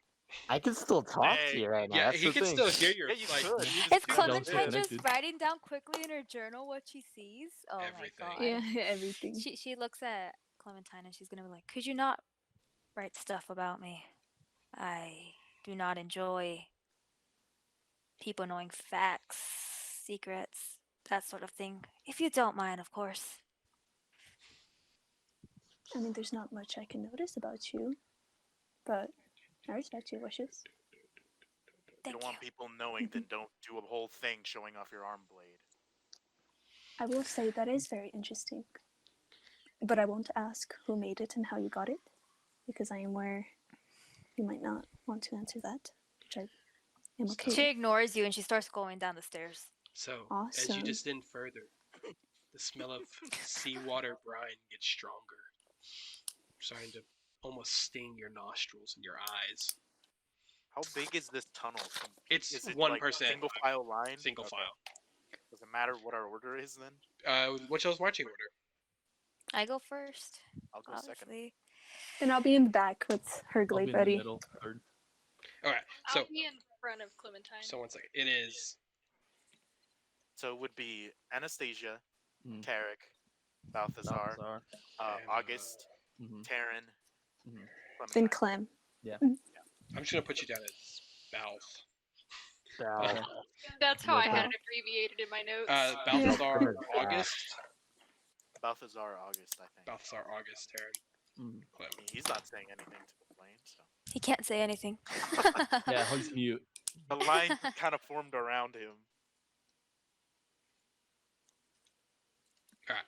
I can still talk to Hey. you right now. Yeah, That's he the can thing. still hear your Yeah, you like. could. You Is Is just Y'all do still Clementine this. just connected. writing down quickly in her journal what she sees? Oh Everything. my god. Yeah, everything. She looks at Clementine and she's gonna be like, could you not write stuff about me? I do not enjoy people knowing facts, secrets, that sort of thing. If you don't mind, of course. I mean, there's not much I can notice about you, but I respect your wishes. You Thank don't you. want people knowing, then don't do a whole thing showing off your arm blade. I will say that is very interesting, but I won't ask who made it and how you got it, because I am aware you might not want to answer that, which I am okay She with. ignores you and she starts going down the stairs. So as you Awesome. descend further, the smell of seawater brine gets stronger, starting to almost sting your nostrils and your eyes. How big is this tunnel? It's Is it 1% like single file line? single Okay. file. Does it matter what our order is then? What's y'all's marching order? I go first, I'll go second. obviously. And I'll be in the back with her I'll glade be in the ready. middle. Third. All right. So I'll be in front of Clementine. so 1 second. It is So it would be Anastasia, Mm. Carrick, Balthazar, Balthazar. And, August, Mm-hmm. Taryn, Mm-hmm. Then Clementine. Clem. I'm just gonna put you down as Balth. That's how I had Okay. it abbreviated in my notes. Balthazar, Yeah. August, Balthazar August, I think. Balthazar, August, Terran, Mm. Clem. I mean, he's not saying anything to complain, so. He can't say anything. Yeah, Hug's mute. The line kind of formed around him. Alright.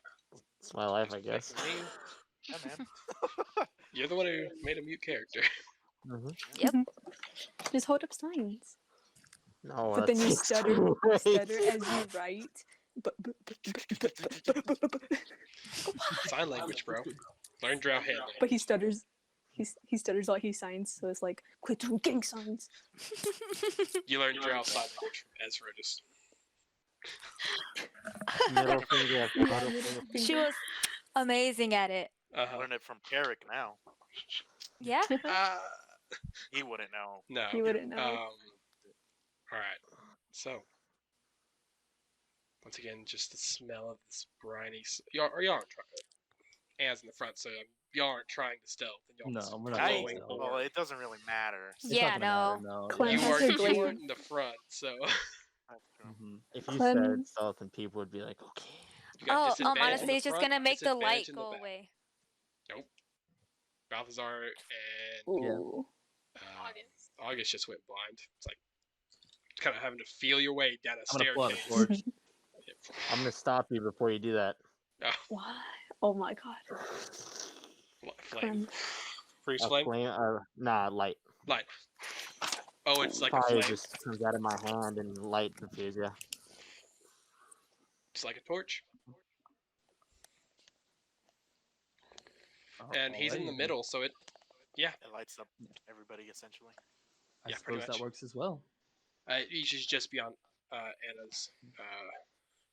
It's my life, I Just guess. wait for me. Yeah, man. You're the one who made a mute character. Mm-hmm. Yep. Just hold up signs. No, But then you that's stutter great. as you write. Sign language, bro. Learn drow handling. But he stutters. He stutters while he signs, so it's like quit doing gang signs. You learn drow sign language from Ezra. Just Middle finger after Yeah, middle middle finger. She finger. was amazing at it. Learn it from Eric now. Yeah. He wouldn't know. No. You wouldn't know. All right. So, once again, just the smell of this briny. Y'all aren't trying. Anne's in the front, so y'all aren't trying to stealth. And y'all No, just we're not I, trying glowing to stealth. well, orb. it doesn't really matter. It's Yeah, not gonna no. matter, no. Clem You has weren't. her You glaive. weren't in the front, so That's true. Mm-hmm. If you Clem- said stealth, and people would be like, okay. you got Oh, disadvantage in the Anastasia's front. gonna make the light disadvantage in the go back. away. Nope. Balthazar and Ooh. August just went blind. It's like kind of having to feel your way down a I'm gonna pull out a staircase. torch. I'm gonna stop you before you do that. Oh, Why? Oh my god. flame. Clem. Freeze A flame. flame, nah, light. Light. Oh, it's like a Fire flame. just comes out of my hand and light appears. Yeah. It's like a torch. Oh, And he's in the alrighty. middle, so it. It lights up everybody essentially. I Yeah, pretty suppose that much. works as well. It should just be on Anna's.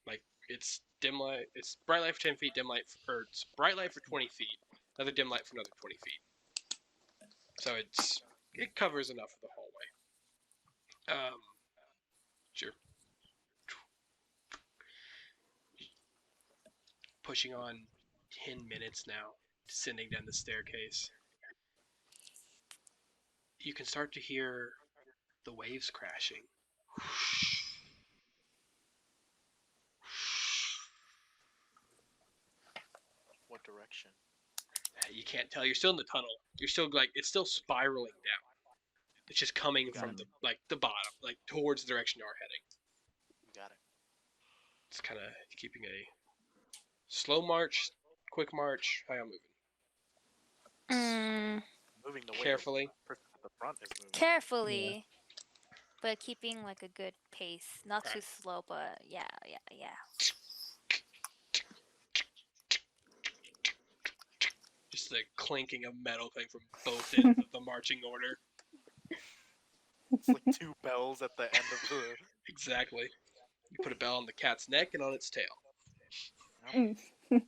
Like it's dim light. It's bright light for 10 feet. Dim light or it's bright light for 20 feet. Another dim light for another 20 feet. So it covers enough of the hallway. Sure. Pushing on 10 minutes now, descending down the staircase. You can start to hear the waves crashing. What direction? You can't tell. You're still in the tunnel. You're still like it's still spiraling down. It's just coming from Got the bottom, like towards the direction you're heading. You got it. It's kind of keeping a slow march, quick march. How y'all moving? Moving the way Carefully. the person at the front is moving. Carefully, but keeping like a good pace. Not too Alright. slow, but yeah. Just the clinking of metal coming from both ends of the marching order. It's like two bells at the end of the. Exactly. You put a bell on the cat's neck and on its tail. Mm. Alright.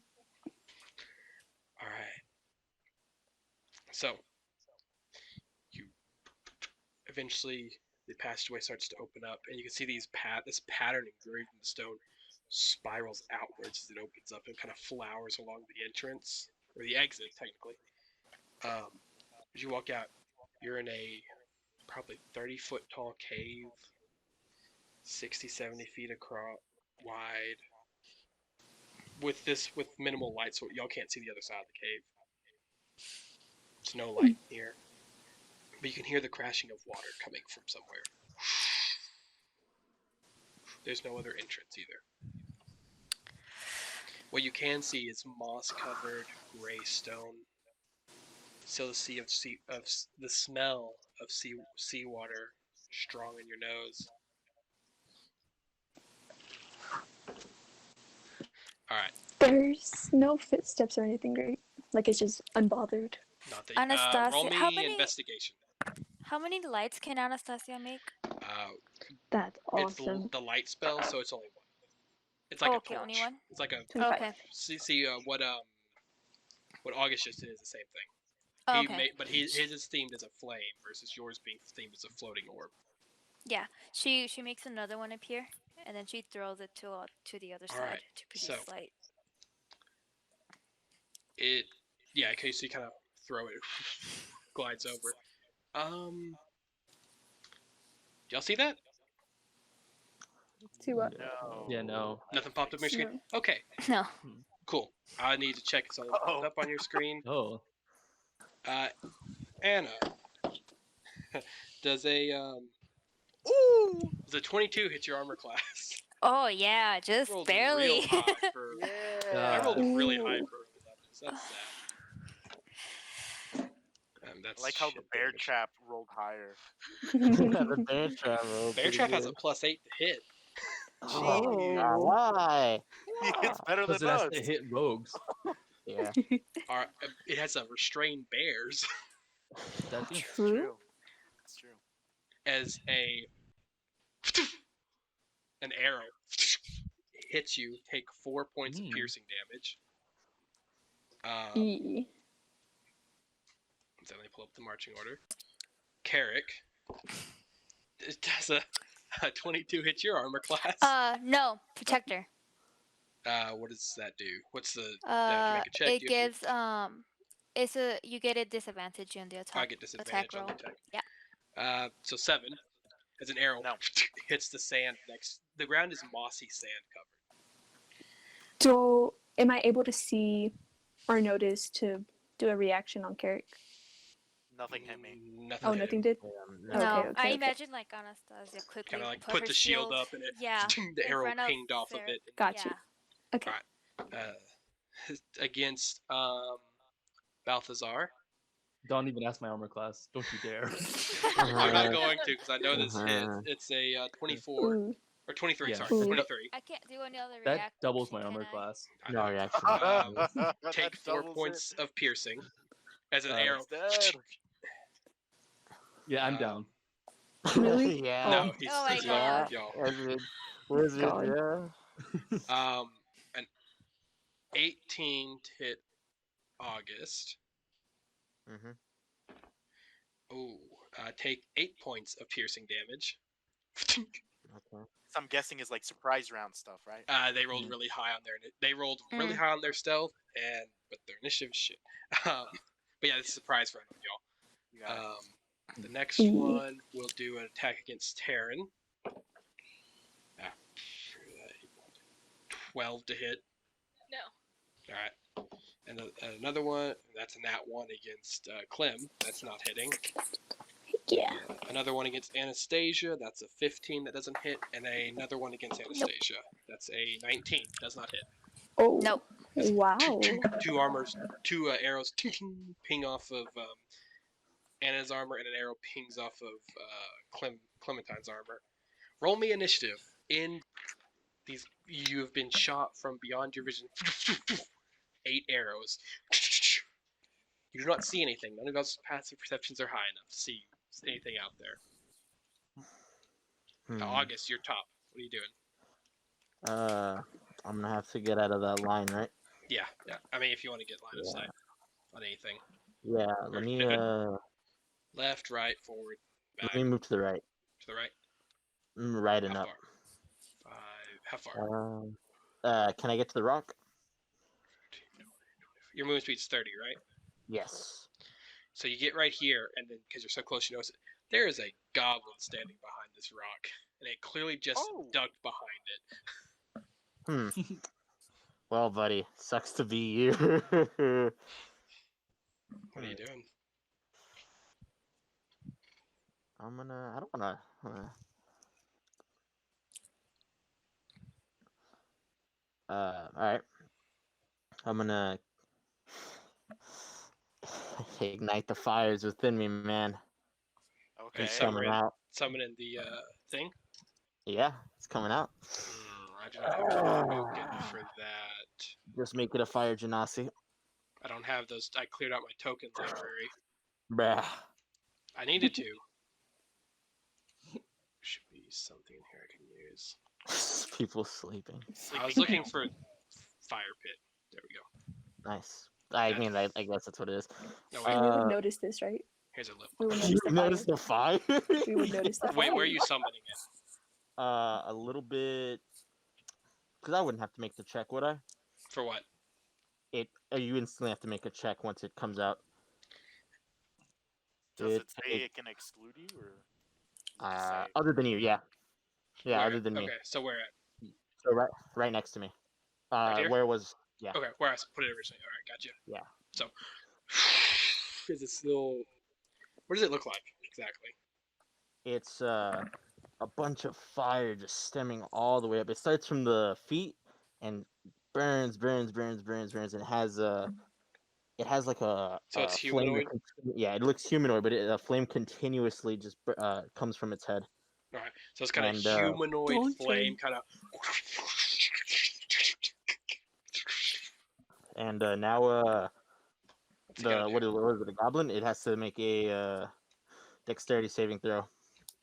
So, you eventually, the passageway starts to open up, and you can see this pattern engraved in the stone spirals outwards as it opens up and kind of flowers along the entrance, or the exit, technically. As you walk out, you're in a probably 30-foot tall cave, 60, 70 feet across, wide, with minimal light, so y'all can't see the other side of the cave. There's no light here, but you can hear the crashing of water coming from somewhere. There's no other entrance either. What you can see is moss-covered gray stone. Still the smell of seawater strong in your nose. All right. There's no footsteps or anything, right? Like it's just unbothered. Not that. Anastasia, Roll me how many investigation. how many lights can Anastasia make? That's It's awesome. the light spell, so it's only one. It's like Oh, a okay, torch. only one? It's like a 25. Okay. see what August just did is the same thing. Oh, okay. But his is themed as a flame versus yours being themed as a floating orb. Yeah, she makes another one appear, and then she throws it to the other side Alright, to produce so- light. Okay, so you kind of throw it, glides over. Y'all see that? See what? No. Yeah, no. Nothing popped up on your screen. No. Okay, No. Cool. I need to check something Uh-oh. up on your screen. Oh, Anna, does a Ooh! does a 22 hit your armor class? Oh yeah, just Rolled barely. real high for. I rolled Yeah. really high Ooh. for early levels. That's sad. I That's like how the shit bear damage. trap rolled higher. The bear trap rolled Bear pretty trap has a good. +8 to hit. Oh, Jeez. Oh. why? It's better because than it has us. to hit rogues. Yeah. It has a restrain bears That too. It's True. true. It's true. as an arrow hits you. Take 4 points of piercing damage. E. So let me pull up the marching order. Carrick, does a 22 hit your armor class? No, protector. What does that do? What's the? Do I have to make a check? It Do you have gives you get a disadvantage on the to, attack. I get disadvantage on the attack. Yeah. So 7 as an arrow No. hits the sand next. The ground is mossy sand covered. So, am I able to see or notice to do a reaction on Carrick? Nothing hit me. Nothing. Oh, hit nothing him. did? No, Okay, I okay. imagine like Anastasia quickly Kind of like put put her the shield up and it. Yeah, The in arrow front of pinged off of Sarah. it. Got you. Yeah. Okay. Against Balthazar. Don't even ask my armor class. Don't you dare. I'm not going to because I know this hits. It's a 24 Ooh. or 23. Yeah. Sorry, Ooh. 23. I can't do any other That reaction. doubles my can armor I? class. I No know. reaction. Take That 4 doubles points of piercing as an Uh, arrow. Dead. Yeah, I'm down. Really? Yeah. No, he's, Oh my he's Yeah. God. over y'all. Wizard, God. yeah. An 18 to hit August. Mm-hmm. Ooh, take 8 points of piercing damage. Okay. So I'm guessing is like surprise round stuff, right? They rolled really high on their. They rolled really high on their stealth, but their initiative is shit. But yeah, this is a surprise round on y'all. You got it. The next E. one will do an attack against Terran. 12 to hit. No. All right. And another one, that's a nat 1 against Clem. That's not hitting. Yeah. Another one against Anastasia. That's a 15 that doesn't hit. And another one against Anastasia. That's a 19. Does not hit. Oh. Nope. Wow. Two armors, two arrows ping off of Anna's armor, and an arrow pings off of Clementine's armor. Roll me initiative. In these, you have been shot from beyond your vision. 8 arrows. You do not see anything. None of y'all's passive perceptions are high enough to see anything out there. August, you're top. What are you doing? I'm gonna have to get out of that line, right? Yeah. I mean, if you want to get line of sight on anything. Yeah. Let me Left, right, forward, back. let me move to the right. To the right. Right and How up. far? How far? Can I get to the rock? Your movement speed's 30, right? Yes. So you get right here, and then because you're so close, you notice it. There is a goblin standing behind this rock, and it clearly just ducked behind it. Well, buddy, sucks to be you. What are you doing? I don't wanna. Alright. I'm gonna ignite the fires within me, man. Okay. It's coming out. Summoning the thing? Yeah, it's coming out. I do not have a token for that. Just make it a fire genasi. I don't have those. I cleared out my token library. Bruh. I needed to. Should be something in here I can use. People sleeping. I was looking for fire pit. There we go. Nice. I mean, I guess that's what it is. No, And we would notice this, right? here's a lip. We would You notice the fire. noticed the fire? We would notice the fire. Wait, where are you summoning it? A little bit. Because I wouldn't have to make the check, would I? For what? You instantly have to make a check once it comes out. Does it say it can exclude you, or does it just say- Other than you, yeah. Yeah, Where? other than me. Okay, so where at? So right next to me. Right here? Where was? Yeah. Okay, where I put it originally. All right, gotcha. Yeah. So, is this little? What does it look like exactly? It's a bunch of fire just stemming all the way up. It starts from the feet and burns, and it has like So it's a flame that humanoid. yeah, it looks humanoid, but a flame continuously just comes from its head. All right, so it's got a And humanoid flame Daunting. kind of. now What's it gotta do? what is it, a goblin? It has to make a dexterity saving throw.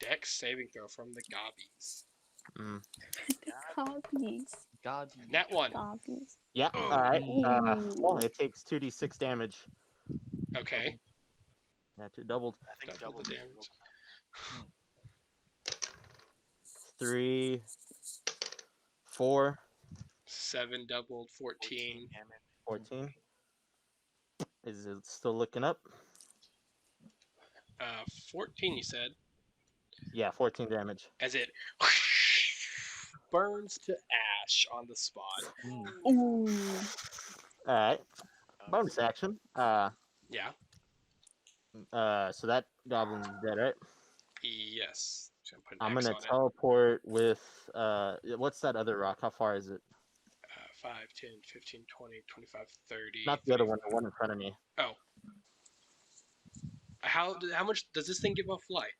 Dex saving throw from the gobbies. Mm. The copies. God. Nat one. Copies. Yeah. Oh, All right. Well, Ooh. it takes 2d6 damage. okay. Yeah, two doubled. I think Double the double. damage. 3, 4, 7 doubled, 14 14. damage. 14. Is it still looking up? 14, you said, Yeah, 14 damage. as it burns to ash on the spot. Ooh. All right. Uh, Bonus action. Yeah. So that goblin's dead, right? Yes. So I'm putting I'm X gonna on it. teleport with what's that other rock? How far is it? 5, 10, 15, 20, 25, 30. Not the other one, the one in front of me. Oh. How much does this thing give off light?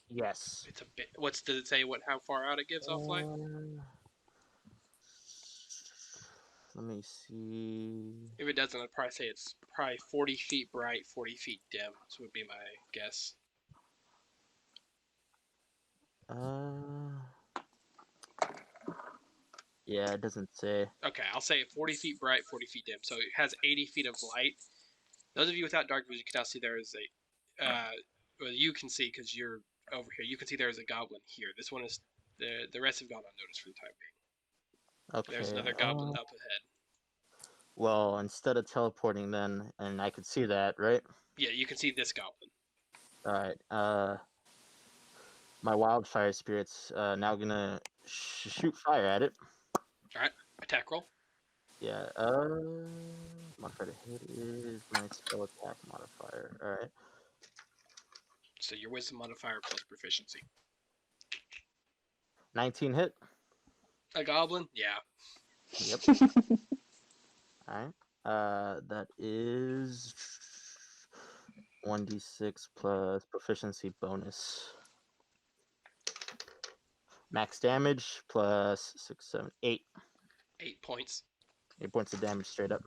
Yes. It's a bit. Does it say how far out it gives off light? Let me see. If it doesn't, I'd probably say it's probably 40 feet bright, 40 feet dim. This would be my guess. Yeah, it doesn't say. Okay, I'll say 40 feet bright, 40 feet dim. So it has 80 feet of light. Those of you without dark vision can now see there is well, you can see because you're over here. You can see there is a goblin here. This one is the rest have gone unnoticed for the time being. Okay. There's another goblin up ahead. Well, instead of teleporting, then, and I could see that, right? Yeah, you can see this goblin. All right. My wildfire spirit's now gonna shoot fire at it. All right, attack roll. Yeah. Modifier to hit is my spell attack modifier. All right. So your wisdom modifier plus proficiency. 19 hit. A goblin? Yeah. Yep. All right. That is 1d6 plus proficiency bonus. Max damage plus 6, 7, 8. 8 points. 8 points of damage straight up.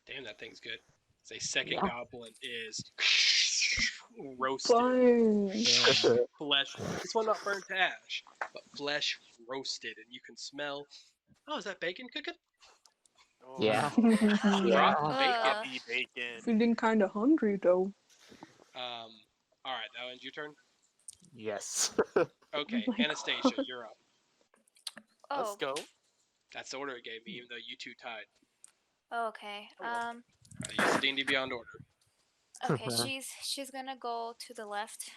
Damn, that thing's good. Say second Yeah. goblin is roasted. Burn. Flesh. This one not burnt to ash, but flesh roasted, and you can smell. Oh, is that bacon cooking? Oh, Yeah. Drop Ugh. bacon. Poppy bacon. Feeling kind of hungry though. All right, that ends your turn. Yes. Okay, Oh my Anastasia, God. you're up. Let's Oh, go. That's the order it gave me, even though you two tied. okay. Use the D&D Beyond order. Okay, she's gonna go to the left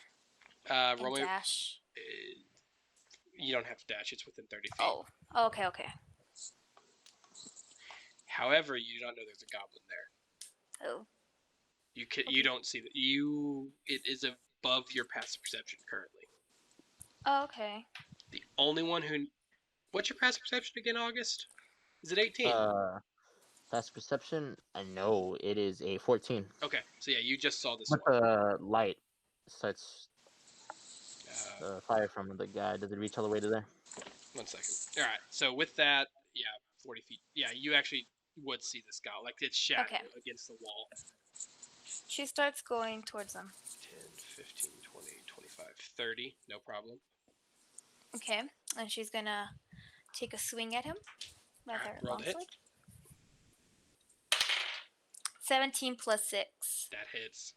Roll and me. dash. You don't have to dash; it's within 30 feet. Oh, okay, okay. However, you do not know there's a goblin there. Oh, You don't see that. It is above your passive perception currently. oh, okay. The only one who. What's your passive perception again, August? Is it 18? Fast perception? I know it is a 14. Okay, so yeah, you just saw this But one. the light starts fire from the guy. Does it reach all the way to there? 1 second. All right, so with that, yeah, 40 feet. Yeah, you actually would see this guy. Like, it's shadow Okay. against the wall. She starts going towards them. 10, 15, 20, 25, 30. No problem. Okay, and she's gonna take a swing at him with Alright, her roll to hit. longsword. 17 plus 6. That hits.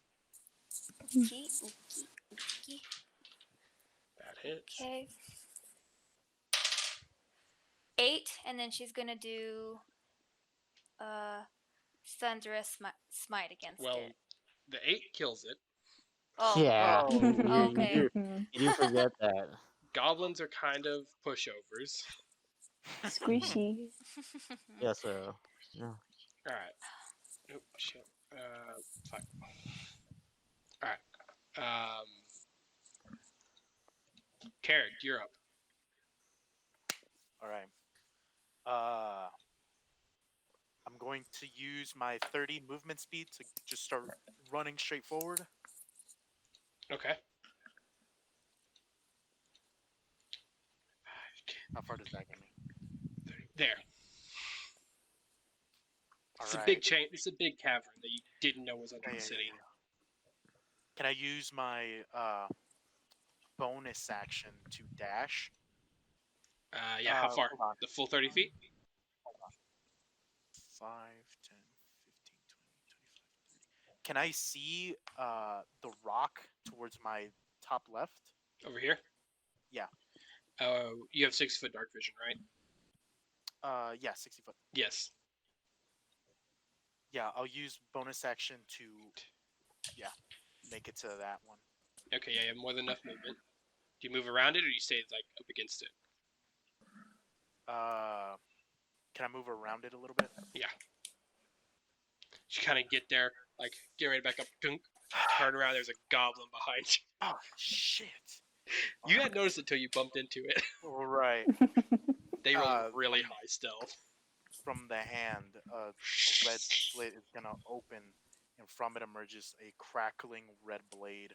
Ookie, ookie, ookie. That hits. Okay. 8, and then she's gonna do thunderous smite against Well, it. the 8 kills it. Oh, Yeah. Oh, okay. You do forget that. Goblins are kind of pushovers. Squishy. Yeah, so yeah. All right. Nope. Shit. Fine. All right. Carrick, you're up. All right. Uh, I'm going to use my 30 movement speed to just start running straight forward. Okay. How far does that get me? There. All It's a right. big chain. It's a big cavern that you didn't know was under Yeah, the yeah, yeah, city. yeah. Can I use my bonus action to dash? Yeah. How far? Hold on. The full 30 feet? Hold on. 5, 10, 15, 20, 25, 30. Can I see the rock towards my top left? Over here? Yeah. You have 6 foot dark vision, right? Yeah, 60 foot. Yes. Yeah, I'll use bonus action to, yeah, make it to that one. Okay, yeah, you have more than enough movement. Do you move around it or do you stay like up against it? Can I move around it a little bit? Yeah. You kind of get there, like get ready to back up, dunk, turn around. There's a goblin behind you. Oh shit! You hadn't noticed until you bumped into it. Right. They roll really high stealth. From the hand, a red slit is gonna open, and from it emerges a crackling red blade.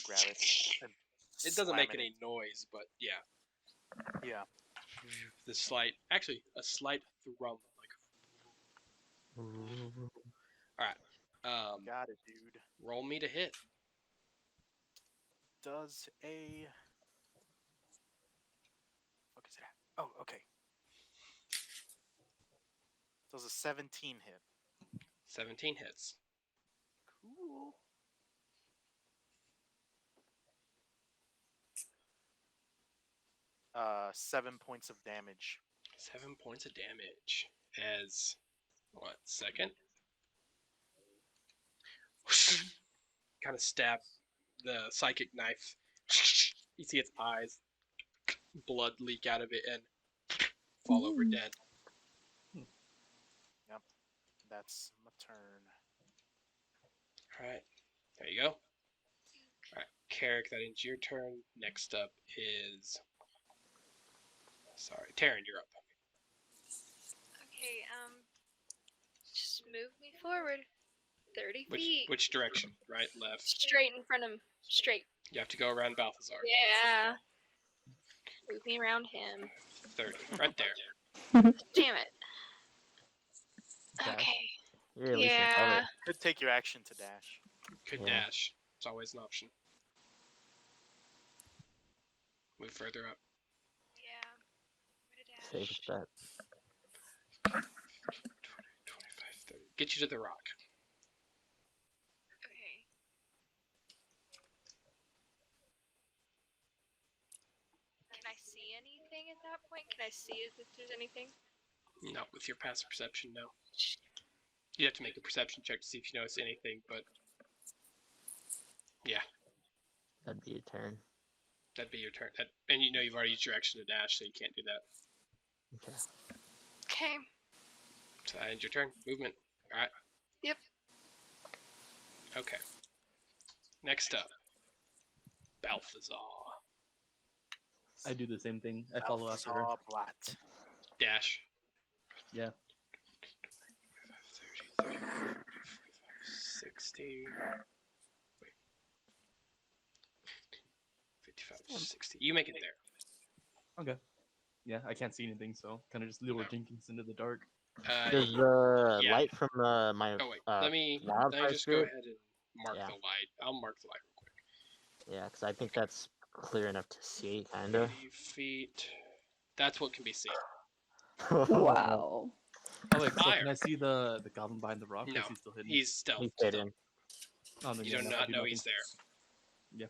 Grab it. And It doesn't slam make it any noise, but yeah, in. Yeah. the slight, actually, a slight thrum. Like, all right, Got it, dude. roll me to hit. Does a fuck is it at? Oh, okay. Does a 17 hit? 17 hits. Cool. Uh, 7 points of damage. 7 points of damage. As what? Second. Kind of stab the psychic knife. You see its eyes, blood leak out of it, and fall over dead. Yep. That's my turn. All right, there you go. All right, Carrick, that ends your turn. Next up is, sorry, Taryn, you're up. Okay, just move me forward. 30 feet. Which direction? Right, left? Straight in front of him. Straight. You have to go around Balthazar. Yeah. Move me around him. 30, right there. Damn it. Dash. Okay. You're at least above Yeah. it. Could take your action to dash. Could Yeah. dash. It's always an option. Move further up. Yeah. Where to dash? Safe bet. 20, 25, 30. Get you to the rock. Okay. Can I see anything at that point? Can I see if there's anything? Not with your passive perception, no. You have to make a perception check to see if you notice anything, but yeah, That'd be your turn. that'd be your turn. And you know you've already used your action to dash, so you can't do that. Okay. Okay. So that ends your turn. Movement. All right. Yep. Okay. Next up, Balthazar. I do the same thing. I follow after her. Blat. Dash. Yeah. 30, 60. Wait. 55, 60. You make it there. Okay. Yeah, I can't see anything, so kind of just little No. Jenkins into the dark. Does the yeah. light from my Oh wait, let me wildfire just go spirit? ahead and mark Yeah. the light. I'll mark the light real quick. Yeah, because I think that's clear enough to see, kinda. 30 feet. That's what can be seen. Wow. Oh wait, so Fire. can I see the goblin behind the rock? No, Or is he still hidden? he's stealth. He's still. hidden. Oh, then You yeah, do no, not I do know nothing. he's there. Yeah.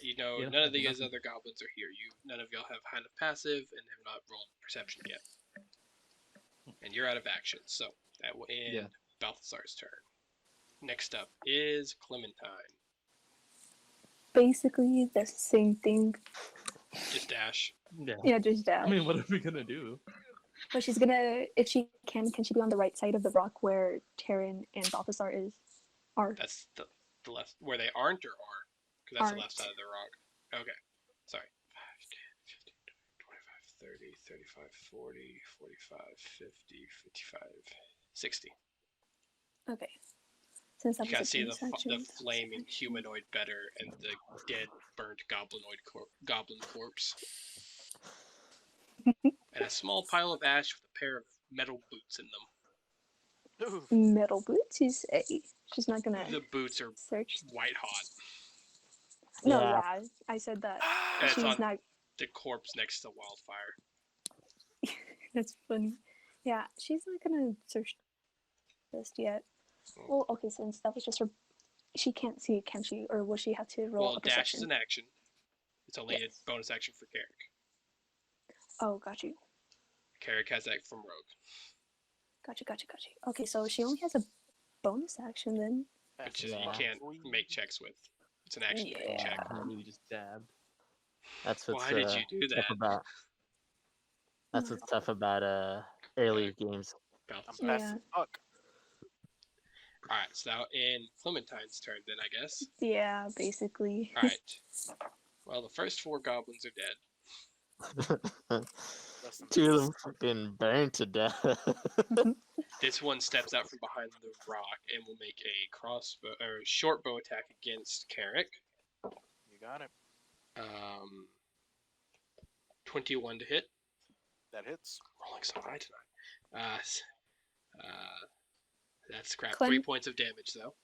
You know, Yeah, none I of do these nothing. other goblins are here. None of y'all have kind of passive and have not rolled perception yet. And you're out of action, so that will end Yeah. Balthazar's turn. Next up is Clementine. Basically, the same thing. Just dash. Yeah. Yeah, just I dash. mean, what are we gonna do? But she's gonna, if she can she be on the right side of the rock where Taryn and Balthazar are? That's the left where they aren't or are, because that's the left side Aren't. of the rock. Okay, sorry. 5, 10, 15, 20, 25, 30, 35, 40, 45, 50, 55, 60. Okay. Since that You was can a see bonus action, the that was an flaming action. humanoid better and the dead, burnt goblin corpse, and a small pile of ash with a pair of metal boots in them. Ooh. Metal boots, you say? She's not gonna The boots are search. white hot, No, Yeah. yeah, I said that. and it's She's on not. the corpse next to Wildfire. That's funny. Yeah, she's not gonna search just yet. Oh. Well, okay, since that was just her, she can't see, can she? Or will she have to roll Well, a dash is perception? an action. It's only Yes. a bonus action for Carrick. Oh, got you. Carrick has that from Rogue. Gotcha. Okay, so she only has a bonus action then. Which That's you Yeah. can't make checks with. It's an action thing Yeah. check. I really just dabbed. That's what's Why did you do tough that? about. That's what's tough about early games. I'm Balthazar. fast Yeah. as fuck. Alright, so now in Clementine's turn then, I guess. Yeah, basically. Alright. Well, the first 4 goblins are dead. Rest in 2 of peace. them fucking burned to death. This one steps out from behind the rock and will make a crossbow or short bow attack against Carrick. You got it. 21 to hit. That hits. Rolling so high tonight. That's crap. Clem- 3 points of damage though.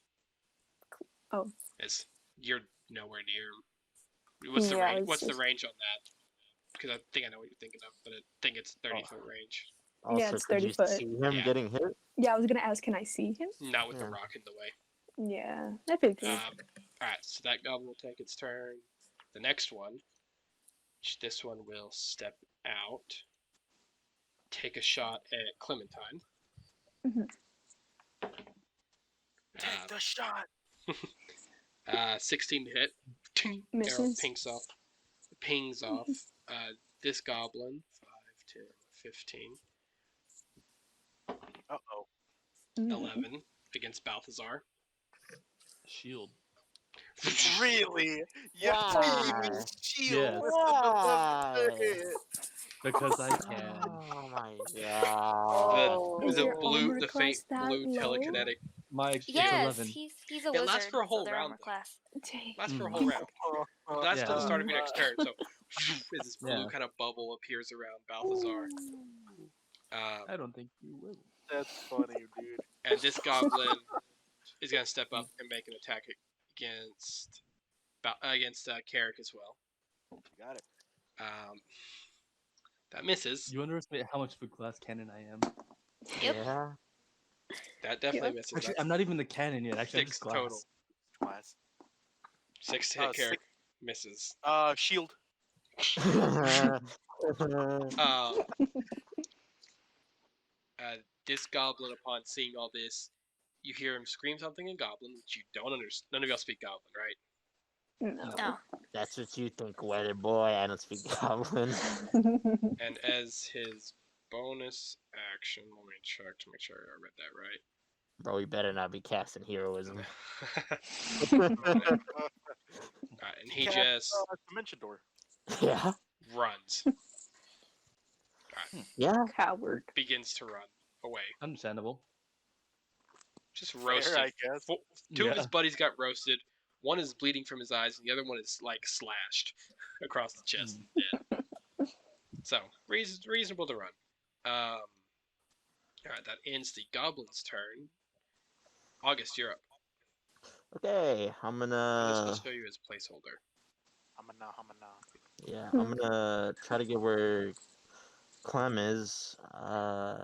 Oh. As you're nowhere near. What's the Yeah, range? it's What's the just- range on that? Because I think I know what you're thinking of, but I think it's 30-foot range. Also, it's could 30 you foot. see him Yeah. getting hit? Yeah, I was gonna ask, can I see him? Not with the Yeah. rock in the way. Yeah, I figured. Alright, so that goblin will take its turn. The next one, this one will step out, take a shot at Clementine. Mhm. Take the shot. 16 to hit. Ting, arrow Misses. pings off. This goblin, 5, 10, 15, Uh-oh. 11 against Balthazar. Shield. Really? Why? Shield Yes. with an 11 Why? hit. Because I can. Oh my god. Is The your blue, armor the class faint that blue low? telekinetic My it's Yes, 11. he's a It wizard. lasts for a whole so their round, armor though. class. Dang. Lasts for a Mm. whole round. That's Yeah. till the start of your next turn. So, as this blue Yeah. kind of bubble appears around Balthazar. I don't think you will. That's funny, dude. And this goblin is going to step up and make an attack against Carrick as well. You got it. That misses. You underestimate how much of a glass cannon I am. Yep. Yeah. That definitely Yep. misses. Actually, That's I'm not even the cannon yet. Actually, I'm 6 just glass. total. Class. 6 to hit Six. Carrick. Misses. Shield. This goblin, upon seeing all this, you hear him scream something in Goblin, which you don't understand. None of y'all speak Goblin, right? No. No. That's what you think, weather boy. I don't speak goblin. And as his bonus action, let me check to make sure I read that right. Bro, we better not be casting heroism. Alright, and he Cast, just Dimension Door. Yeah. runs. Yeah. Coward. Begins to run away. Understandable. Just Fair, roasted. I guess. Two of Yeah. his buddies got roasted. One is bleeding from his eyes, and the other one is like slashed across the chest. Dead. So reasonable to run. All right, that ends the goblin's turn. August, you're up. Okay, I'm This gonna. will show you as placeholder. Hamana. Yeah, I'm gonna try to get where Clem is.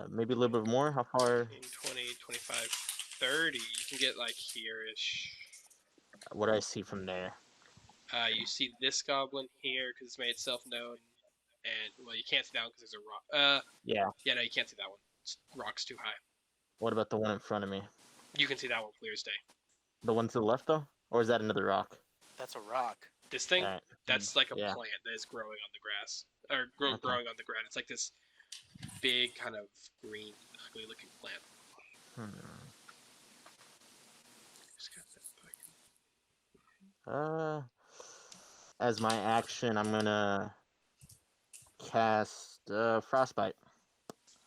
Maybe a little bit more. How far? 15, 20, 25, 30. You can get like here-ish. What do I see from there? You see this goblin here because it's made itself known, and well, you can't see that one because there's a rock. Yeah. Yeah, no, you can't see that one. Rock's too high. What about the one in front of me? You can see that one clear as day. The one to the left, though, or is that another rock? That's a rock. This thing, Alright. that's like a Yeah. plant that is growing on the grass. or Okay. growing on the ground. It's like this big kind of green, ugly looking plant. Hmm. Just got that bug. As my action, I'm gonna cast frostbite.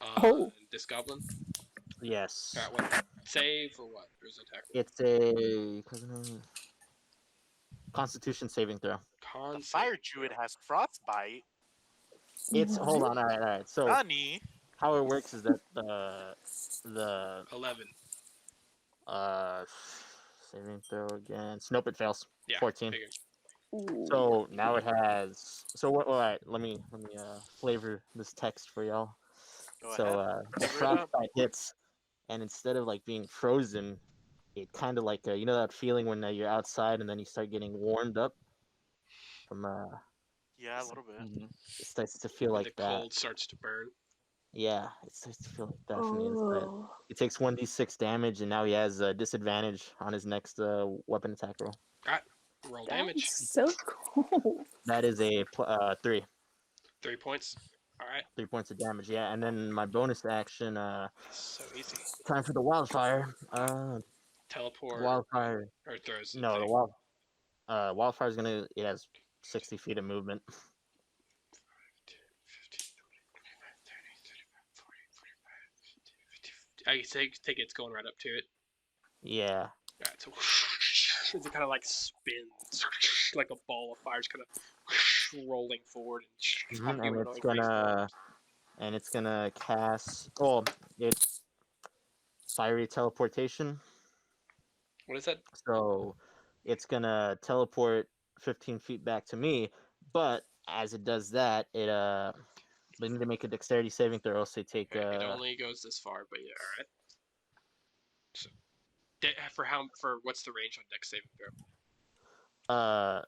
Oh. This goblin. Yes, Alright, what? Save or what? Or is it attack? it's a Constitution saving throw. The Con fire saving druid throw. has frostbite. It's hold What? on. All right, all right. So Nani? how it works is that the 11. uh saving throw against nope, it fails. Yeah, 14. figured. Ooh. So now it has. So what? All right, let me flavor this text for y'all. Go So ahead. the Flavor it up. frostbite hits, and instead of like being frozen, it kind of like you know that feeling when you're outside and then you start getting warmed up from Yeah, a little bit. Mm-hmm. it starts to feel When like the that. cold starts to burn. Yeah, it starts to feel like that from the inside. Oh. He takes 1d6 damage, and now he has a disadvantage on his next weapon attack roll. Alright, roll damage. That's so cool. That is a 3. 3 points. Alright, 3 points of damage. Yeah, and then my bonus action. so easy. Time for the wildfire. Teleport Wildfire. or throws the No, the thing. wildfire's gonna. It has 60 feet of movement. 15, 20, 30, 35, 40, 45, 50, 50. I take it's going right up to it. Yeah. Alright, so it kind of like spins like a ball of fire, just kind of rolling forward and Mhm, popping and over it's face down. gonna cast. Oh, it's fiery teleportation. What is that? So it's gonna teleport 15 feet back to me. But as it does that, they need to make a dexterity saving throw. So they take Okay, it only goes this far, but yeah, all right. So, for what's the range on dex saving throw? uh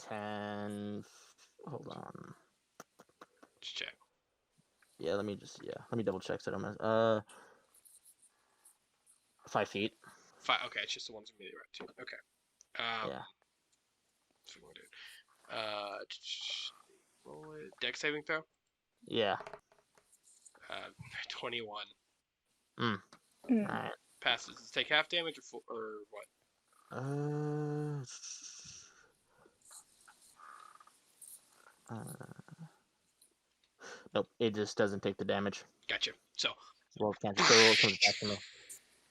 10. Hold on. Just check. Yeah, let me double check so I don't mess. 5 feet. 5. Okay, it's just the ones immediately right to. Okay. Yeah. So we'll do. Roll it. Dex saving throw. Yeah. 21 Mm. Mm. All right. passes. Does it take half damage or full, or what? Nope. It just doesn't take the damage. Gotcha. So, Roll can't. So roll comes back to me.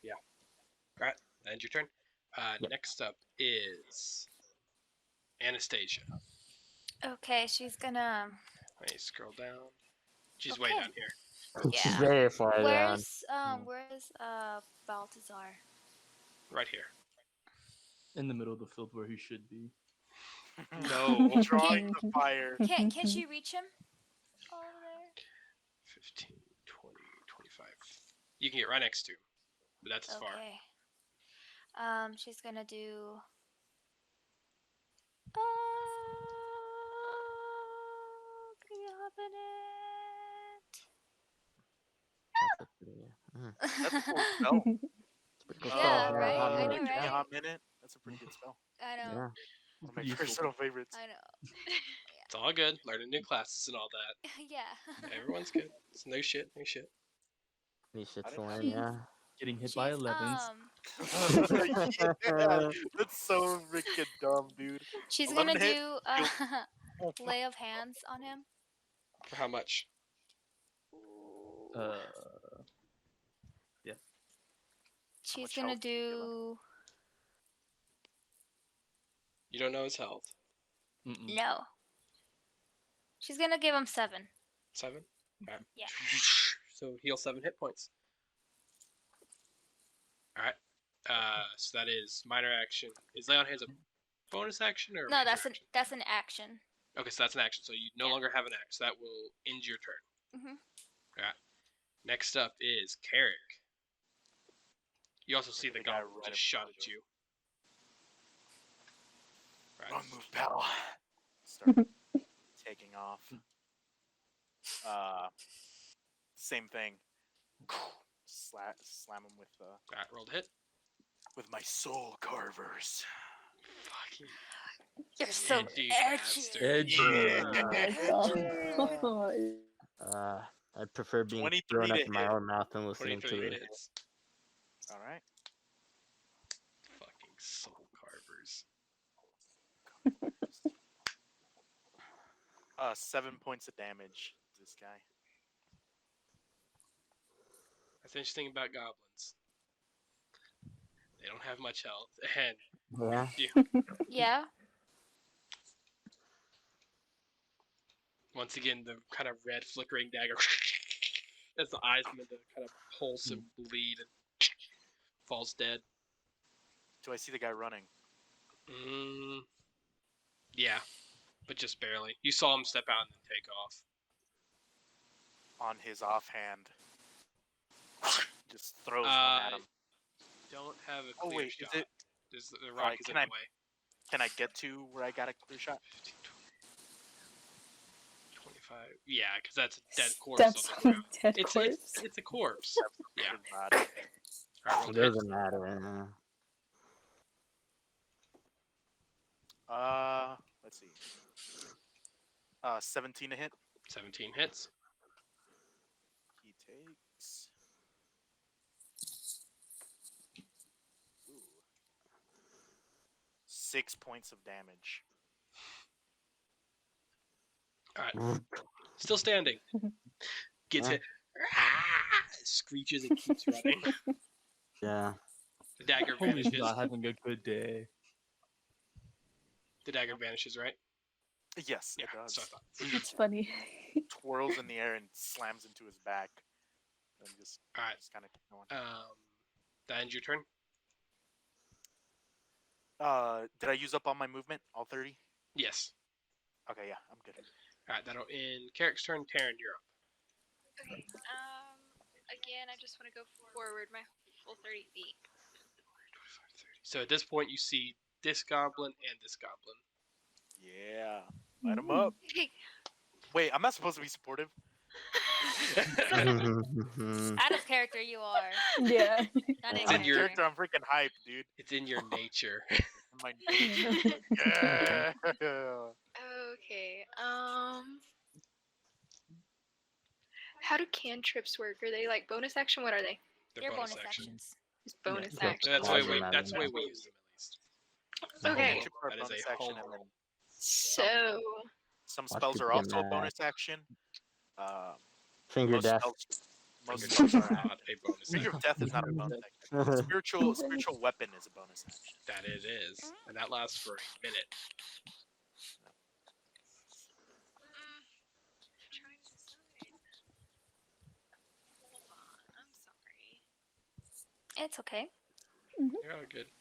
yeah. All right. End your turn. Yep. Next up is Anastasia. Okay, she's gonna. Let me scroll down. She's way Okay. down here. She's Yeah. very far down. Where's Baltazar? Right here. In the middle of the field where he should be. No. Drawing the fire. Can she reach him? Over there. 15, 20, 25. You can get right next to him, but that's as far. Okay. She's gonna do. Can you hop in That's a cool it? spell. It's a pretty cool Yeah, spell. right? Hot I minute. know, right? Hot minute. That's a pretty good spell. I know. Yeah. One of my Useful. personal favorites. I know. It's all good. Learning new classes and all that. Yeah. Everyone's good. It's no shit. No shit. These I shits didn't to have learn, yeah. Getting hit by She's 11s. Yeah, that's so freaking dumb, dude. she's 11 gonna hit. do lay of hands on him. For how much? Yeah. She's much gonna health do you give him? do You don't know his health. Mm-mm. no. She's gonna give him 7. 7? Alright. Yeah. So heal 7 hit points. Alright. So that is minor action. Is lay on hands a bonus action or a No, major that's action? that's an action. Okay, so that's an action. So you no Yeah. longer have an axe. So that will end your turn. Mhm. Alright. Next up is Carrick. You also see the The guy goblin right just in shot front at of you. Right. Wrong move, pal. Start taking off. Same thing. Slam him Alright, roll to hit. with my soul carvers. Fucking. You're so Edgy edgy. bastard. Edgy. Oh my god. I prefer being 23 thrown up to in my hit. own mouth than listening 23 to it. hits. All right. Fucking soul carvers. 7 points of damage. To this guy. That's the interesting about goblins. They don't have much health, and Yeah. Yeah. once again, the kind of red flickering dagger as the eyes begin to kind of pulse and bleed and falls dead. Do I see the guy running? Yeah, but just barely. You saw him step out and then take off. On his offhand, just throws one at him. Don't have a Oh, clear wait, shot. is it? The rock is in can the I- way. Can I get to where I got a clear shot? 15, 20, 25. Yeah, because that's a dead corpse That's on the a ground. dead It's corpse. it's a corpse. Yeah. Good body. All right, roll It to hit. doesn't matter. Let's see. 17 to hit. 17 hits. He takes. Ooh. 6 points of damage. All right, still standing. Gets Yeah. hit. Screeches and keeps running. Yeah. The dagger Homie's vanishes. not having a good day. The dagger vanishes, right? Yes, Yeah, it does. so I thought. That's funny. Twirls in the air and slams into his back. And just, All right. just kind of keep going. That ends your turn. Did I use up all my movement? All 30? Yes. Okay, yeah, I'm good. All right, that'll end Carrick's turn. Taryn, you're up. Okay. Again, I just want to go forward my full 30 feet. 25, 30. So at this point, you see this goblin and this goblin. Yeah. Light him up. Hey, Wait, I'm not supposed to be supportive? Out of character, you are. Yeah. Not in It's in your- character. Character, I'm freaking hype, dude. It's in your nature. My yeah. okay. How do cantrips work? Are they like bonus action? What are they? They're Your bonus bonus action. actions. Just bonus Yeah, action. That's the way Doesn't we. matter. That's the way we use them at least. Okay. Cantrip are That is bonus a action, home and then rule. So, some Watch spells people are get also a mad. bonus action. Finger Most death. spells, most Finger spells death are is not a bonus Finger action. of Death is not a bonus action. Spiritual weapon is a bonus action. That it is, and that lasts for a minute. I'm trying to decide. Hold on. I'm sorry. It's okay. You're all good.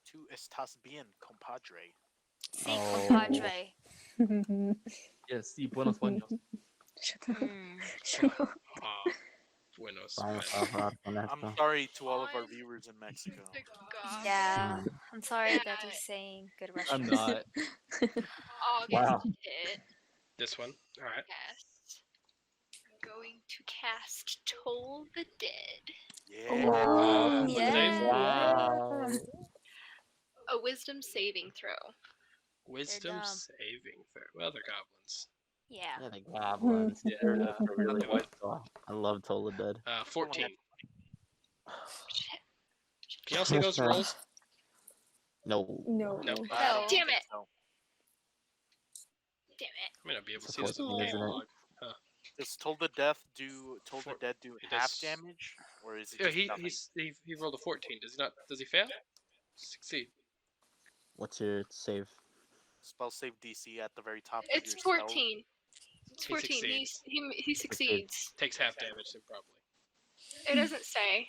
Tu estás bien, compadre. Sí, Oh. compadre. Yes, sí, buenos baños. Shut up. Mm. Shut up. Buenos. Vamos Aires. a hablar con I'm esto. sorry to all of our viewers in Mexico. The gods. Yeah, I'm sorry that Yeah. you're saying good I'm Russian. not. August Wow. hit. This one. All right. Cast. I'm going to cast Toll the Dead. Yeah. Oh, What yeah. save? Wow. A wisdom saving throw. Wisdom dumb. saving throw. Well, they're goblins. Yeah. Yeah, the goblins. Yeah. They're really What? wonderful. I love Tola Dead. 14. Shit. Can y'all see those rolls? No. No. No. I don't No. think Damn it. so. Damn it. I may not be able to It's see this in the 14, isn't game it? log. Does Toll the Dead do It half does- damage, or is it Yeah, just nothing? he rolled a 14. Does he not? Does he fail? Succeed. What's your save? Spell save DC at the very top It's of your spell. 14. It's He 14. succeeds. He succeeds. Takes half damage then probably. It doesn't say.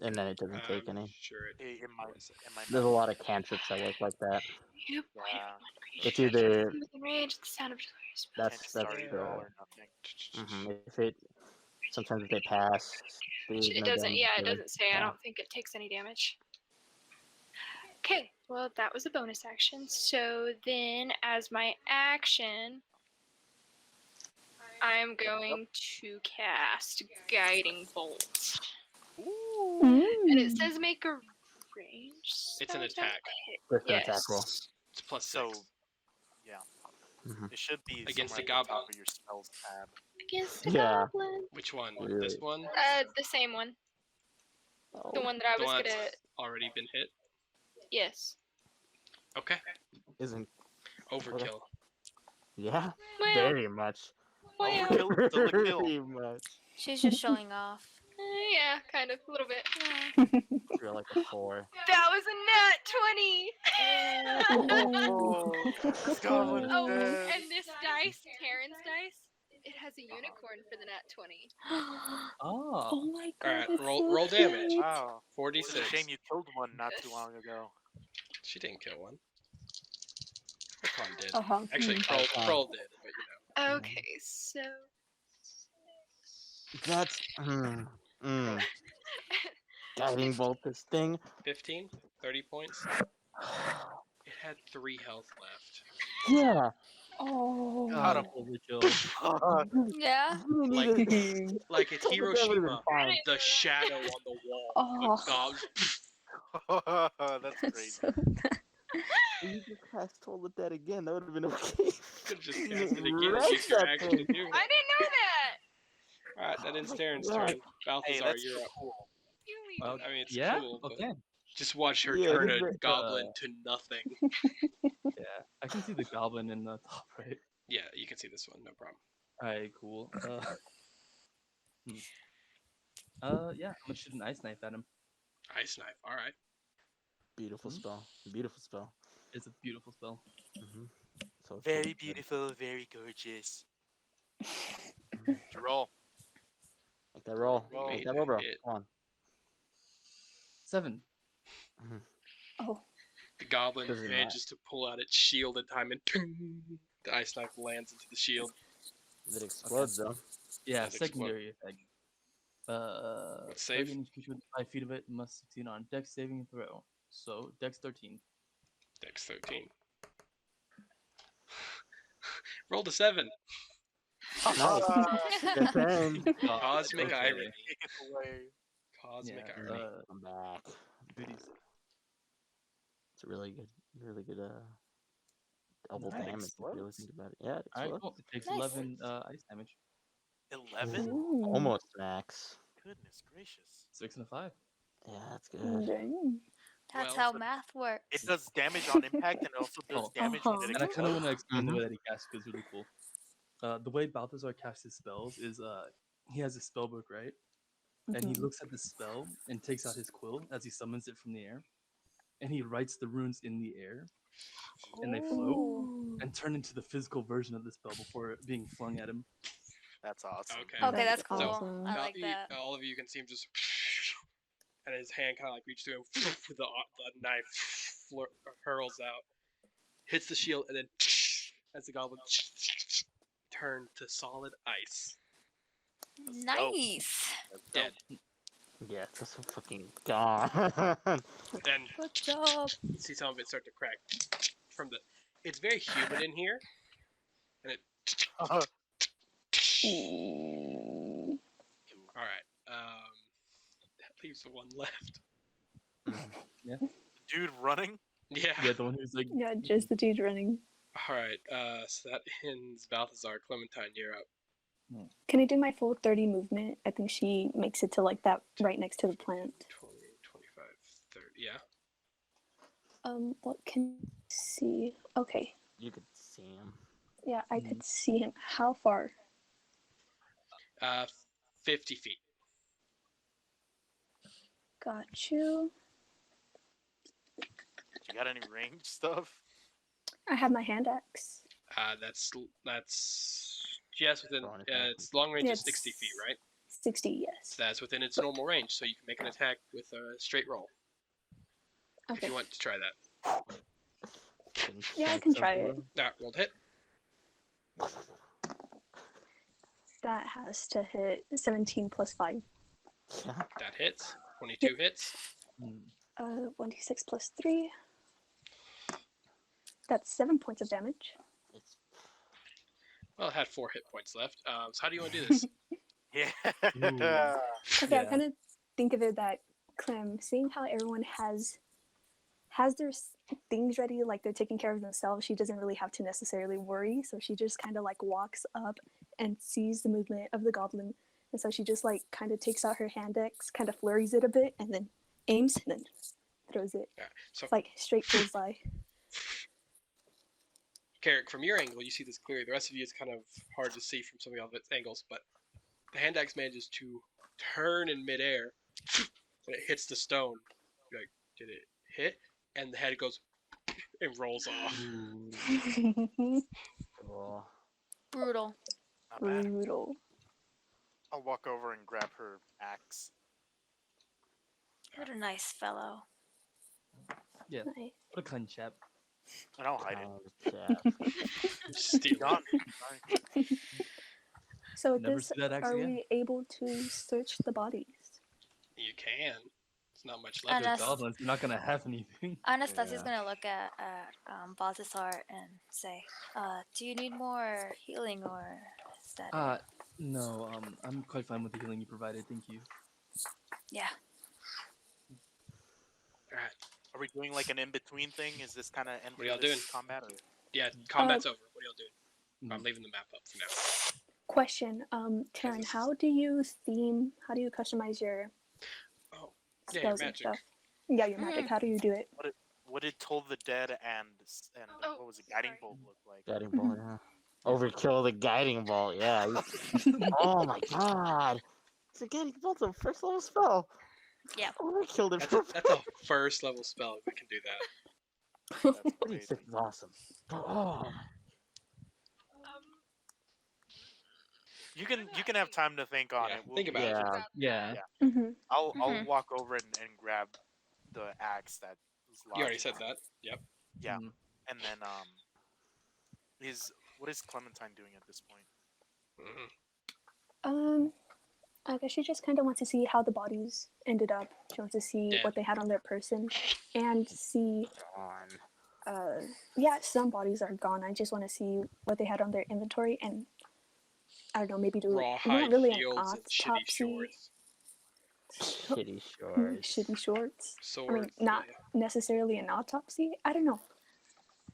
And then it doesn't take I'm any. sure it. In my, what is it? in my There's a lot of cantrips that work like that. You Yeah. It's either within range. The sound of delirious. that's Cantrips are either all the or nothing. if it sometimes if they pass. there's It no doesn't. damage Yeah, it to doesn't say. I Yeah. don't think it takes any damage. Okay. Well, that was a bonus action. So then, as my action, I'm going to cast Guiding Bolt. Ooh. And it Mm. says make a range It's an spell attack. hit. Just an Yes. attack roll. It's plus So 6 yeah, Mhm. it should be against somewhere the at the top goblin. of your spells tab. Against a Yeah. goblin. Which one? Really? This one? The same one. The Oh. one that I The was one gonna. that's already been hit? Yes. Okay. Isn't Overkill. yeah? Well, Very much. well. Overkill is still a kill. Very much. She's just showing off. Yeah, kind of, a little bit. Yeah. You're like a 4. That was a nat 20! Oh, this goblin's Oh, dead. and this dice, Terran's dice, it has a unicorn for the nat 20. Oh. Oh my god. Alright, that's roll, so roll damage. cute. Wow. It's a 46. shame you killed one not too long ago. She didn't kill one. Her con did. Uh-huh. Actually, Kroll did, but you know. Okay, so. That's guiding bolt this thing. 15? 30 points? It had 3 health left. Yeah. Oh. Got him. Overkill. Yeah. You Like- need it. Like at Told her that would've been Hiroshima, fine. the shadow on the wall. Oh. The goblin. That's That's crazy. so bad. You could cast Toll the Dead again. That would have been okay. Could just cast it again and Wreck use your that action to thing. do it. I didn't know that! Alright, that ends Terran's God. turn. Balthazar, Hey, that's you're up. cool. You leave Well, I mean, it's yeah. cool, but Okay. just watch her Yeah, turn it a is, goblin to nothing. Yeah, I can see the goblin in the top right. Yeah, you can see this one, no problem. Alright, cool. Yeah, I'm gonna shoot an ice knife at him. Ice knife, alright. Beautiful spell. Beautiful spell. It's a beautiful spell. So Very good. beautiful, very gorgeous. Did you roll? Make that roll. Roll. Make that roll, bro. Hit. Come on. 7. Oh. The goblin Does it manages to pull out its shield in time and the ice knife lands into the shield. It explodes though. Yeah, Does explode. secondary effect. Save. Target each creature within 5 feet of it must succeed on Dex saving throw. So Dex 13. Dex 13. Rolled a 7. Good thing. Cosmic okay. irony. Take it away. Cosmic Yeah, irony. I'm back. Goodies. It's a really good double Nice. damage if you really Explodes? think about it. Yeah, it Alright, explodes. cool. It takes Nice. 11 ice damage. 11? Ooh. Almost max. Goodness gracious. 6 and a 5. Yeah, that's good. Dang. That's Well, how but math works. It does damage on impact and it also does Oh. damage when it And I kind of explodes. want to explain the Mhm. way that he casts because it's really cool. The way Balthazar casts his spells is he has a spell book, right? And he Mhm. looks at the spell and takes out his quill as he summons it from the air. And he writes the runes in the air. And they float Ooh. and turn into the physical version of the spell before being flung at him. That's awesome. Okay. Okay, that's That's cool. awesome. I like that. All of you can see him just. And his hand kind of like reaches to him with the knife hurls out, hits the shield, and then as the goblin turned to solid ice. Nice. That's Dead. dope. Yeah, it's so fucking gone. Then Good job. you see some of it start to crack from the. It's very humid in here, and it. Mm. All right. That leaves the one left. Dude running? Yeah. Yeah, the one who's like, Yeah, just the dude running. All right. So that ends Balthazar. Clementine, you're up. Can I do my full 30 movement? I think she makes it to like that right next to the plant. 20, 25, 30. Yeah. What can you see? Okay. You could see him. Yeah, I could see him. How far? 50 feet. Got you. You got any range stuff? I have my hand axe. That's yes within. Throwing attack. It's long range Yeah, is 60 feet, right? 60, yes. So that's within its normal range, so you can make an attack with a straight roll if Okay. you want to try that. Yeah, I can try it. Rolled hit. That has to hit 17 plus 5. Yeah. That hits. 22 hits. 1d6 plus 3. That's 7 points of damage. It's Well, it had 4 hit points left. So how do you want to do this? Yeah. Okay, I Yeah. kind of think of it that Clem, seeing how everyone has their things ready, like they're taking care of themselves, she doesn't really have to necessarily worry. So she just kind of like walks up and sees the movement of the goblin, and so she just like kind of takes out her hand axe, kind of flurries it a bit, and then aims and then throws it. Yeah. So, It's like straight bullseye. Carrick, from your angle, you see this clearly. The rest of you, it's kind of hard to see from some of the other angles, but the hand axe manages to turn in midair, and it hits the stone. You're like, did it hit? And the head goes and rolls off. Ooh. Cool. Brutal. Not bad. Brutal. I'll walk over and grab her axe. What a nice fellow. Yeah. Nice. What a kind chap. And I'll hide it. Steal Gone. it. Sorry. So with Never this, see that axe are again. we able to search the bodies? You can. There's not much left. And The us- goblins, you're not gonna have anything. Anastasia's Yeah. gonna look at Balthasar and say, do you need more healing or is that it? No, I'm quite fine with the healing you provided, thank you. Yeah. All right. Are we doing like an in-between thing? Is this kind of end What are y'all for this doing? combat? Or? Yeah, combat's over. What are y'all doing? I'm Mhm. leaving the map up for now. Question, Taryn, this is- how do you customize your Oh, yeah, your spells and magic. stuff? Yeah, your magic. How do you do it? What did Toll the Dead and Oh, what was it, Guiding sorry. Bolt look like? Guiding bolt, yeah. Overkill the guiding bolt, yeah. Oh my god. It's a guiding bolt, a first level spell. Yeah. Overkilled it. That's a first level spell if it can do that. That's Pretty crazy. sick, is awesome. Oh. You can have time to think on Yeah, it. think about it. Yeah. Yeah. Mm-hmm. I'll Mhm. walk over and grab the axe that was You already lodged said on that. it. Yep. Yeah, Mhm. and then what is Clementine doing at this point? Mhm. I guess she just kind of wants to see how the bodies ended up. She wants to see Dead. what they had on their person, and see. On. Yeah, some bodies are gone. I just want to see what they had on their inventory, and I don't know, maybe do not Rawhide really an shields and shitty autopsy. shorts. Shitty shorts. Shitty shorts. I mean, Swords. not Yeah. necessarily an autopsy. I don't know.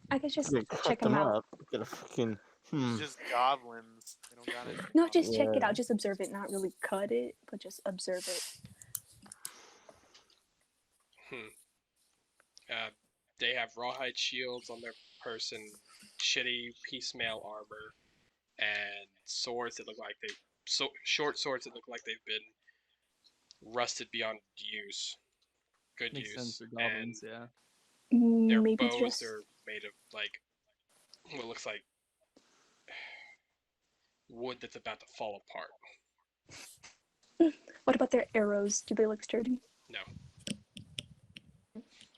I guess just You could check cut them them out. up. You could fucking. It's just goblins. They don't got anything. No, on just them. check it Yeah. out. Just observe it. Not really cut it, but just observe it. They have rawhide shields on their person, shitty piecemeal armor, and swords that look like short swords that look like they've been rusted beyond use. Good Makes sense use. for And goblins, yeah. their Maybe bows just are made of like what looks like wood that's about to fall apart. what about their arrows? Do they look sturdy? No.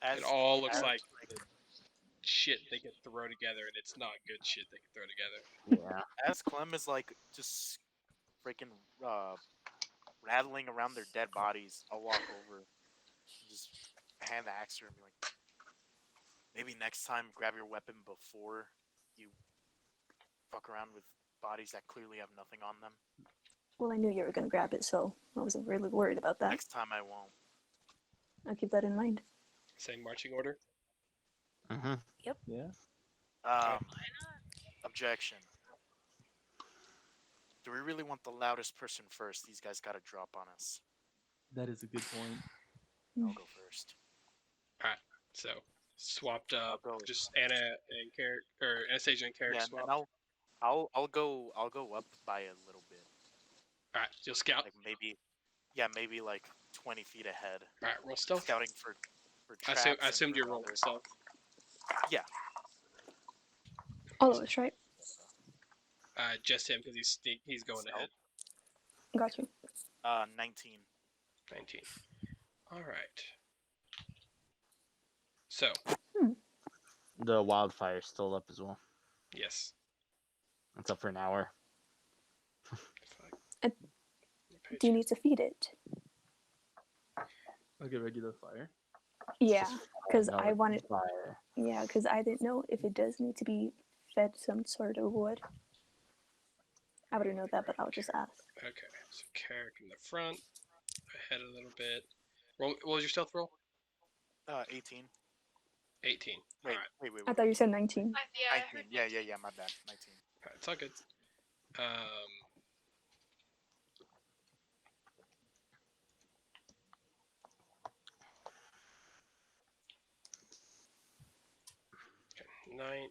As, It all looks as- like shit they can throw together, and it's not good shit they can throw together. Yeah. as Clem is like just freaking rattling around their dead bodies, I'll walk over, and just hand the axe to her and be like, maybe next time grab your weapon before you fuck around with bodies that clearly have nothing on them. Well, I knew you were gonna grab it, so I wasn't really worried about that. Next time I won't. I'll keep that in mind. Same marching order. Mm-hmm. Yeah. Objection. Do we really want the loudest person first? These guys gotta drop on us. That is a good point. I'll go first. So swapped up. I'll go. Just Anna and Carrick, or Anastasia and Carrick Yeah, swapped. and I'll go up by a little bit. All right, you'll scout. Like maybe like 20 feet ahead. All right, roll stealth. Scouting for I traps. assumed and you're for rolling other- stealth. Yeah. All of us, right? Just him because he's going ahead. Got you. 19. 19. All right. So The wildfire's still up as well. yes. It's up for an hour. Do you need to feed it? I'll get regular fire. Yeah, because No, I it's wanted. fire. Yeah, because I didn't know if it does need to be fed some sort of wood. I wouldn't know that, but I'll just ask. Okay. So Carrick in the front, ahead a little bit. What was your stealth roll? 18. 18. Wait, All right. I thought you said 19. Yeah, I heard 19. Yeah. My bad. 19. All right, it's all good. Um, 19.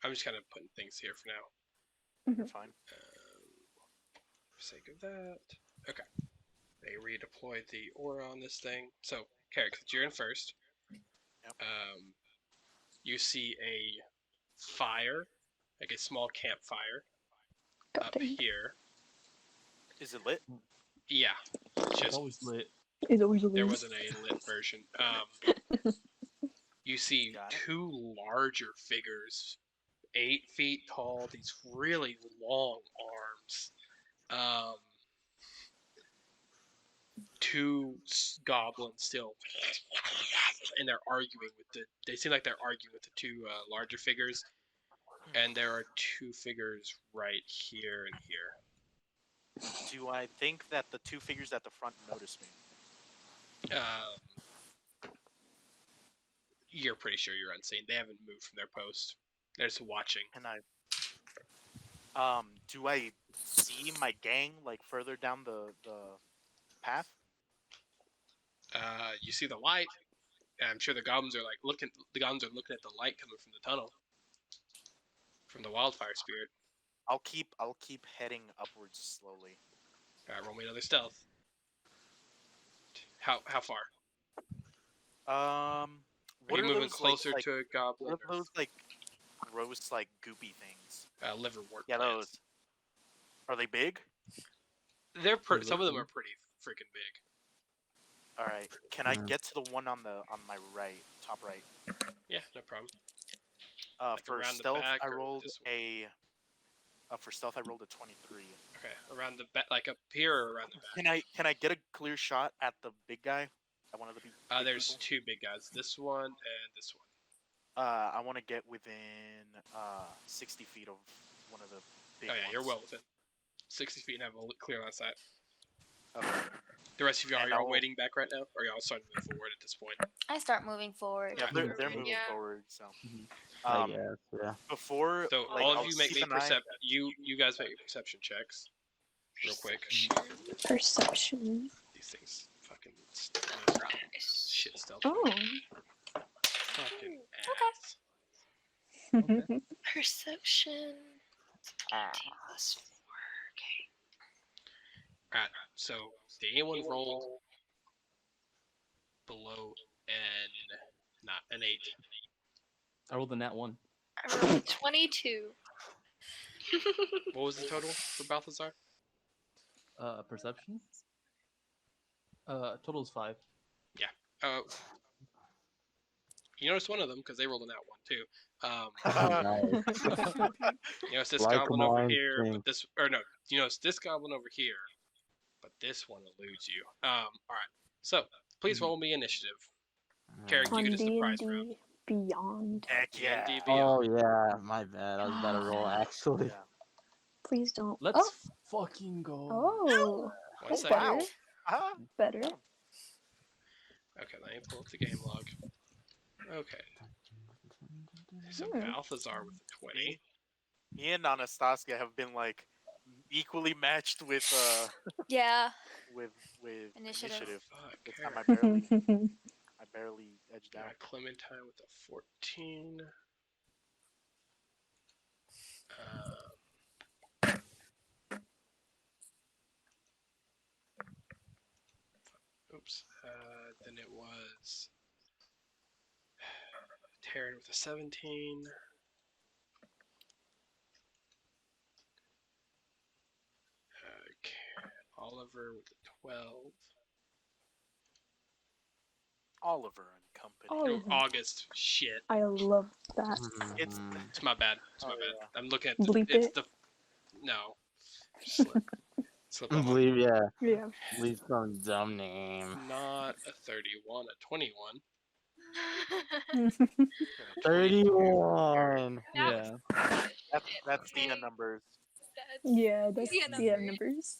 I'm just kind of putting things here for now. You're fine. For sake of that. Okay. They redeployed the aura on this thing. So, Carrick, since you're in first, Yep. you see a fire, like a small campfire, God up dang it. here. Is it lit? Yeah. It's Just always lit. It's always there lit. wasn't a lit version. You see Got it. two larger figures, 8 feet tall, these really long arms. Two goblins still, and they're arguing with the. They seem like they're arguing with the two larger figures, and there are two figures right here and here. Do I think that the two figures at the front notice me? You're pretty sure you're unseen. They haven't moved from their post. They're just watching. And do I see my gang like further down the path? You see the light. And I'm sure the goblins are like looking. The goblins are looking at the light coming from the tunnel, from the wildfire spirit. I'll keep heading upwards slowly. All right, roll me another stealth. How far? What Are you are moving those closer like, to a goblin? what are those like gross like goopy things? Liverwort Yeah, plants. those. Are they big? They're They some of look them are big. pretty freaking big. All right. Can I get to the one on my right, top right? Yeah, no problem. For around the stealth, back I or rolled this one? for stealth, I rolled a 23. Okay, around the back, like up here or around the back. Can I get a clear shot at the big guy? At one of the big There's people? two big guys. This one and this one. I want to get within 60 feet of one of the big Oh yeah, ones. you're well within 60 feet and have a clear line of sight. Okay. The rest of you, are And y'all I'll- waiting back right now, or are y'all starting to move forward at this point? I start moving forward. Yeah, Okay. they're moving Yeah. forward. So Mhm. I um, guess, yeah. before So like, all of I'll you make keep me an eye- percept. You guys make me perception checks, real quick. Perception. These things fucking shit stealth. Oh. Fucking Okay. ass. Perception. 18 plus 4. Okay. Alright, so did anyone roll below an 8? I rolled a nat 1. I rolled 22. What was the total for Balthazar? Perception? Total is 5. You noticed one of them because they rolled a nat 1 too. Nice. You notice this Like goblin a over mind here, thing. but this or no, you notice this goblin over here, but this one eludes you. All right. So please roll me initiative. Carrick, you On get a surprise D&D round. Beyond. Heck yeah. D&D Oh Beyond. yeah, my bad. I was about to roll actually. Yeah. Please don't. Let's fucking go. Oh. One That's second. better. Wow. Ah, Better. Okay, let me pull up the game log. Okay. So Balthazar with a 20. me and Anastasia have been like equally matched with Yeah. with Initiative. initiative. Fuck, This time Carrick. I barely edged out. Clementine with a 14. Oops. Then it was Taryn with a 17. Oliver with a 12. Oliver and Company. Oliver. August. Shit. I love that. It's It's my bad. It's my Oh, bad. yeah. I'm looking at Bleep it's it. the no. Slip on my- Believe, yeah. Yeah. Leave some dumb name. Not a 31, a 21. 31. Yeah. That's Dina numbers. Yeah, that's Yeah, yeah numbers. numbers.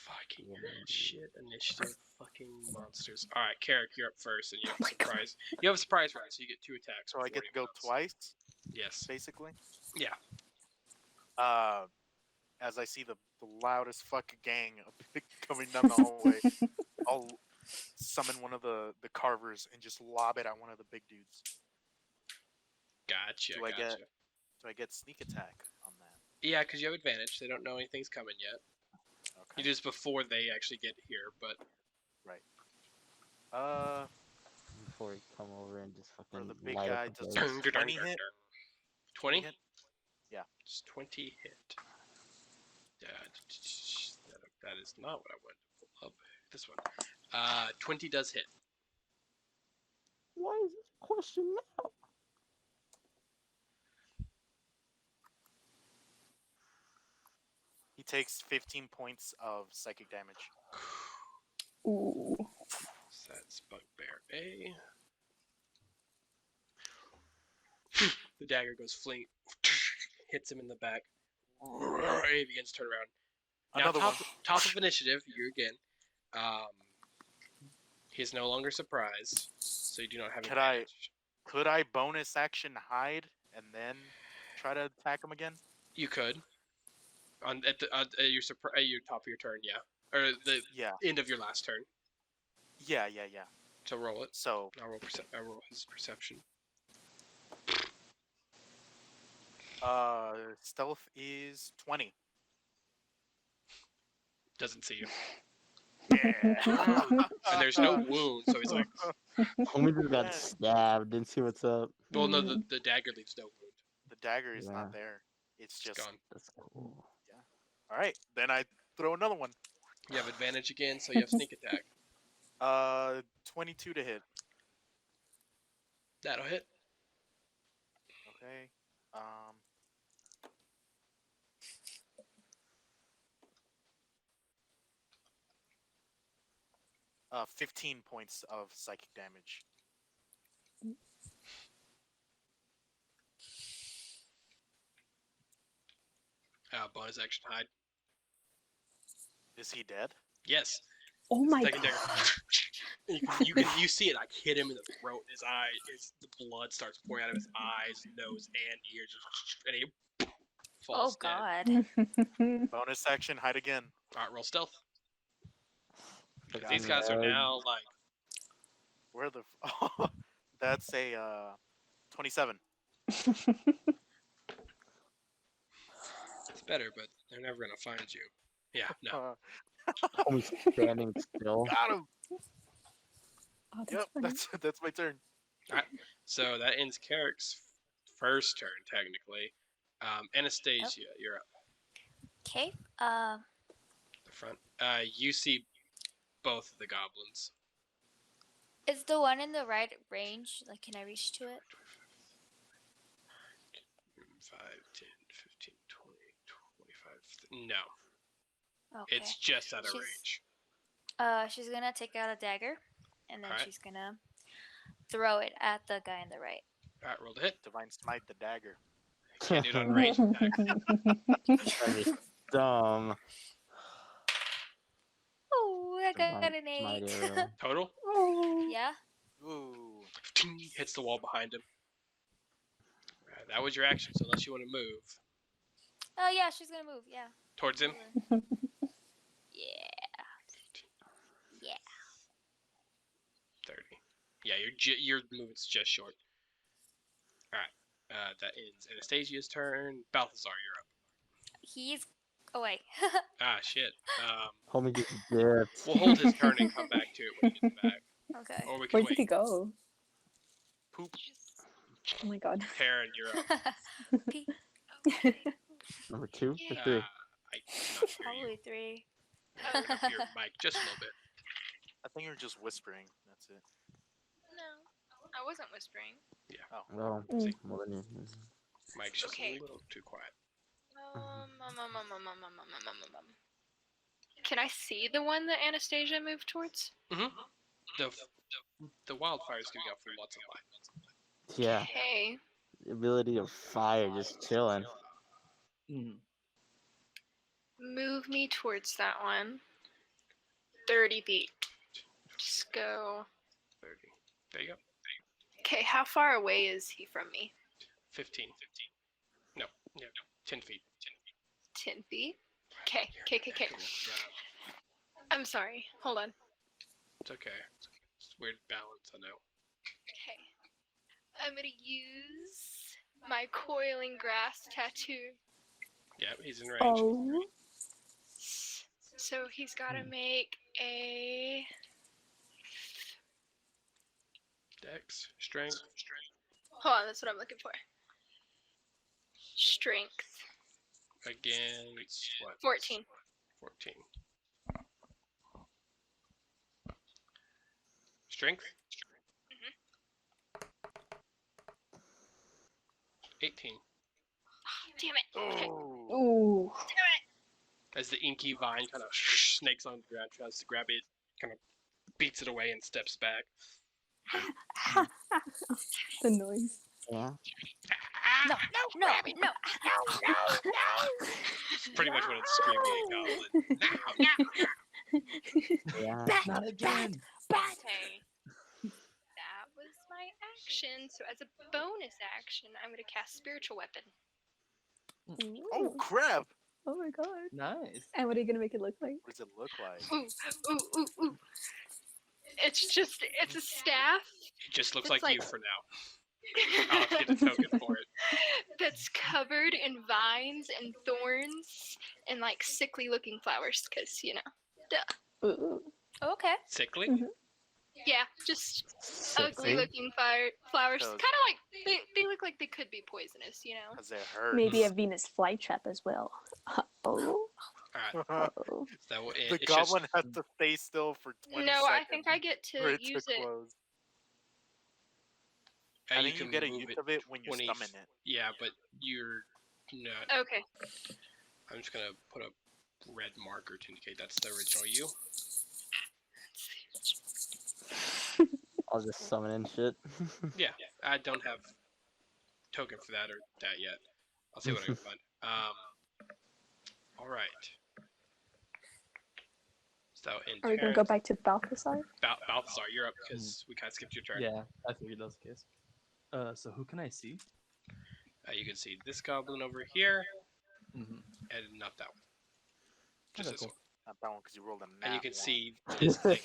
Fuck Fucking shit initiative, fucking monsters. All right, Carrick, you're up first, and you have a surprise. You have a surprise round, so you get 2 attacks. So I get to go twice, Yes. basically. Yeah. As I see the loudest fucking gang coming down the hallway, I'll summon one of the carvers and just lob it at one of the big dudes. Gotcha. Do I get sneak attack on that? Yeah, because you have advantage. They don't know anything's coming yet. Okay. You do this before they actually get here, but Right. Before we come over and just For fucking the big light guy, up the does place. 20 hit? 20 hit? Yeah. It's 20 hit. That is not what I wanted to pull up. This one. 20 does hit. Why is this question now? He takes 15 points of psychic damage. Ooh. So that's Bugbear A. The dagger goes fling, hits him in the back. He begins to turn around. Now, Another one. top of initiative, you again. He is no longer surprised, so you do not have advantage. Could I bonus action hide and then try to attack him again? You could. At your top of your turn, yeah. Or the end of your last turn. Yeah. So roll it. So I'll roll his perception. Stealth is 20. Doesn't see you. Yeah. And there's no wound, so he's like... Homie just got stabbed. Didn't see what's up. Well, no, the dagger leaves no wound. The dagger is not there. It's just gone. That's cool. Yeah. All right, then I throw another one. You have advantage again, so you have sneak attack. 22 to hit. That'll hit. Okay. 15 points of psychic damage. Bonus action hide. Is he dead? Yes. Oh my Second god. dagger. You see it like hit him in the throat. His the blood starts pouring out of his eyes, nose, and ears, and he Oh falls dead. god. Bonus action, hide again. All right, roll stealth. Got These guys are now like... Where the? That's a 27. It's better, but they're never gonna find you. Yeah, no. Homie's standing still. Got him. Oh, that's Yep, funny. that's my turn. All right, so that ends Carrick's first turn, technically. Anastasia, you're up. Okay. The front. You see both of the goblins. Is the one in the right range? Like, can I reach to it? 5, 10, 15, 20, 25. No. Okay. It's just out of range. She's gonna take out a dagger, and then Alright. she's gonna throw it at the guy in the right. Alright, roll the hit. Divine Smite the dagger. Can't do it on range attack. That is dumb. Oh, I got an 8. Total? Yeah. Ooh. Hits the wall behind him. That was your action, so unless you want to move. Oh yeah, she's gonna move. Yeah. Towards him? Yeah. Yeah. 30. Yeah, your movement's just short. Alright. That ends Anastasia's turn. Balthazar, you're up. He's. Oh wait. Ah, shit. Homie gets dipped. We'll hold his turn and come back to it when he gets back. Okay. Or we can Where did he wait. go? Poop. Oh my god. Karen, you're up. Number 2 or Yeah. 3? I cannot hear you. Probably 3. Open up your mic just a little bit. I think you're just whispering. That's it. No, I wasn't whispering. Well, Mm. more than you. Mic's just Okay. a little too quiet. Can I see the one that Anastasia moved towards? The wildfire's giving off lots of light. Yeah, Okay. the ability of fire just chilling. Mm. Move me towards that one. 30 feet. Just go. 30. There you go. Okay, how far away is he from me? 15. No, 10 feet. 10 feet? Okay. I'm sorry. Hold on. It's okay. It's weird balance, I know. Okay. I'm gonna use my coiling grass tattoo. Yeah, he's in range. Oh. So he's gotta make a Dex, strength. hold on, that's what I'm looking for. Strength. Against what? 14. 14. Strength? 18. Damn it. Okay. Oh. Ooh. As the inky vine kind of snakes on the ground, tries to grab it, kind of beats it away and steps back. The noise. Yeah. No, no, no. It's pretty much what it's screaming at Goblin. Yeah. Not again. Okay. That was my action. So as a bonus action, I'm gonna cast Spiritual Weapon. Oh Ooh. crap! Oh my god. Nice. And what are you gonna make it look like? What does it look like? Ooh. It's a staff. It just looks It's like you for now. I'll have to get a token for it. That's covered in vines and thorns and like sickly looking flowers, because duh. Ooh. Okay. Sickly? Mhm. Yeah, just ugly Sexy. looking flowers. So- Kind of like they look like they could be poisonous, Cause it hurts. Maybe a Venus flytrap as well. Oh. Alright, Oh. so The it's goblin just, has to stay still for 20 No, seconds I think I get for to it use to it. close. you I think you can get a move use it of it when you 20 summon it. Yeah, but you're not. Okay. I'm just gonna put a red marker to indicate that's the original you. I'll just summon in shit. Yeah, I don't have token for that or that yet. I'll see what I can find. All right. So in Are we gonna go back to Balthasar? Balthazar, you're up because we kind of skipped your turn. Yeah, I figured that was the case. So who can I see? You can see this goblin over here, Mm-hmm. and not that one. Just Okay, this cool. one. Not that one because you rolled a nat And you can one. see this thing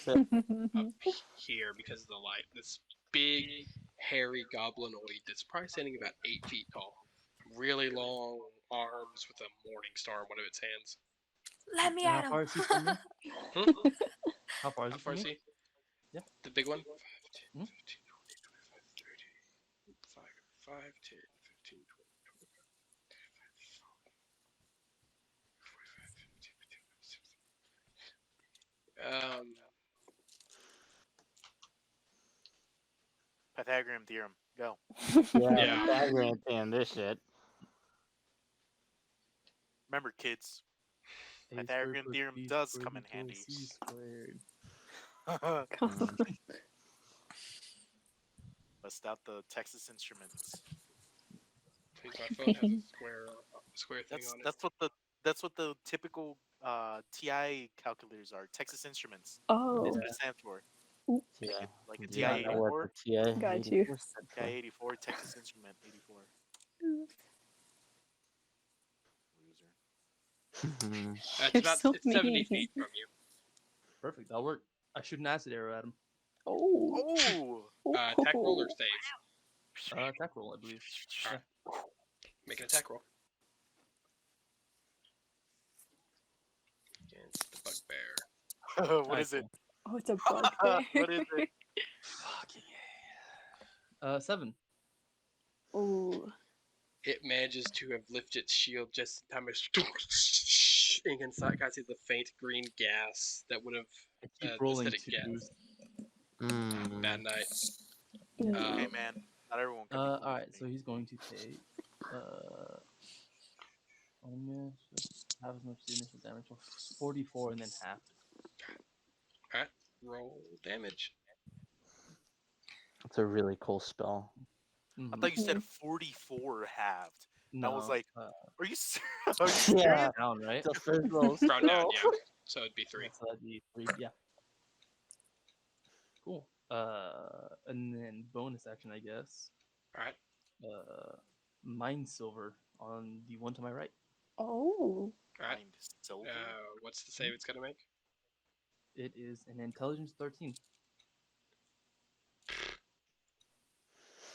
up here because of the light. This big, hairy goblinoid that's probably standing about 8 feet tall. Really long arms with a morning star on one of its hands. Let me And at how far him. is he from me? Hmm? How far is How it far from is me? he? Yeah. The big one? 5, 10, Hmm? 15, 20, 25, 30. 5, 10, 15, 20, 45, 50, 60. Pythagorean theorem. Go. Yeah, Yeah. Pythagorean thing, this shit. Remember, kids. A Pythagorean squared plus theorem B does squared come in equals handy. C squared. Bust out the Texas Instruments. Please, my phone has a square thing on it. That's what the typical TI calculators are. Texas Instruments. Oh. That's what it stands for. Yeah. Like a Do TI not know what 84. the TA Got you. 84 stood TI for. 84. Texas Instrument 84. Loser. It's You're so it's 70 mean. feet from you. Perfect. That'll work. I shoot an acid arrow at him. Oh. Oh. Attack roll or save? Attack roll, I believe. Alright. Make an attack roll. Against the bugbear. What is it? Oh, it's a bugbear. What is it? Fucking yeah. 7. Ooh. It manages to have lifted its shield just in time. And you can kind of see the faint green gas that would have I keep rolling acidic gas. 2s. Bad night. Hey man, not everyone can be cool Alright, with so me. he's going to take almost half as much as the initial damage, so 44 and then half. Alright, roll damage. It's a really cool spell. I thought you said 44 halved. No, I was like, are you serious? Yeah. down, right? The first little Thrown down, spell. yeah. So it'd be 3. So that'd be 3, yeah. Cool. And then bonus action, I guess. All right. Mind Silver on the one to my right. Oh. All right. Mind silver. What's the save it's gonna make? It is an intelligence 13.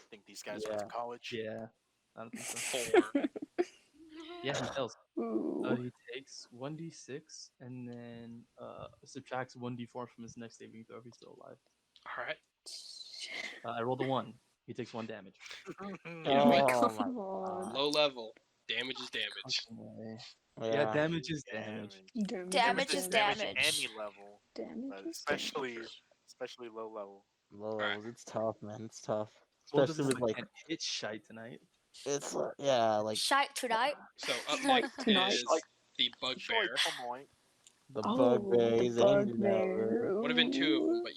Think these guys Yeah. went to college. Yeah, I don't think so. 4. Yeah, he fails. Ooh. He takes 1d6 and then subtracts 1d4 from his next saving throw if he's still alive. All right. I rolled a 1. He takes 1 damage. You know what? Oh my God. god. Low level. Damage is damage. Okay. Yeah, Yeah. damage is damage. Damage is damage damage. any level, Damage but is especially low level. Low Alright. levels, it's tough, man. It's tough. Well, this Especially is with like like, an hit shite tonight. it's yeah, like Shite tonight. So up Like next tonight. is the Short bugbear. point. the Oh, bugbear. the He's angry now, bugbear. bro. Would have been 2 of them, but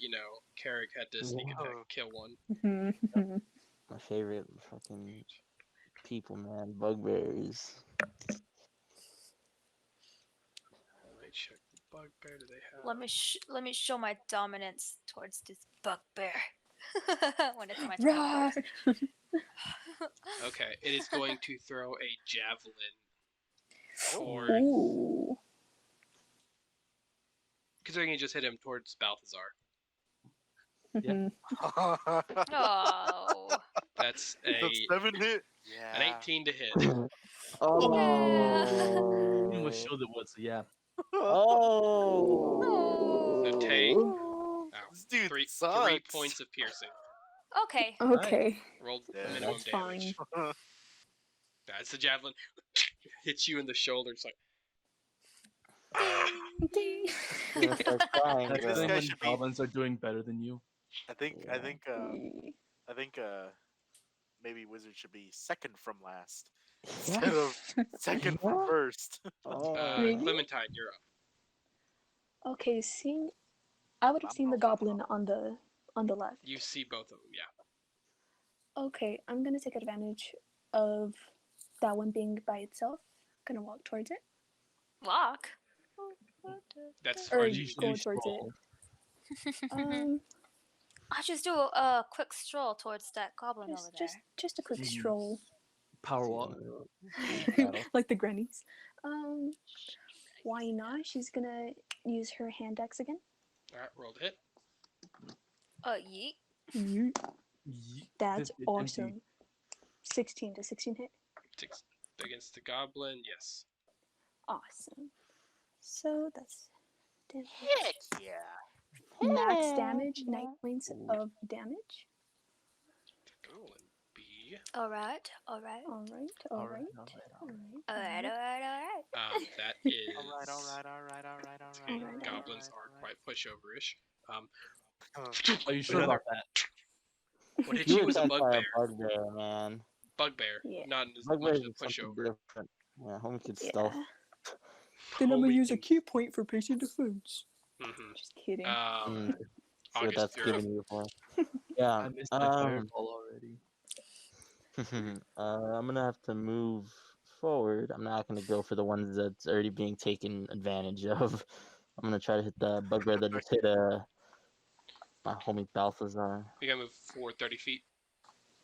Carrick had to sneak Yeah. attack, kill one. My favorite fucking people, man. Bugbears. Let me check the bugbear. Do they have? Let me show my dominance towards this bugbear. When it's my turn. Right. Okay, it is going to throw a javelin towards. Ooh. Considering you just hit him towards Balthazar. Yeah. Oh. That's The 7 hit. Yeah. an 18 to hit. Oh. He almost showed it was, so yeah. Oh. So take This dude 3 sucks. points of piercing. Okay. Okay. Rolled Yeah, minimum That's damage. fine. That's the javelin. Hits you in the shoulder. It's like, Ding. Gonna start crying, That's This bro. guy when should be- goblins are doing better than you. I think Yeah. maybe wizard should be second from last Yeah. instead of second from Yeah. first. Oh. Maybe? Clementine, you're up. Okay, I would have seen the goblin on the left. You see both of them, yeah. Okay, I'm gonna take advantage of that one being by itself. Gonna walk towards it. Walk. That's Or hard. Usually go towards stroll. it. I just do a quick stroll towards that goblin over there. just a quick Mhm. stroll. Power walk. Battle. Like the grannies. Why not? She's gonna use her hand axe again. Alright, rolled hit. Yeet. That's 50. awesome. 16 to 16 hit. 6 against the goblin, yes. Awesome. So that's damage. Heck yeah. Max damage, 9 points of damage. Goblin B. Alright. Alright. That is. Alright. Goblins are quite pushoverish. Are you sure about that? What hit You you were was a attacked by bugbear. bugbear, man. Bugbear, Yeah. not as Bugbear much is of a something pushover. different. Yeah, homie could stealth. Then I'm gonna Homie use a can- key point for patient defense. Mhm. Just kidding. See what August, that's you're up. giving you for. Yeah. I missed my fireball already. I'm gonna have to move forward. I'm not gonna go for the ones that's already being taken advantage of. I'm gonna try to hit the bugbear that just hit my homie Balthazar. You gotta move forward 30 feet.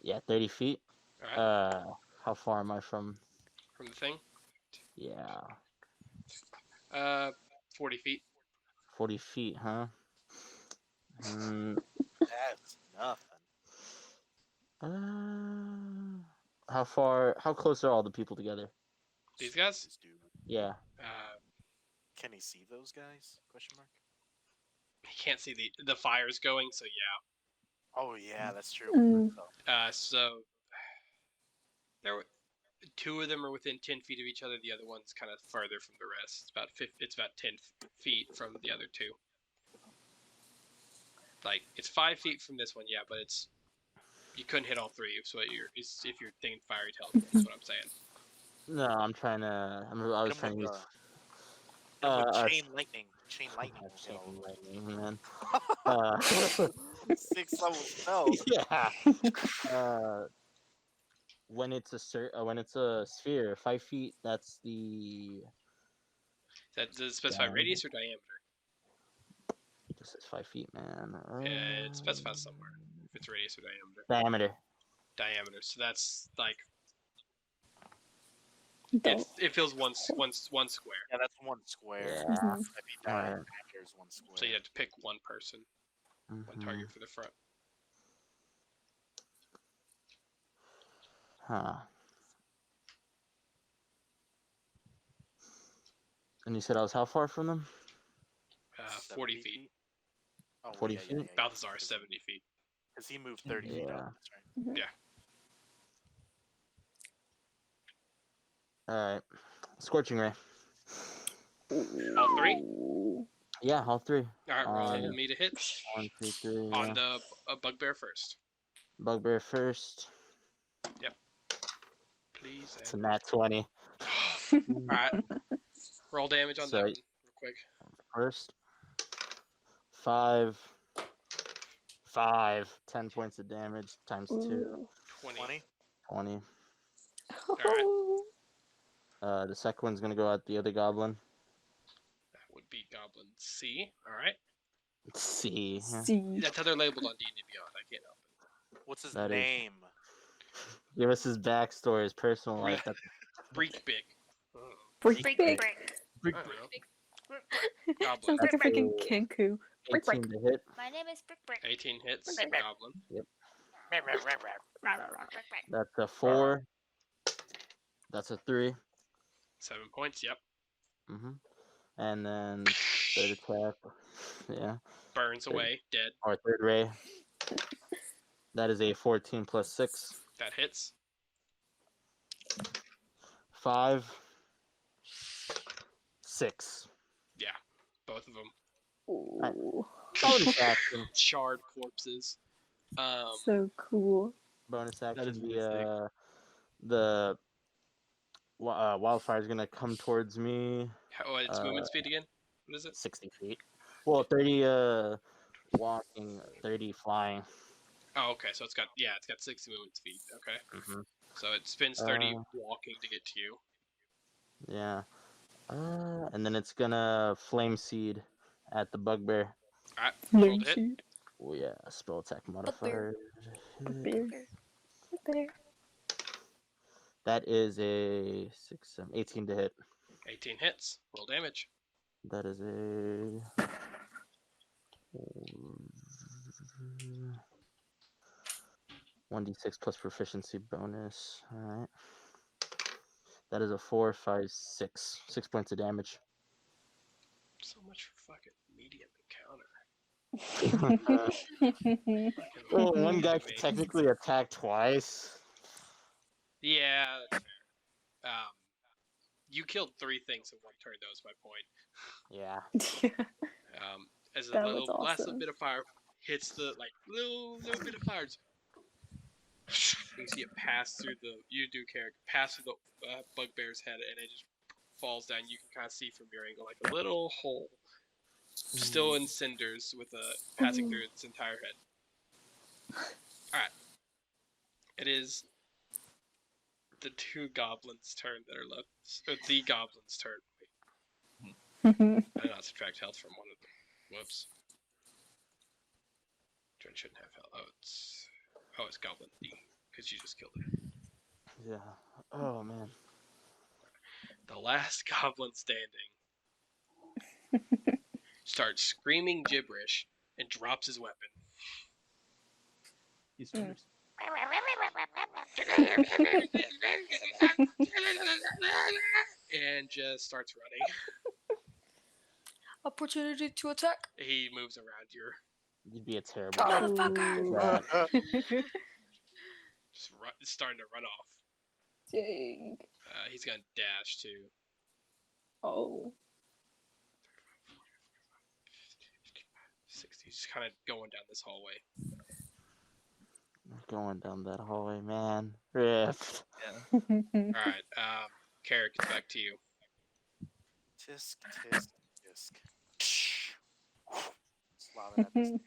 Yeah, 30 feet. Alright, How far am I from? from the thing. Yeah, 40 feet. 40 feet, huh? That's nothing. How close are all the people together? These guys? This dude. Yeah. Can he see those guys? Question mark. He can't see the fires going, so yeah. Oh yeah, that's true. So there were 2 of them are within 10 feet of each other. The other one's kind of farther from the rest. It's about 10 feet from the other 2. Like it's 5 feet from this one, yeah, but you couldn't hit all 3. So if you're thinking fiery teleport, is what I'm saying. No, I was trying to use. Chain lightning. Chain lightning. Chain lightning, man. 6 level spell. Yeah. When it's a sphere, 5 feet. That's the Does it specify radius or diameter? This is 5 feet, man. It specifies somewhere if it's radius or diameter. Diameter. Diameter. So that's like Don't. it fills one square. Yeah, that's one square. Yeah. 5 feet Alright. diameter is one square. So you have to pick one person, one target for the front. Huh. And you said I was how far from them? 40 feet. Oh, 40 yeah, feet? Balthazar is 70 feet. Because he moved 30 feet up. That's right. Yeah. Alright. Scorching Ray. All three? Yeah, all 3. Alright, roll me to hit. 1, 2, 3. On the bugbear first. Bugbear first. Yep. Please. It's a nat 20. Alright. Roll damage on that one real quick. First. 5. 10 points of damage times 2. 20. 20. Alright. The second one's gonna go at the other goblin. That would be Goblin C. Alright. C. That's how they're labeled on D&D Beyond. I can't help it. What's his That is- name? Give us his backstory, his personal life. That's Break big. Brick. Brick. Brick. Brick, I brick. don't know. Goblin. Sounds like a That's freaking a- Kenku. 18 to hit. My name is Brick Brick. 18 hits. Brick, brick. Goblin. That's a 4. That's a 3. 7 points. Yep. And then third attack. Yeah. Burns away. Dead. Or third ray. That is a 14 plus 6. That hits. 5. 6. Yeah. Both of them. Bonus action. Charred corpses. So cool. Bonus That action. is really sick. The wildfire is gonna come towards me. It's movement speed again? What is it? 60 feet. Well, 30 walking, 30 flying. Oh, okay. So it's got 60 movement speed. Okay. Mm-hmm. So it spins 30 walking to get to you. Yeah. And then it's gonna flame seed at the bugbear. Alright. Roll to hit. Seed. Oh yeah, spell attack modifier. Bear. Bear. That is a 6, 7, 18 to hit. 18 hits. Roll damage. That is a 1d6 plus proficiency bonus. All right. That is a 4, 5, 6. 6 points of damage. So much for fucking medium encounter. Well, one guy could technically attack twice. Yeah, that's fair. You killed 3 things in one turn, though, is my point. Yeah. As That a was little last awesome. bit of fire hits the little bit of fire. You see it pass through pass through the bugbear's head, and it just falls down. You can kind of see from your angle like a little hole, still in cinders, with passing through its entire head. All right, it is the 2 goblins' turn that are left. Or the goblins' turn. Wait, I did not subtract health from one of them. Whoops. Turn shouldn't have health. It's Goblin D, because you just killed it. Yeah. Oh man. The last goblin standing starts screaming gibberish and drops his weapon. He surrenders. And just starts running. Opportunity to attack. He moves around your. You'd be a terrible. Motherfucker. Just starting to run off. Dang. He's gonna dash too. Oh. 60. Just kind of going down this hallway. Going down that hallway, man. Rift. All right. Carrick, it's back to you. Tisk, tisk, tisk. Slob it at this dude.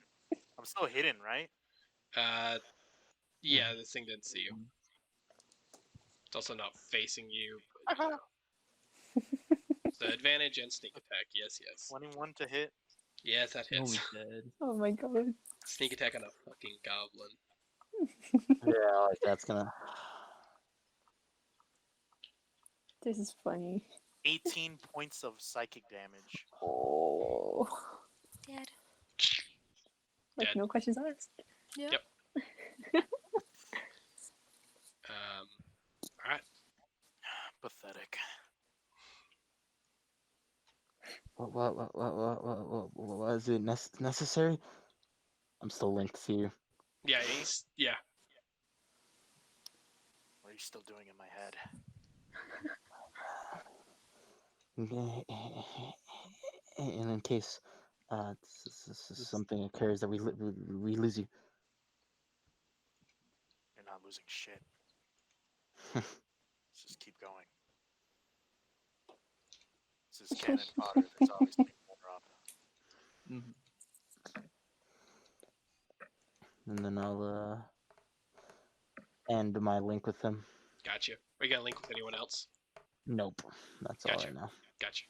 I'm still hidden, right? Yeah, this thing didn't see you. It's also not facing you. But, so advantage and sneak attack. Yes, yes. 21 to hit. Yes, that You're hits. only dead. Oh my god. Sneak attack on a fucking goblin. Yeah, like that's gonna. This is funny. 18 points of psychic damage. Oh. Dead. Like, Dead. no questions asked. Yep. Yep. All right. Pathetic. What is it necessary? I'm still linked to you. Yeah. Yeah. What are you still doing in my head? And in case something occurs that we lose you. You're not losing shit. Let's just keep going. This is cannon fodder. There's always going to be more up. Mhm. And then I'll end my link with him. Gotcha. Are you gonna link with anyone else? Nope, that's all Gotcha. right now. Gotcha.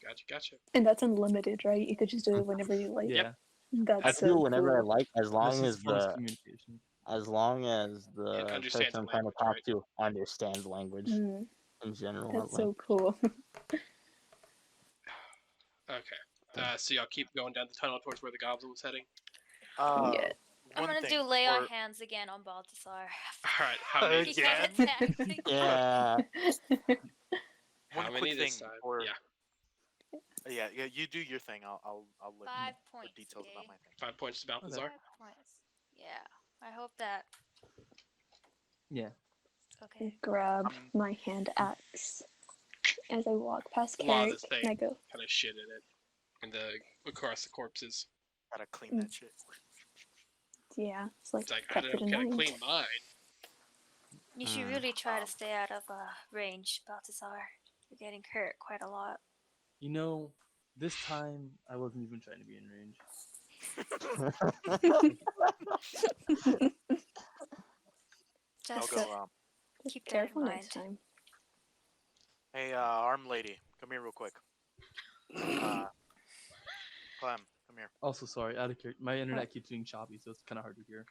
And that's unlimited, right? You could just do it whenever you like. Yeah. That's I so do whenever I cool. like, as That's long just as voice the communication. And person understands the I'm trying to language, talk right? to understands language Mm, in general. that's Like, so cool. Okay. So y'all keep going down the tunnel towards where the goblin was heading. Yeah. I'm One gonna thing do lay on for hands again on Balthasar. All right. How many this He got time? Again? attacked again. yeah, How one many quick this thing time? for Yeah. yeah. You do your thing. I'll look 5 for points. details Okay? about my thing. 5 points to Balthazar. 5 points. Yeah. I hope that. Yeah. Okay. Grab Um, my hand axe as I walk past A lot of Carrick, this thing and I go, kind of shit in it, and across the corpses. Gotta clean that shit. yeah, it's like It's like I kept don't it know, in gotta mind. clean mine. You should really try to Um, stay out of range, Balthasar. You're getting hurt quite a lot. You know, this time I wasn't even trying to be in range. I'll Just go. keep that in Careful mind. next time. Hey, arm lady, come here real quick. Clem, come here. Also, sorry, out of my internet keeps being choppy, so it's kind of hard to hear.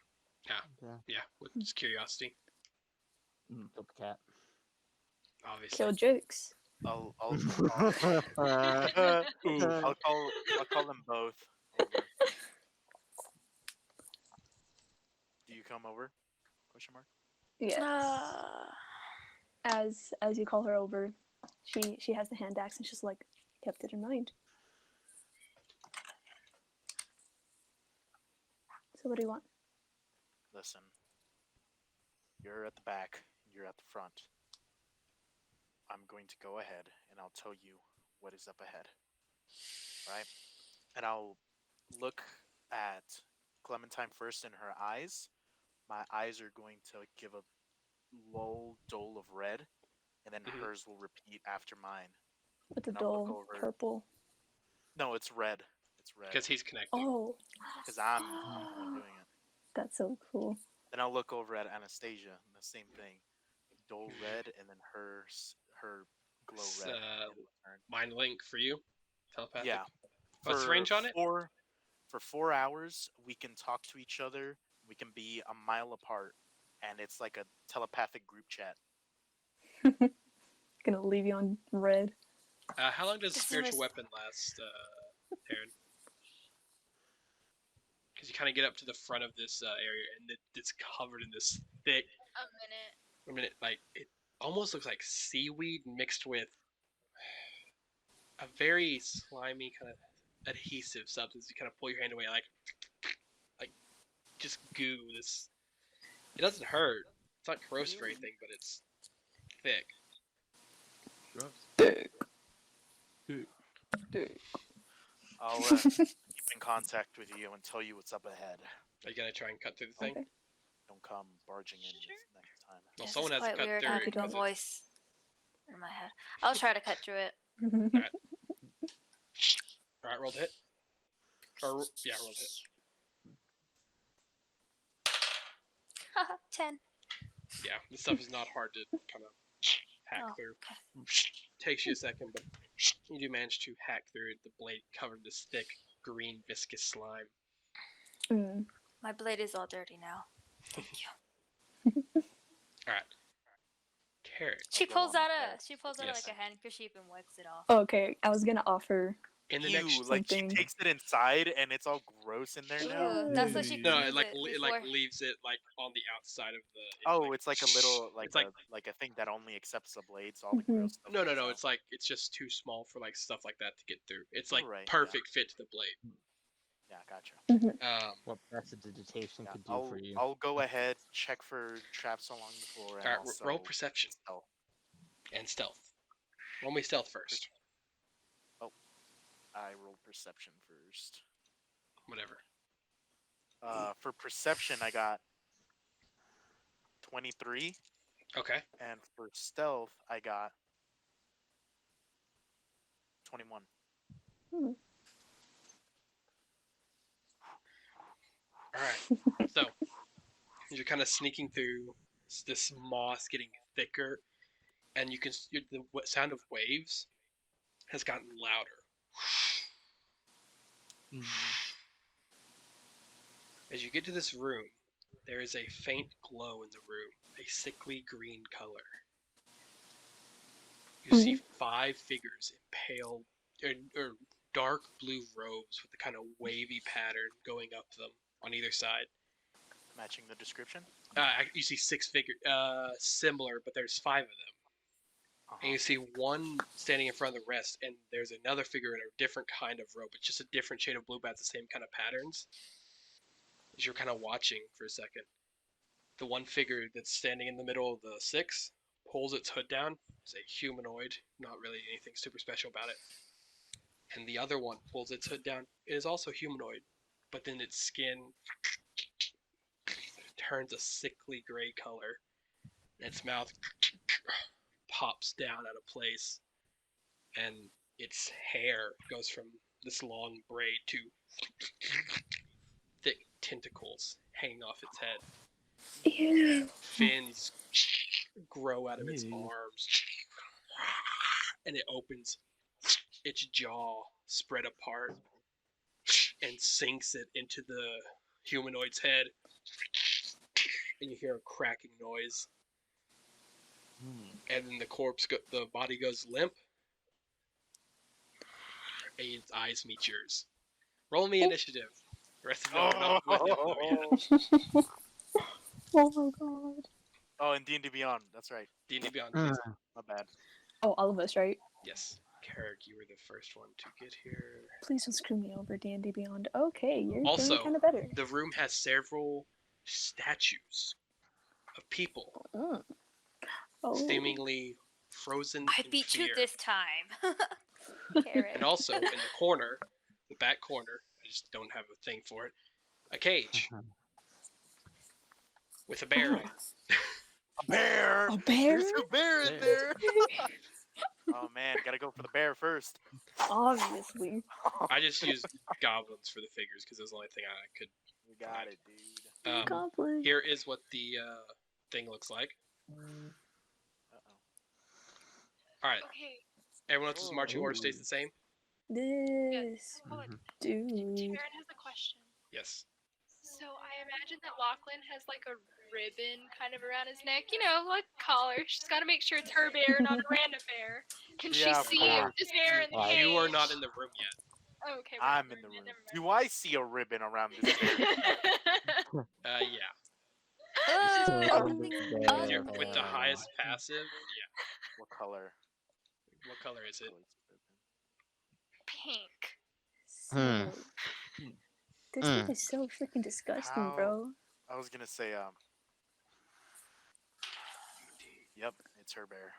Yeah, with just curiosity, Dope cat. obviously. Kill jokes. I'll Ooh. I'll call them both over. Do you come over? Question mark. Yes. Ah. As you call her over, she has the hand axe and she's like, kept it in mind. So what do you want? Listen, you're at the back. You're at the front. I'm going to go ahead and I'll tell you what is up ahead. Right? And I'll look at Clementine first in her eyes. My eyes are going to give a low dole of red, and then Mhm. hers will repeat after mine. With the And I'll look dull over. purple. No, it's red. It's red. Because he's connected. Oh, Because I'm the one doing it. that's so cool. Then I'll look over at Anastasia, and the same thing. Dull red, and then her glow It's, red. in return. mind link for you, telepathic. Yeah. What's the range on it? For 4 hours, we can talk to each other. We can be a mile apart, and it's like a telepathic group chat. Gonna leave you on red. How long does This is spiritual my- weapon last, Aaron? Because you kind of get up to the front of this area, and it's covered in this thick. A minute. I mean, like it almost looks like seaweed mixed with a very slimy kind of adhesive substance. You kind of pull your hand away, like just goo. This it doesn't hurt. It's not corrosive or anything, but it's thick. Gross. Dick. Dude. Dick. I'll keep in contact with you and tell you what's up ahead. Are you gonna try and cut through the thing? Okay. Don't come barging in this next time. Well, This someone is has to quite cut weird through having it. a 'Cause voice in my head. I'll try to cut through it. all right, roll to hit. Or yeah, roll to hit. 10. Yeah, this stuff is not hard to kind of hack Oh, through. okay. Takes you a second, but you do manage to hack through it. The blade covered this thick green viscous slime. Mm. My blade is all dirty now. Thank you. All right, Carrot. She go pulls on out ahead. Yes. like a handkerchief and wipes it off. Okay, I was gonna offer. In the Ew, next, like she something. takes it inside and it's all gross in there now. Ew, that's what she Ew. no, cleans it like it it like before. leaves it like on the outside of the. Oh, it's like a little it's like like a thing that only accepts the blades. All the Mhm. gross stuff. no. comes out. It's like it's just too small for like stuff like that to get through. It's like Right, yeah. perfect fit to the blade. Yeah, gotcha. What prestidigitation Yeah, could do for you. I'll go ahead, check for traps along the floor, and All right, also roll perception stealth. and stealth. Roll me stealth first. Oh, I rolled perception first. Whatever. For perception, I got 23, Okay. and for stealth, I got 21. Hmm. All right. So you're kind of sneaking through this moss, getting thicker, and you can the sound of waves has gotten louder. As you get to this room, there is a faint glow in the room, a sickly green color. You see 5 figures in pale or dark blue robes with a kind of wavy pattern going up them on either side. Matching the description. You see 6 figures, similar, but there's 5 of them. And you see one standing in front of the rest, and there's another figure in a different kind of robe. It's just a different shade of blue, but the same kind of patterns. As you're kind of watching for a second, the one figure that's standing in the middle of the 6 pulls its hood down. It's a humanoid, not really anything super special about it. And the other one pulls its hood down. It is also humanoid, but then its skin turns a sickly gray color, and its mouth pops down out of place, and its hair goes from this long braid to thick tentacles hanging off its head. Ew. Fins grow out of its Ew. arms, and it opens its jaw spread apart and sinks it into the humanoid's head, and you hear a cracking noise. And then the body goes limp, and its eyes meet yours. Roll me initiative. The rest of y'all are not with it yet. Oh my god. Oh, and D&D Beyond. That's right. D&D Beyond, please. My bad. Oh, all of us, right? Yes. Carrick, you were the first one to get here. Please don't screw me over, D&D Beyond. Okay, you're Also, doing kind of better. the room has several statues of people, Oh. seemingly frozen I in beat fear. you this time. Carrot. And also, in the corner, the back corner, I just don't have a thing for it, a cage with a bear in it. A bear! A bear? There's a bear in there! Oh man, gotta go for the bear first. Obviously. I just used goblins for the figures because it was the only thing I could. We got it, dude. Goblin. Here is what the thing looks like. All right, Okay. everyone else's marching order stays the same. This Hold on. dude. Taryn has a question. Yes. So I imagine that Lachlan has like a ribbon kind of around his neck, you know, like collar. She's got to make sure it's her bear, not a random bear. Can Yeah, of she see course. this bear in the cage? You are not in the room yet. Oh, okay. I'm in the room. Do I see a ribbon around this bear? Yeah. With the highest passive, yeah. What color? What color is it? Pink. So, this dude is so freaking disgusting, How- bro. I was gonna say, yep, it's her bear.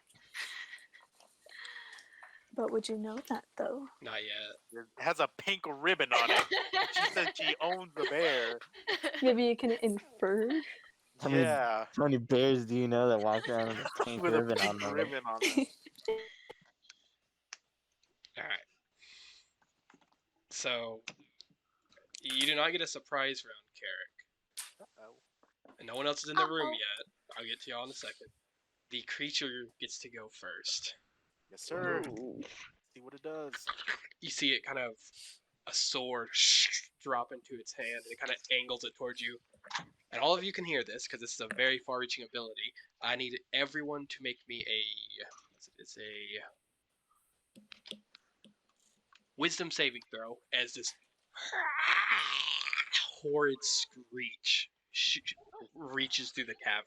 But would you know that, though? Not yet. It has a pink ribbon on it. She said she owns the bear. Maybe you can infer? How many, Yeah, how many bears do you know that walk around with a pink with a ribbon on pink them? ribbon on them. All right. So, you do not get a surprise round, Carrick. Uh-oh. And no one else is in the room yet. I'll get to y'all in a second. The creature gets to go first. Yes, sir. See what it does. You see it kind of a sword drop into its hand, and it kind of angles it towards you. And all of you can hear this because this is a very far-reaching ability. I need everyone to make me it's a wisdom saving throw as this horrid screech reaches through the cavern.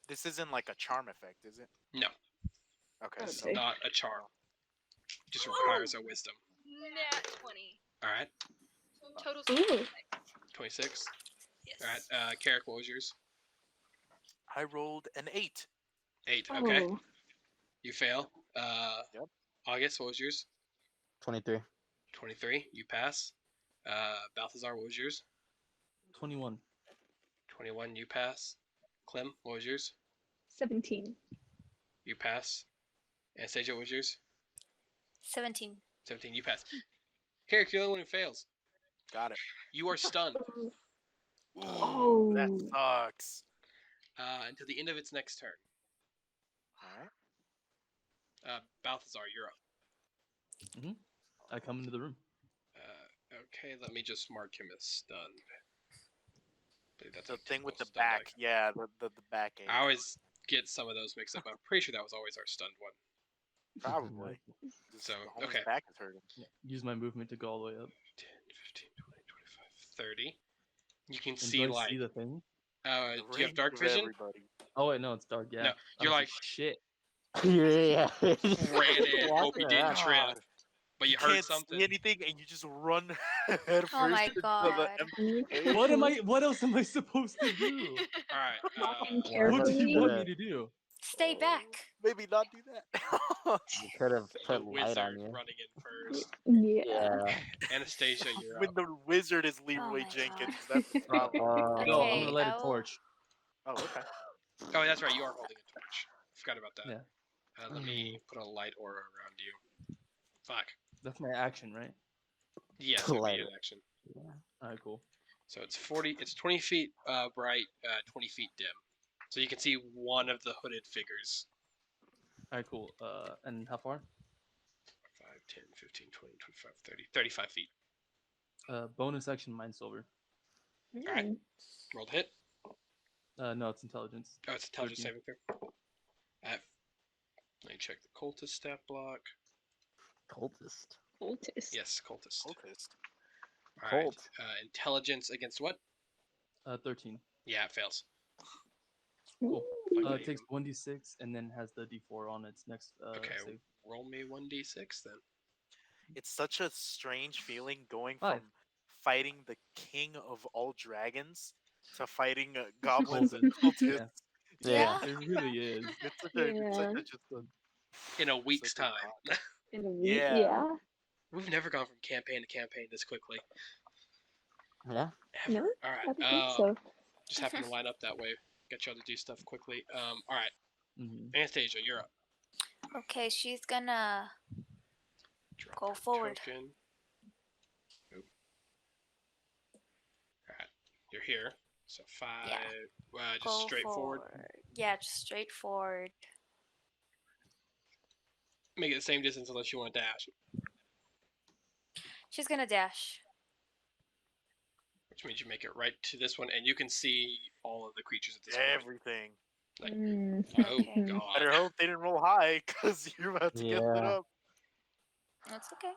This isn't like a charm effect, is it? No, Okay, it's so Okay. not a charm. It just requires a wisdom. Nat 20. All right, Total Ooh. 26. Yes. All right, Carrick, what was yours? I rolled an 8. 8. Okay, Oh. you fail. Yep. August, what was yours? 23. 23. You pass. Balthazar, what was yours? 21. 21. You pass. Clem, what was yours? 17. You pass. Anastasia, what was yours? 17. 17. You pass. Carrick, you're the only one who fails. Got it. You are stunned Ooh, that Oh. sucks. until the end of its next turn. Alright. Balthazar, you're up. I come into the room. Okay, let me just mark him as stunned. I believe that's The a thing with the typical stun back. die. Yeah, the back ache. I always get some of those mixed up. I'm pretty sure that was always our stunned one. Probably. So, the homie's okay. back is hurting. Yeah. Use my movement to go all the way up. 10, 15, 20, 25, 30. You can And see, do I like, see the thing? do you have Range dark of vision? everybody. Oh wait, no, it's dark. Yeah. No, I you're don't like, see shit. Yeah. ran in, hope you didn't around. trip, God. but you You heard can't something. see anything, and you just run head Oh first my into the God. empty space. What else am I supposed to do? All right. Walk in Why What don't did you carefully. want me coulda- to do? Stay back. Maybe not do that. You could have The put light on wizard you. running in first. Yeah. Yeah. Anastasia, you're When up. the wizard is Oh Leroy my Jenkins, God. that's the problem. No, I'm Okay, gonna light I a will- torch. Oh, okay. Oh, that's right. You are holding a torch. Forgot about that. Yeah, Let me put a light aura around you. Fuck. that's my action, right? Yes, it would be Light an it. action. All right, cool. So it's 40. It's 20 feet bright, 20 feet dim. So you can see one of the hooded figures. All right, cool. And how far? 5, 10, 15, 20, 25, 30. 35 feet. Bonus action, mind silver. All right. Roll to hit. No, it's intelligence. Oh, it's intelligence 13. saving throw. Let me check the cultist stat block. Cultist. Cultist. Yes, cultist. Cultist. All right. Cult. Intelligence against what? 13. Yeah, it fails. Cool. Okay, It takes 1d6 and then has the d4 on its next okay, save. roll me 1d6 then. It's such a strange feeling going 5. from fighting the king of all dragons to fighting goblins and Cultist. cultists. Yeah. Yeah. It really is. It's such a just a In a week's such a time. thought. In a week. Yeah. Yeah. We've never gone from campaign to campaign this quickly. Yeah. Ever. No, All I right. don't think so. Just happened to line up that way. Get y'all to do stuff quickly. All right. Mm-hmm. Anastasia, you're up. Okay, she's gonna Drop go her forward. token. Oop. All right. You're here. So 5. Yeah. Just Go straight forward. Yeah, just straight forward. Make it the same distance unless you want to dash, She's gonna dash. which means you make it right to this one, and you can see all of the creatures at this point. Everything. Like, oh Okay. god. Better hope they didn't roll high, because you're about to get lit Yeah. up. That's okay.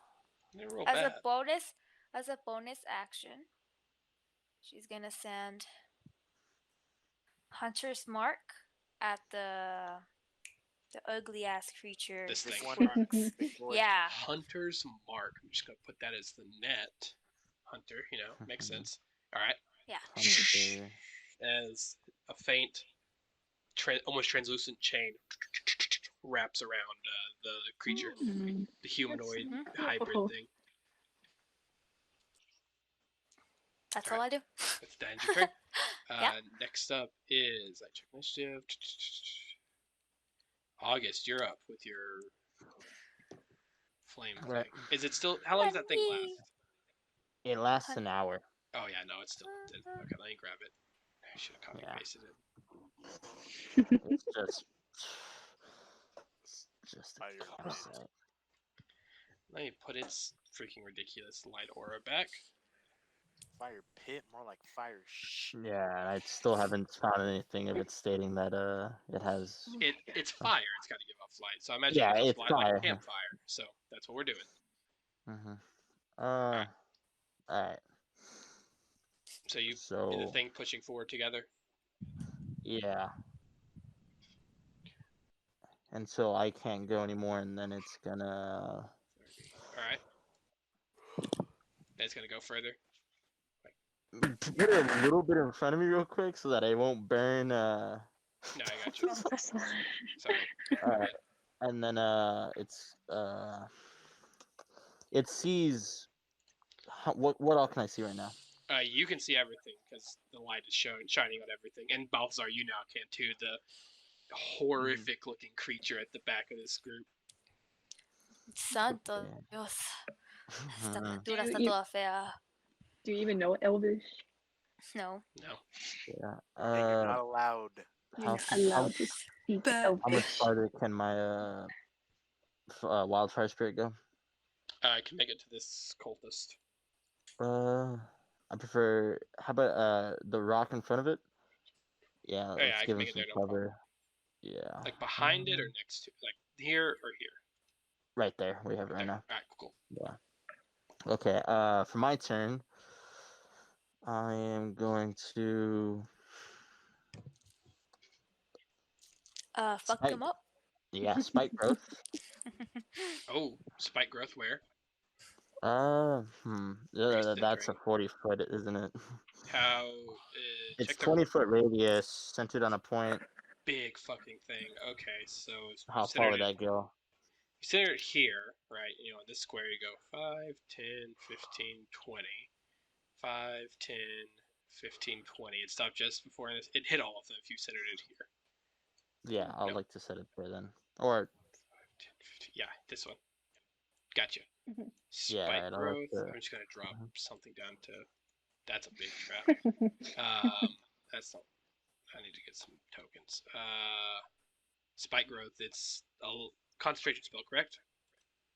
They roll As bad. a bonus action, she's gonna send Hunter's Mark at the ugly ass creature. This This thing. one, Alright. big boy. Yeah. Hunter's Mark. I'm just gonna put that as the net. Hunter, makes sense. All right. Yeah. Hunter. As a faint, almost translucent chain wraps around the creature, the humanoid hybrid Oh. thing. That's All all I do. That's the end of your turn. Yeah. Next up is I check initiative. August, you're up with your flame Right. thing. Is it still? How long does that thing last? It lasts an hour. Oh yeah, no, it's still. Okay, let me grab it. I should have copy Yeah. pasted it. It's just a Fire. campsite. Let me put its freaking ridiculous light aura back. Fire pit, more like fire Yeah, I still haven't found anything of it stating that it has. It's fire. It's got to give off light. So I imagine Yeah, it gives off it's light like a fire. campfire. So that's what we're doing. Mm-hmm. All right. All right. So you So did the thing pushing forward together. yeah, until I can't go anymore, and then it's gonna. 30. All right. Then it's gonna go further. Put it a little bit in front of me real quick so that I won't burn. No, I got you. Sorry. All right, and then it sees. What all can I see right now? You can see everything because the light is shining on everything. And Balthazar, you now can too. The horrific looking creature at the back of this group. Santo Okay. Dios. Esta Mhm. criatura está You- toda fea. Do you even know Elvish? No. No. Yeah. Yeah, you're not allowed. You're How, not how, allowed to speak But- how much Elvish. farther can my wildfire spirit go? I can make it to this cultist. I prefer. How about the rock in front of it? Yeah, Oh, yeah, let's I give can him make it some there, no problem. cover. Yeah. Like behind it or next to, like here or here. Right there. We have it right There. now. All right, cool. Yeah. Okay. For my turn, I am going to. Fuck Spike. him up. Yeah, spike growth. Oh, spike growth where? That's a centering. 40-foot, isn't it? How? It's Check the 20-foot radius, centered on a point. big fucking thing. Okay, so How far centered would it. that go? You center it here, right? You know, in this square you go 5, 10, 15, 20. 5, 10, 15, 20. It stopped just before it hit all of them if you centered it here. Yeah, I'd No. like to set it there then. Or 5, 10, 15. Yeah, this one. Gotcha. Mhm. Spike Yeah, I'd like growth. to- I'm just gonna drop something down to. That's a big trap. That's not. I need to get some tokens. Spike growth. It's a concentration spell, correct?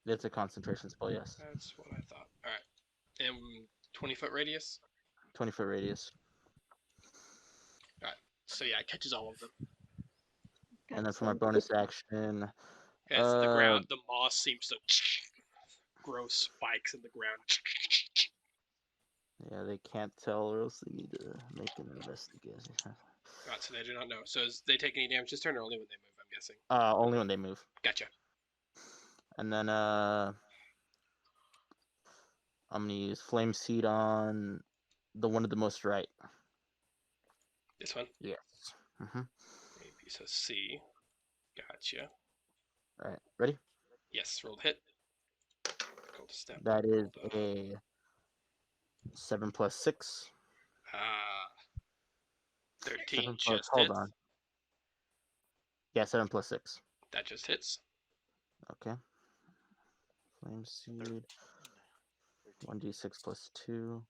it's a concentration spell, yes. That's what I thought. All right. And 20-foot radius. 20-foot radius. So yeah, it catches all of them. And then for my bonus action, As the ground, the moss seems to grow spikes in the ground. yeah, they can't tell, or else they need to make an investigation. Right, so they do not know. So they take any damage this turn, or only when they move? I'm guessing. Only when they move. Gotcha. And then I'm gonna use flame seed on the one to the most right. This one. Yes. Mhm. Maybe so. C. Gotcha. All right. Ready? Yes. Rolled hit. Go to step. That is a 7 plus 6. 13 7 plus, just hold hits. on. Yeah, 7 plus 6. That just hits. Okay. Flame seed. 1d6 plus 2.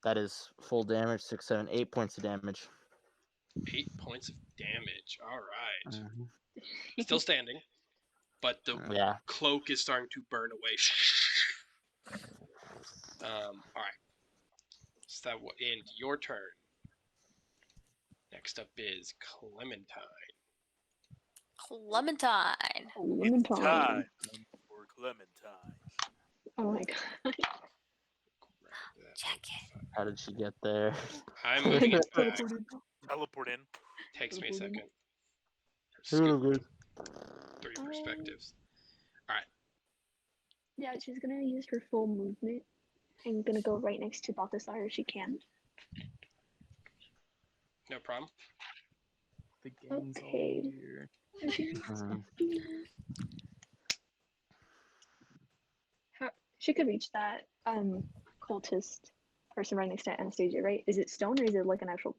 That is full damage. 6, 7, 8 points of damage. 8 points of damage. All right. Mhm. Still standing, but the Yeah. cloak is starting to burn away. All right. So that will end your turn. Next up is Clementine. Clementine. Clementine. Time for Clementine. Oh my god. Check it. How did she get there? I'm moving it back. Teleport in. Takes me a second. Ooh, Scoop good. 3 perspectives. All right. Yeah, she's gonna use her full movement and gonna go right next to Balthasar if she can. No problem. The gang's Okay. all here. Mhm. She could reach that cultist person right next to Anastasia, right? Is it stone or is it like an actual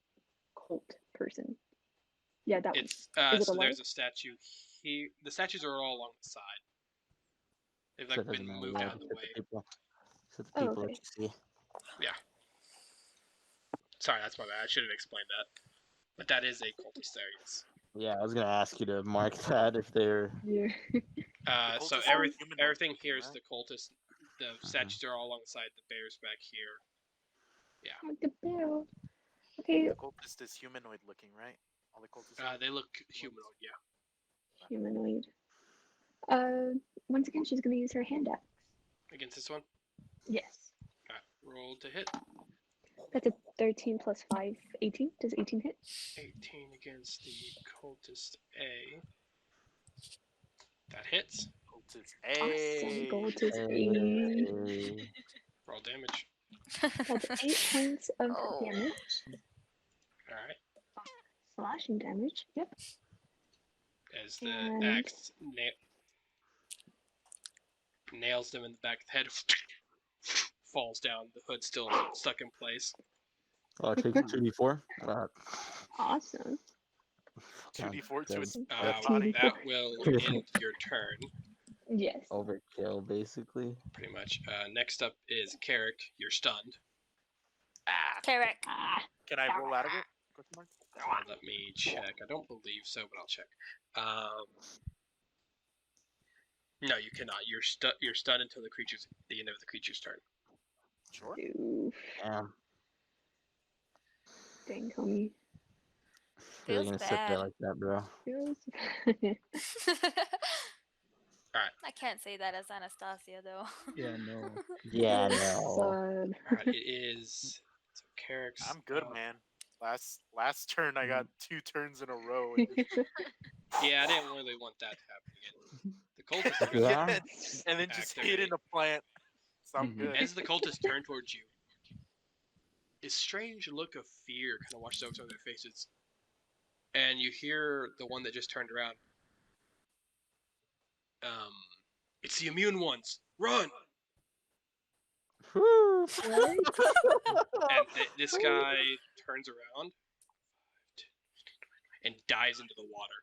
cult person? Yeah, that one. It's Is it so alive? there's a statue here. The statues are all along the side. They've So like it doesn't been matter. moved Yeah, out of the it's way. the people. It's the Oh, people okay. that you see. Yeah. Sorry, that's my bad. I should have explained that. But that is a cultist there, yes. Yeah, I was gonna ask you to mark that if they're. Yeah. So cultists are humanoid everything looking, here is right? the cultist. The statues are all alongside the bears back here. Like the bear. Okay, The cultist is humanoid looking, right? All the cultists are They look humanoid, yeah. humanoid. Once again, she's gonna use her hand axe. Against this one? Yes. Alright, roll to hit. That's a 13 plus 5, 18. Does 18 hit? 18 against the cultist A. That hits. cultist. Awesome. Hey. Gold is 8. Hey. Roll damage. That's 8 points of Oh. damage. Alright. Slashing damage. Yep. As the And- axe nails them in the back of the head. Falls down. The hood's still stuck in place. Oh, take 2d4. Awesome. 2d4 to its Uh, body. that will end your turn, Yes. Overkill, basically. pretty much. Next up is Carrick. You're stunned. Carrick. Ah. Can I roll out of it? Question mark? Let me check. I don't believe so, but I'll check. No, you cannot. You're stunned until the end of the creature's turn. Sure. Oof. Damn. Dang, homie. Really Feels gonna sit there bad. like that, bro. Feels I can't say that as Anastasia though. Yeah, no. Yeah, no. Sad. Alright, it is. So Carrick's. I'm good, man. Last turn, I got 2 turns in a row. Yeah, I didn't really want that to happen again. The cultists are going to Yeah. And then just hit activate. in a plant. So I'm Mhm. good. As the cultists turn towards you, a strange look of fear kind of washes over some of their faces. And you hear the one that just turned around. It's the immune ones. Run! Whew. And this guy turns around and dives into the water.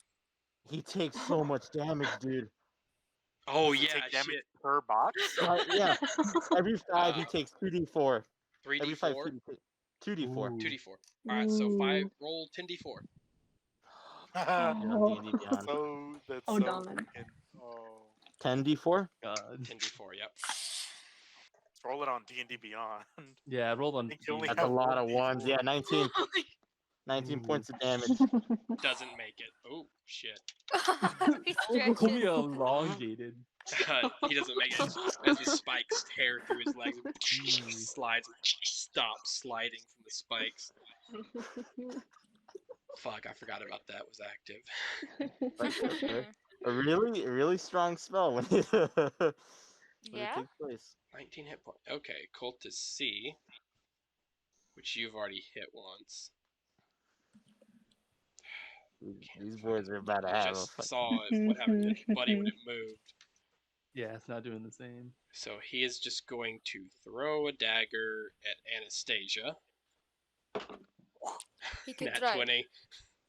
He takes so much damage, dude. Oh Does it yeah, take damage shit. per box? Yeah. Every 5 he Uh, takes 2d4. Every 5 3d4, 2d4. 2d4. All right, so roll 10d4. Oh. D&D Beyond. That's Oh, so darn. freaking. Oh. 10d4? God. 10d4. Yep. Let's roll it on D&D Beyond. Yeah, I rolled on. think you only That's a have lot one of ones. D4. Yeah, 19. 19 Ooh. points of damage. Doesn't make it. Oh shit. He Only stretches. elongated. He doesn't make it as the spikes tear through his legs. Jeez. Slides and stops sliding from the spikes. Fuck, I forgot about that was active. Right. A really strong spell when it Yeah. takes place. 19 hit points. Okay, Cultist C, which you've already hit once. These boys are about to You have a just fucking... saw what happened to your buddy when it moved. Yeah, it's not doing the same. So he is just going to throw a dagger at Anastasia. He could Nat try. 20.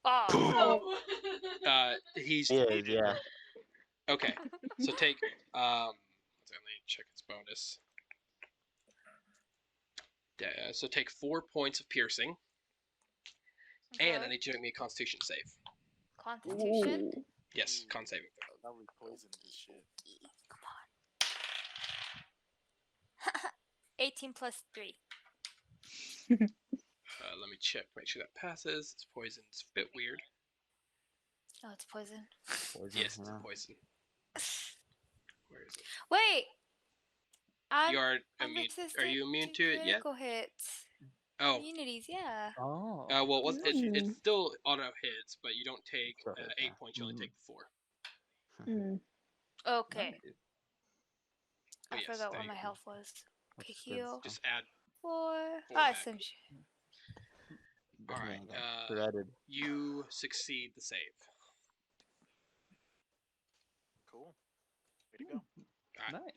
Oh. He's Yeah, defeated. yeah. Okay, so take let me check its bonus. So take 4 points of piercing, and I Okay. need you to make me a Constitution save. Constitution. Yes, con saving throw. Probably poisoned this shit. Come on. 18 plus 3. Let me check, make sure that passes. It's poison. It's a bit weird. Oh, it's poison. Yes, it's a poison. Where is it? Wait. I'm, You are I'm immune. resistant Are you immune to it yet? critical hits. Oh. Immunities, yeah. Oh. Well, it's still auto hits, but you don't take Still hit, 8 yeah. points. You only take 4. Okay. Nice. Oh, I yes, forgot there what you my go. health was. Okay, That's good heal. stuff. Just add 4. 4 Ah, back. same shit. All Man, right. got shredded. You succeed the save. Cool. Way to go. Alright.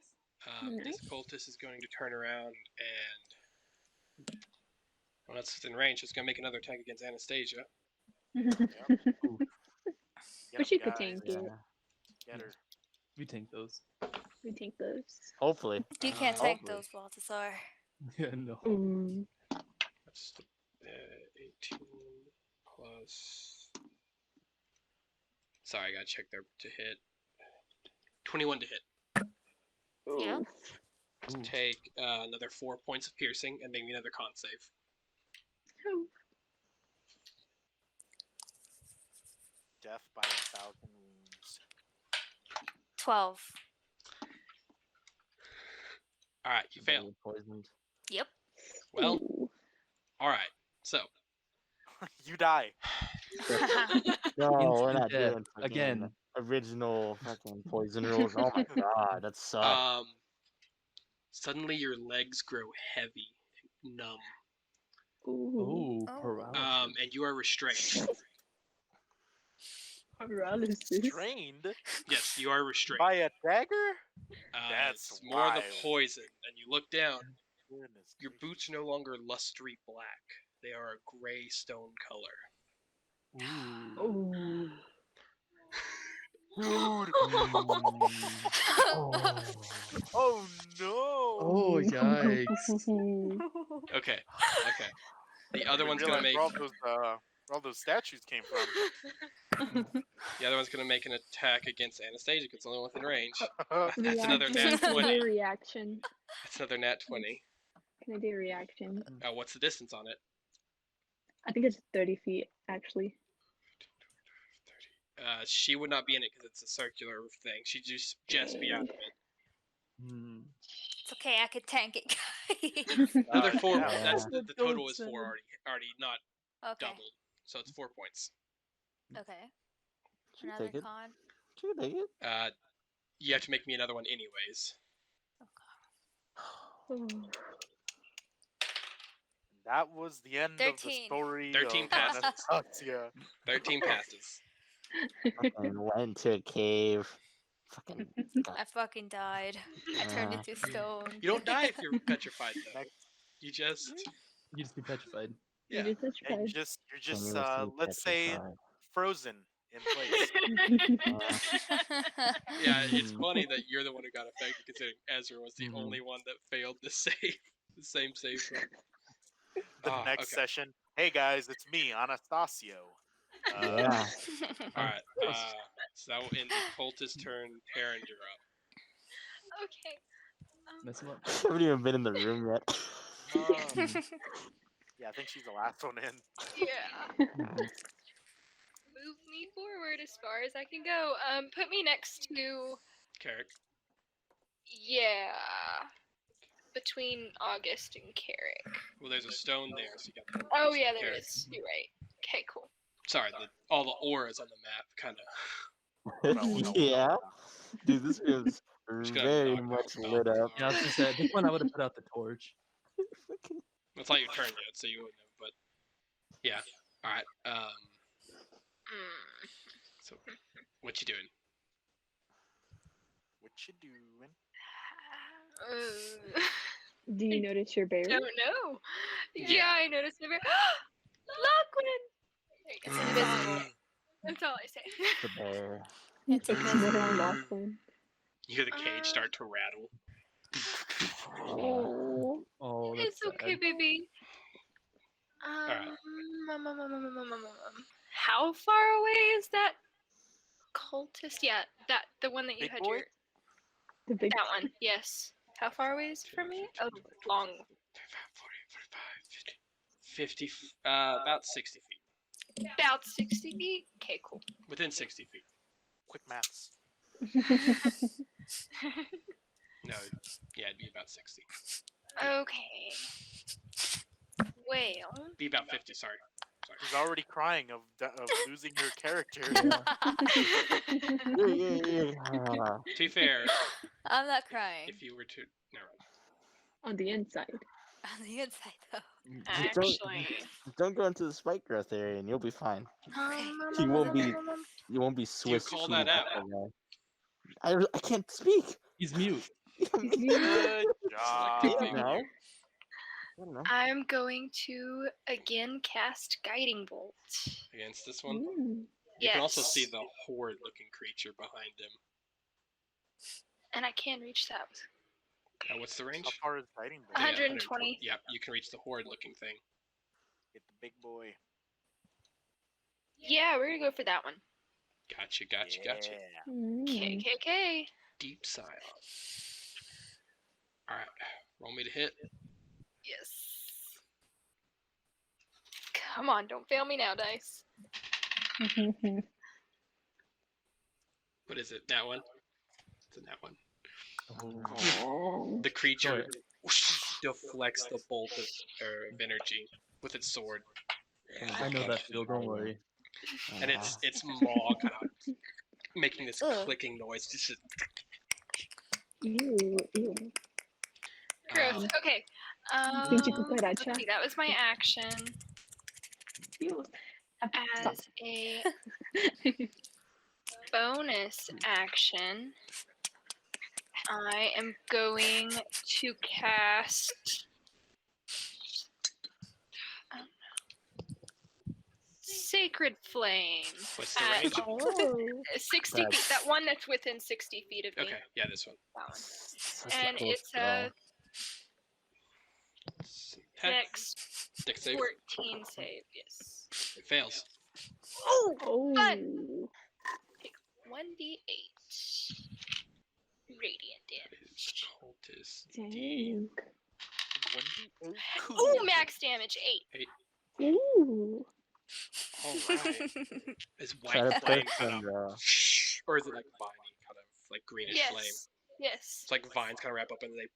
Nice. This cultist is going to turn around and, well, that's within range. It's going to make another attack against Anastasia. Get Wish 'em, you could guys. tank Yeah. it. Get her. We tank those. We tank those. Hopefully. You can't tank Hopefully. those, Balthasar. Yeah, no. That's 18 plus. Sorry, I gotta check there to hit. 21 to hit. Yeah. Ooh. Take another 4 points of piercing and make me another con save. Death by 1,000 wounds. 12. All right, you fail. Barely poisoned. Yep. Well, Ooh. all right. So, You die. No, we're Instant not death doing fucking again. original fucking poison rules. Oh my god, that sucks. suddenly your legs grow heavy and numb, Ooh. Oh, Oh. paralysis. and you are restrained. Paralysis. Strained Yes, you are restrained. by a dagger? That's It's more the wild. poison, and you look down. Goodness Your boots are no longer lustre black; they are a gray stone color. Ooh. Oh. Dude. Oh. Oh no. Oh, yikes. Okay. The other I one's realize gonna make where all those statues came from. the other one's gonna make an attack against Anastasia. 'Cause it's only within range. Oh, That's another Reaction. nat Can I do 20. a reaction? That's another nat 20. Can I do a reaction? What's the distance on it? I think it's 30 feet, actually. 30. She would not be in it because it's a circular thing. She'd just be out of it. Hmm. It's okay, I could tank it, guys. Another 4. yeah. That's the total is 4 already not Okay. doubled. So it's 4 points. Okay. Should Another take it. con. Should take it. You have to make me another one anyways. That was the end of the 13. story 13 of passes. Anastasia. 13 passes. Fucking went into a cave. Fucking. I fucking died. I turned into stone. You don't die if you're petrified though. Next, You just You just be petrified. yeah. You just yeah, you're tried. just Continuously let's say petrified. frozen in place. Yeah, it's funny that you're the one who got affected considering Ezra was the Mhm. only one that failed the save. The same save throw. The next Okay. session. Hey guys, it's me, Anastasio. Yeah. Alright. So that will end the cultist turn. Taryn, you're up. Okay. Mess him up. I haven't even been in the room yet. Yeah, I think she's the last one in. Yeah. Move me forward as far as I can go. Put me next to Carrick. between August and Carrick. Well, there's a stone there, so you got the Oh yeah, there Carrick. is. You're right. Okay, cool. Sorry, all the auras on the map kind of. Yeah. Dude, this room's Just gonna very knock much out lit Balthazar. up. Yeah, I was gonna say, at this point, I would have put out the torch. It's not your turn yet, so you wouldn't have. But yeah. All right. So, what you doing? What you doing? Do you notice your bear? Don't know. Yeah. Yeah, I noticed the bear. Lachlan! There you go. It's invisible. That's all I say. The bear. It's It's invisible. literal Lachlan. You hear the cage start to rattle. Oh. Oh, that's It's okay, sad. baby. Alright. How far away is that cultist? Yeah, the one that you Big had boy? your The big that one. Yes. How far away is it from me? Oh, long. 40, 45, 50, about 60 feet. About 60 feet. Okay, cool. Within 60 feet. Quick maths. No, yeah, it'd be about 60. Okay. Well. Be about 50, sorry. She's already crying of losing her character. To be fair, I'm not crying. if you were to. Never mind. On the inside. On the inside, though. Just don't, Actually. just don't go into the spike growth area and you'll be fine. Okay. You won't be Swiss call cheese that out? that way. I can't speak. He's mute. Good Selective job. figure. No. I don't know. I'm going to again cast Guiding Bolt. Against this one. Mm. You can also see Yes. the horde looking creature behind him. And I can reach that. What's the range? How far is fighting? Oh, yeah, 120. Yep, you can reach the horde looking thing. Get the big boy. Yeah, we're gonna go for that one. Gotcha. KKK. Deep silence. All right, roll me to hit. Yes. Come on, don't fail me now, dice. What is it? That one? It's in that one. Oh. The creature Sorry. deflects the bolt of energy with its sword, I know that feel. Don't worry. and its maw kind of making this Ugh. clicking noise. Just Ew, ew. Gross. Okay. Senti Let's cucaracha. see. That was my action. Ew. Stop. As a bonus action, I am going to cast Sacred Flame what's the at range? Oh. 60 feet. That one that's within 60 feet of me. Okay, yeah, this one. That one. Such a And cool it's spell. Dex Dex save. 14 save. Yes. It fails. Oh, fun. Oh. Take 1d8 radiant damage. Cultist D. Dang. 1d8 Ooh, cool. max damage 8. Ooh. All right. Is Try white to flame put kind some. of, or is it like viney, kind of like greenish flame? Yes. Yes. It's like vines kind of wrap up and they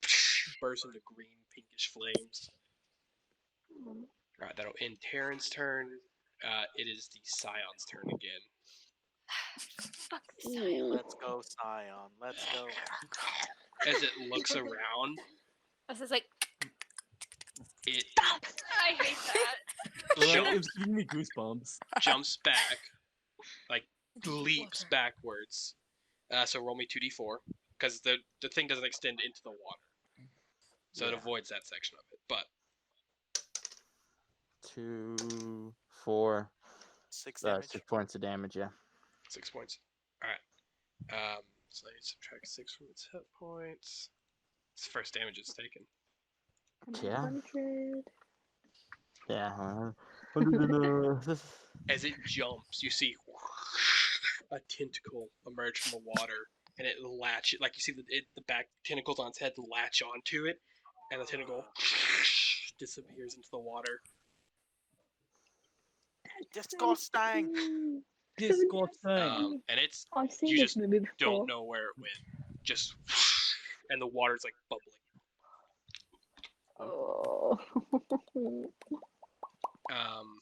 burst into green, pinkish flames. All right, that'll end Terran's turn. It is the Scion's turn again. Fuck this time. Let's go, Scion. Let's go. As it looks around, This is like it I hate that. Like, Jump. it was giving me goosebumps. jumps back, like leaps backwards. So roll me 2d4, because the thing doesn't extend into the water, so it Yeah. avoids that section of it. But 2, 4, 6 damage. 6 points of damage. Yeah. 6 points. All right. So I need to subtract 6 from its hit points. It's the first damage it's taken. Yeah. 100. Yeah. As it jumps, you see a tentacle emerge from the water, and it latch like you see the back tentacles on its head latch onto it, and the tentacle disappears into the water. Disgusting. Disgusting. And it's I've seen you this just movie before. don't know where it went. Just and the water's like bubbling. Oh.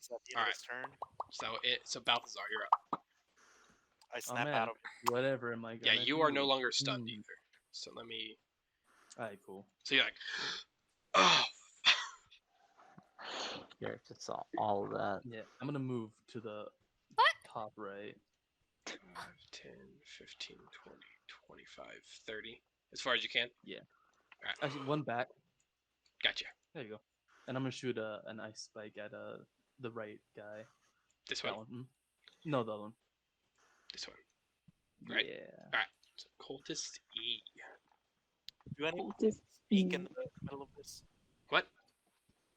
Is that the end All of right. his turn? So Balthazar, you're up. I Oh snap man, out of whatever am I Yeah, gonna you do? are no longer stunned Hmm. either. So let me. Alright, cool. So you're like, oh. Yeah, it's all of that. Yeah, I'm gonna move to the What? top right. 5, 10, 15, 20, 25, 30. As far as you can. Yeah. All right. Actually, one back. Gotcha. There you go. And I'm gonna shoot an ice spike at the right guy. This That one. one. No, the other one. This one. Right. Yeah. So Cultist E. Do any Just speak in the middle of this? What?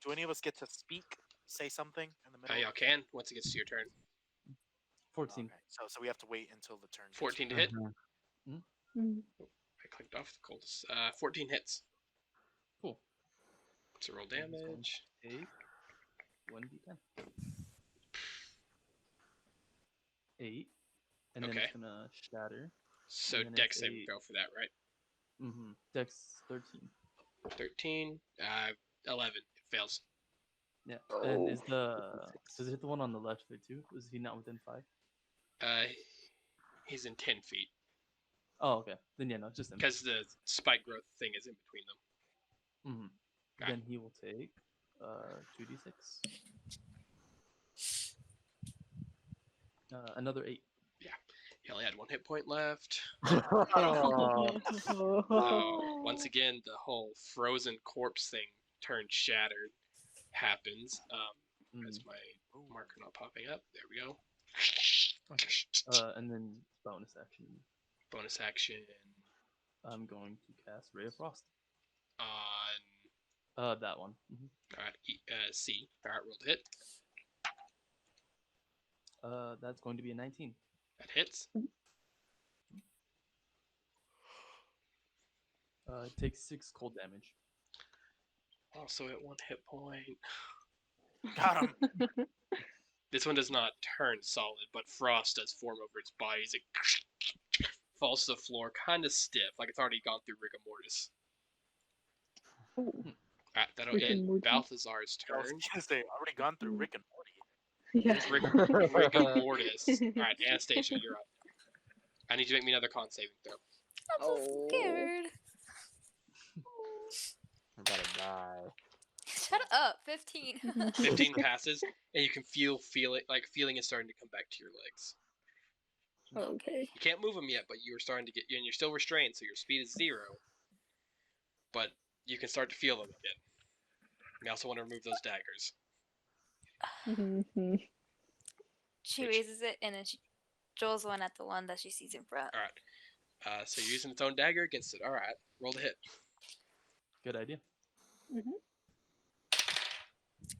Do any of us get to speak? Say something in the middle? Y'all can once it gets to your turn. 14. Okay. So we have to wait until the turn. gets 14 to around. hit. Mm. I clicked off the Cultist. 14 hits. Cool. So roll I'm just going damage. to take 1d10. 8. And then Okay. it's gonna shatter. So and then Dex it's saving a- throw for that, right? Mm-hmm. Dex 13. 13. 11. It fails. Yeah. Oh. And does it hit the one on the left of it too? Is he not within 5? He's in 10 feet. Oh, okay. Then yeah, no, it's just him. Because the spike growth thing is in between them. Mm-hmm. Okay. Then he will take 2d6. Another 8. He only had 1 hit point left. Oh. So once again, the whole frozen corpse thing turned shattered happens. Is my marker not popping up? There we go. And then bonus action. Bonus action I'm going to cast Ray of Frost. on That one. Mm-hmm. C. Alright, roll to hit. That's going to be a 19. That hits. Takes 6 cold damage. Also at 1 hit point. Got him. This one does not turn solid, but frost does form over its body as it falls to the floor, kind of stiff, like it's already gone through rigor mortis. Ooh, Alright, that'll Rick and end Morty. Balthazar's I was turn. gonna say, already gone through Rick and Morty. Yeah. Rigor mortis. Alright, Anastasia, you're up. I need you to make me another con saving throw. I'm so scared. I'm about to die. Shut up. 15. 15 passes, and you can feel it, like feeling is starting to come back to your legs. Okay. You can't move them yet, but you're starting to get, and you're still restrained, so your speed is 0. But you can start to feel them again. You also want to remove those daggers. She Which- raises it and then she draws one at the one that she sees in front. Alright. So you're using its own dagger against it. Alright. Roll the hit. Good idea.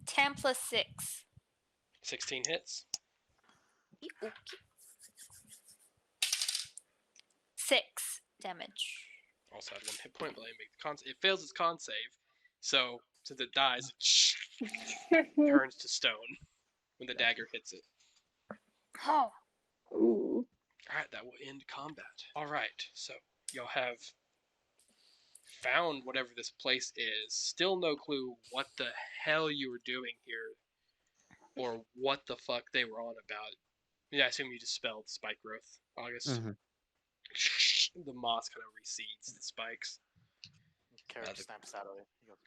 10 plus 6. 16 hits. Okay. 6 damage. Also had 1 hit point, but let me make the con. It fails its con save, so since it dies, it turns to stone when the dagger hits it. Oh. Ooh. Alright, that will end combat. Alright, so y'all have found whatever this place is. Still no clue what the hell you were doing here, or what the fuck they were on about. Yeah, I assume you dispelled spike growth, August. Mhm. The moss kind of recedes the spikes. Character snaps out of it. He goes,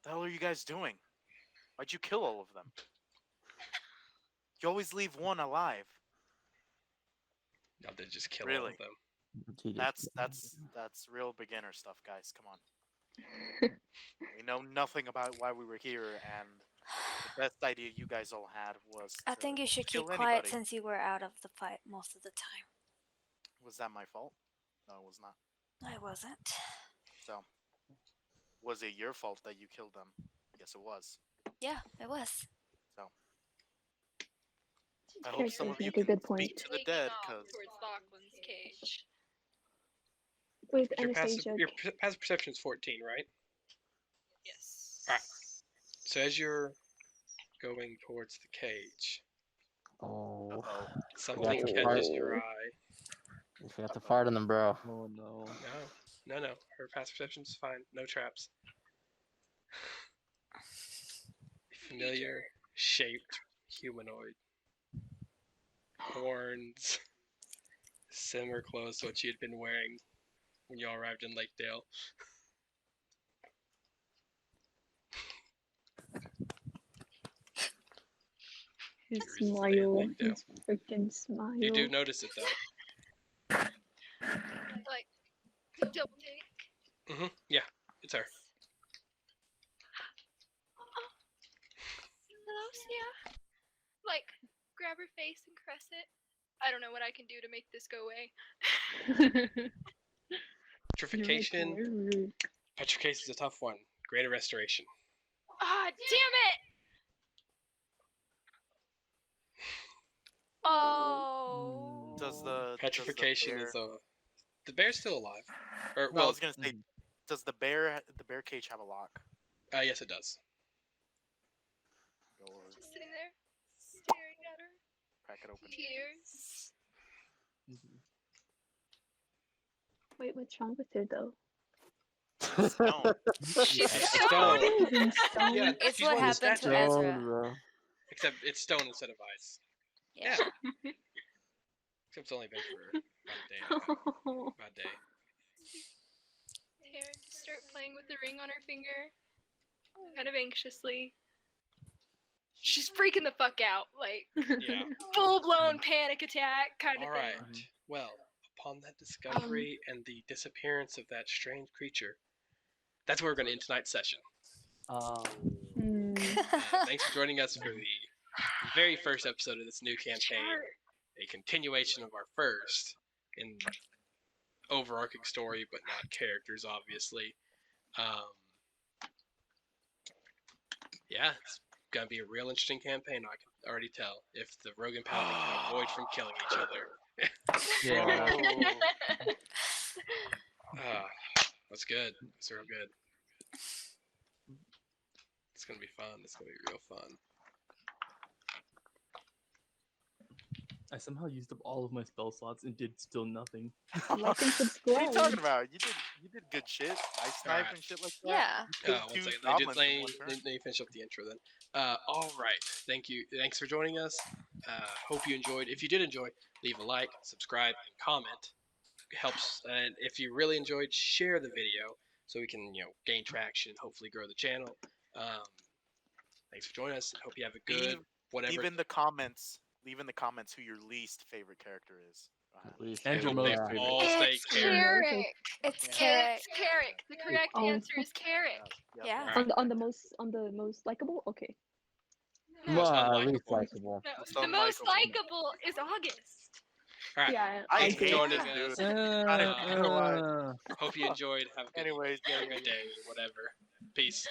"The hell are you guys doing? Why'd you kill all of them? You always leave one alive." Y'all did just kill all Really? of them. That's real beginner stuff, guys. Come on. We know nothing about why we were here, and the best idea you guys all had was I to think you should kill keep quiet anybody. since you were out of the fight most of the time. Was that my fault? No, it was not. I wasn't. So, was it your fault that you killed them? Yes, it was. Yeah, it was. So, I hope some of Characters you make a can good point. speak to the Taking dead, off because towards Lachlan's cage. With Your passive, Anastasia. passive perception is 14, right? Yes. Alright. So as you're going towards the cage, Oh, something to catches fart. your eye. You forgot to fart on them, bro. Oh no. No. Her passive perception's fine. No traps. Familiar shaped humanoid. Horns. Similar clothes to what she had been wearing when y'all arrived in Lakedale. His Reasons to stay in smile. Lakedale. His freaking smile. You do notice it though. Like, double take. Yeah, it's her. Yeah. Like, grab her face and caress it. I don't know what I can do to make this go away. Petrification. Petrification is a tough one. Greater restoration. Ah, damn it! Oh. does the Petrification bear, is a. The bear's still alive. Or no, I well, was gonna say, does the bear cage have a lock? yes, it does. Go over, Just sitting there, staring at her. crack it open. Tears. Wait, what's wrong with her though? Stone. She's Stone. Even stone? Yeah, It's she's what one of the happened to statues. Ezra. bro. Except it's stone instead of ice. Yeah. Except it's only been for about a day. Taryn just start playing with the ring on her finger, kind of anxiously. She's freaking the fuck out, like Yeah. full blown panic attack kind of All right. thing. Well, upon that discovery and the disappearance of that strange creature, that's where we're going to end tonight's session. Thanks for joining us for the very first episode of this new campaign, a continuation of our first in overarching story, but not characters, obviously. Yeah, it's gonna be a real interesting campaign. I can already tell if the rogue and paladin can avoid from killing each other. Yeah. Ah, that's good. That's real good. It's gonna be fun. It's gonna be real fun. I somehow used up all of my spell slots and did still nothing. Like and What are you talking subscribe. about? You did good shit. Ice All snipe right. and shit like that. Yeah. You killed One two second. goblins in one turn. Let me finish up the intro then. All right. Thank you. Thanks for joining us. Hope you enjoyed. If you did enjoy, leave a like, subscribe, and comment. It helps. And if you really enjoyed, share the video so we can gain traction. Hopefully, grow the channel. Um, thanks for joining us. Hope you have a good Leave whatever. leave in the comments. Leave in the comments who your least favorite character is. Least And your Hope favorite, they most yeah. favorite. all stay It's character. Carrick. It's Yeah. Carrot. It's Carrick. The correct Oh, answer is Carrick. Yep, Yeah. that's Alright. on the most likable. Okay. Most Least unlikable. likable. No, Most the most unlikable. likable is August. All right. Yeah, I Thanks for hate joining this us. dude. I don't know why. Hope you enjoyed. Have a good Anyways, yeah, have a yeah, good yeah. day. Whatever. Peace.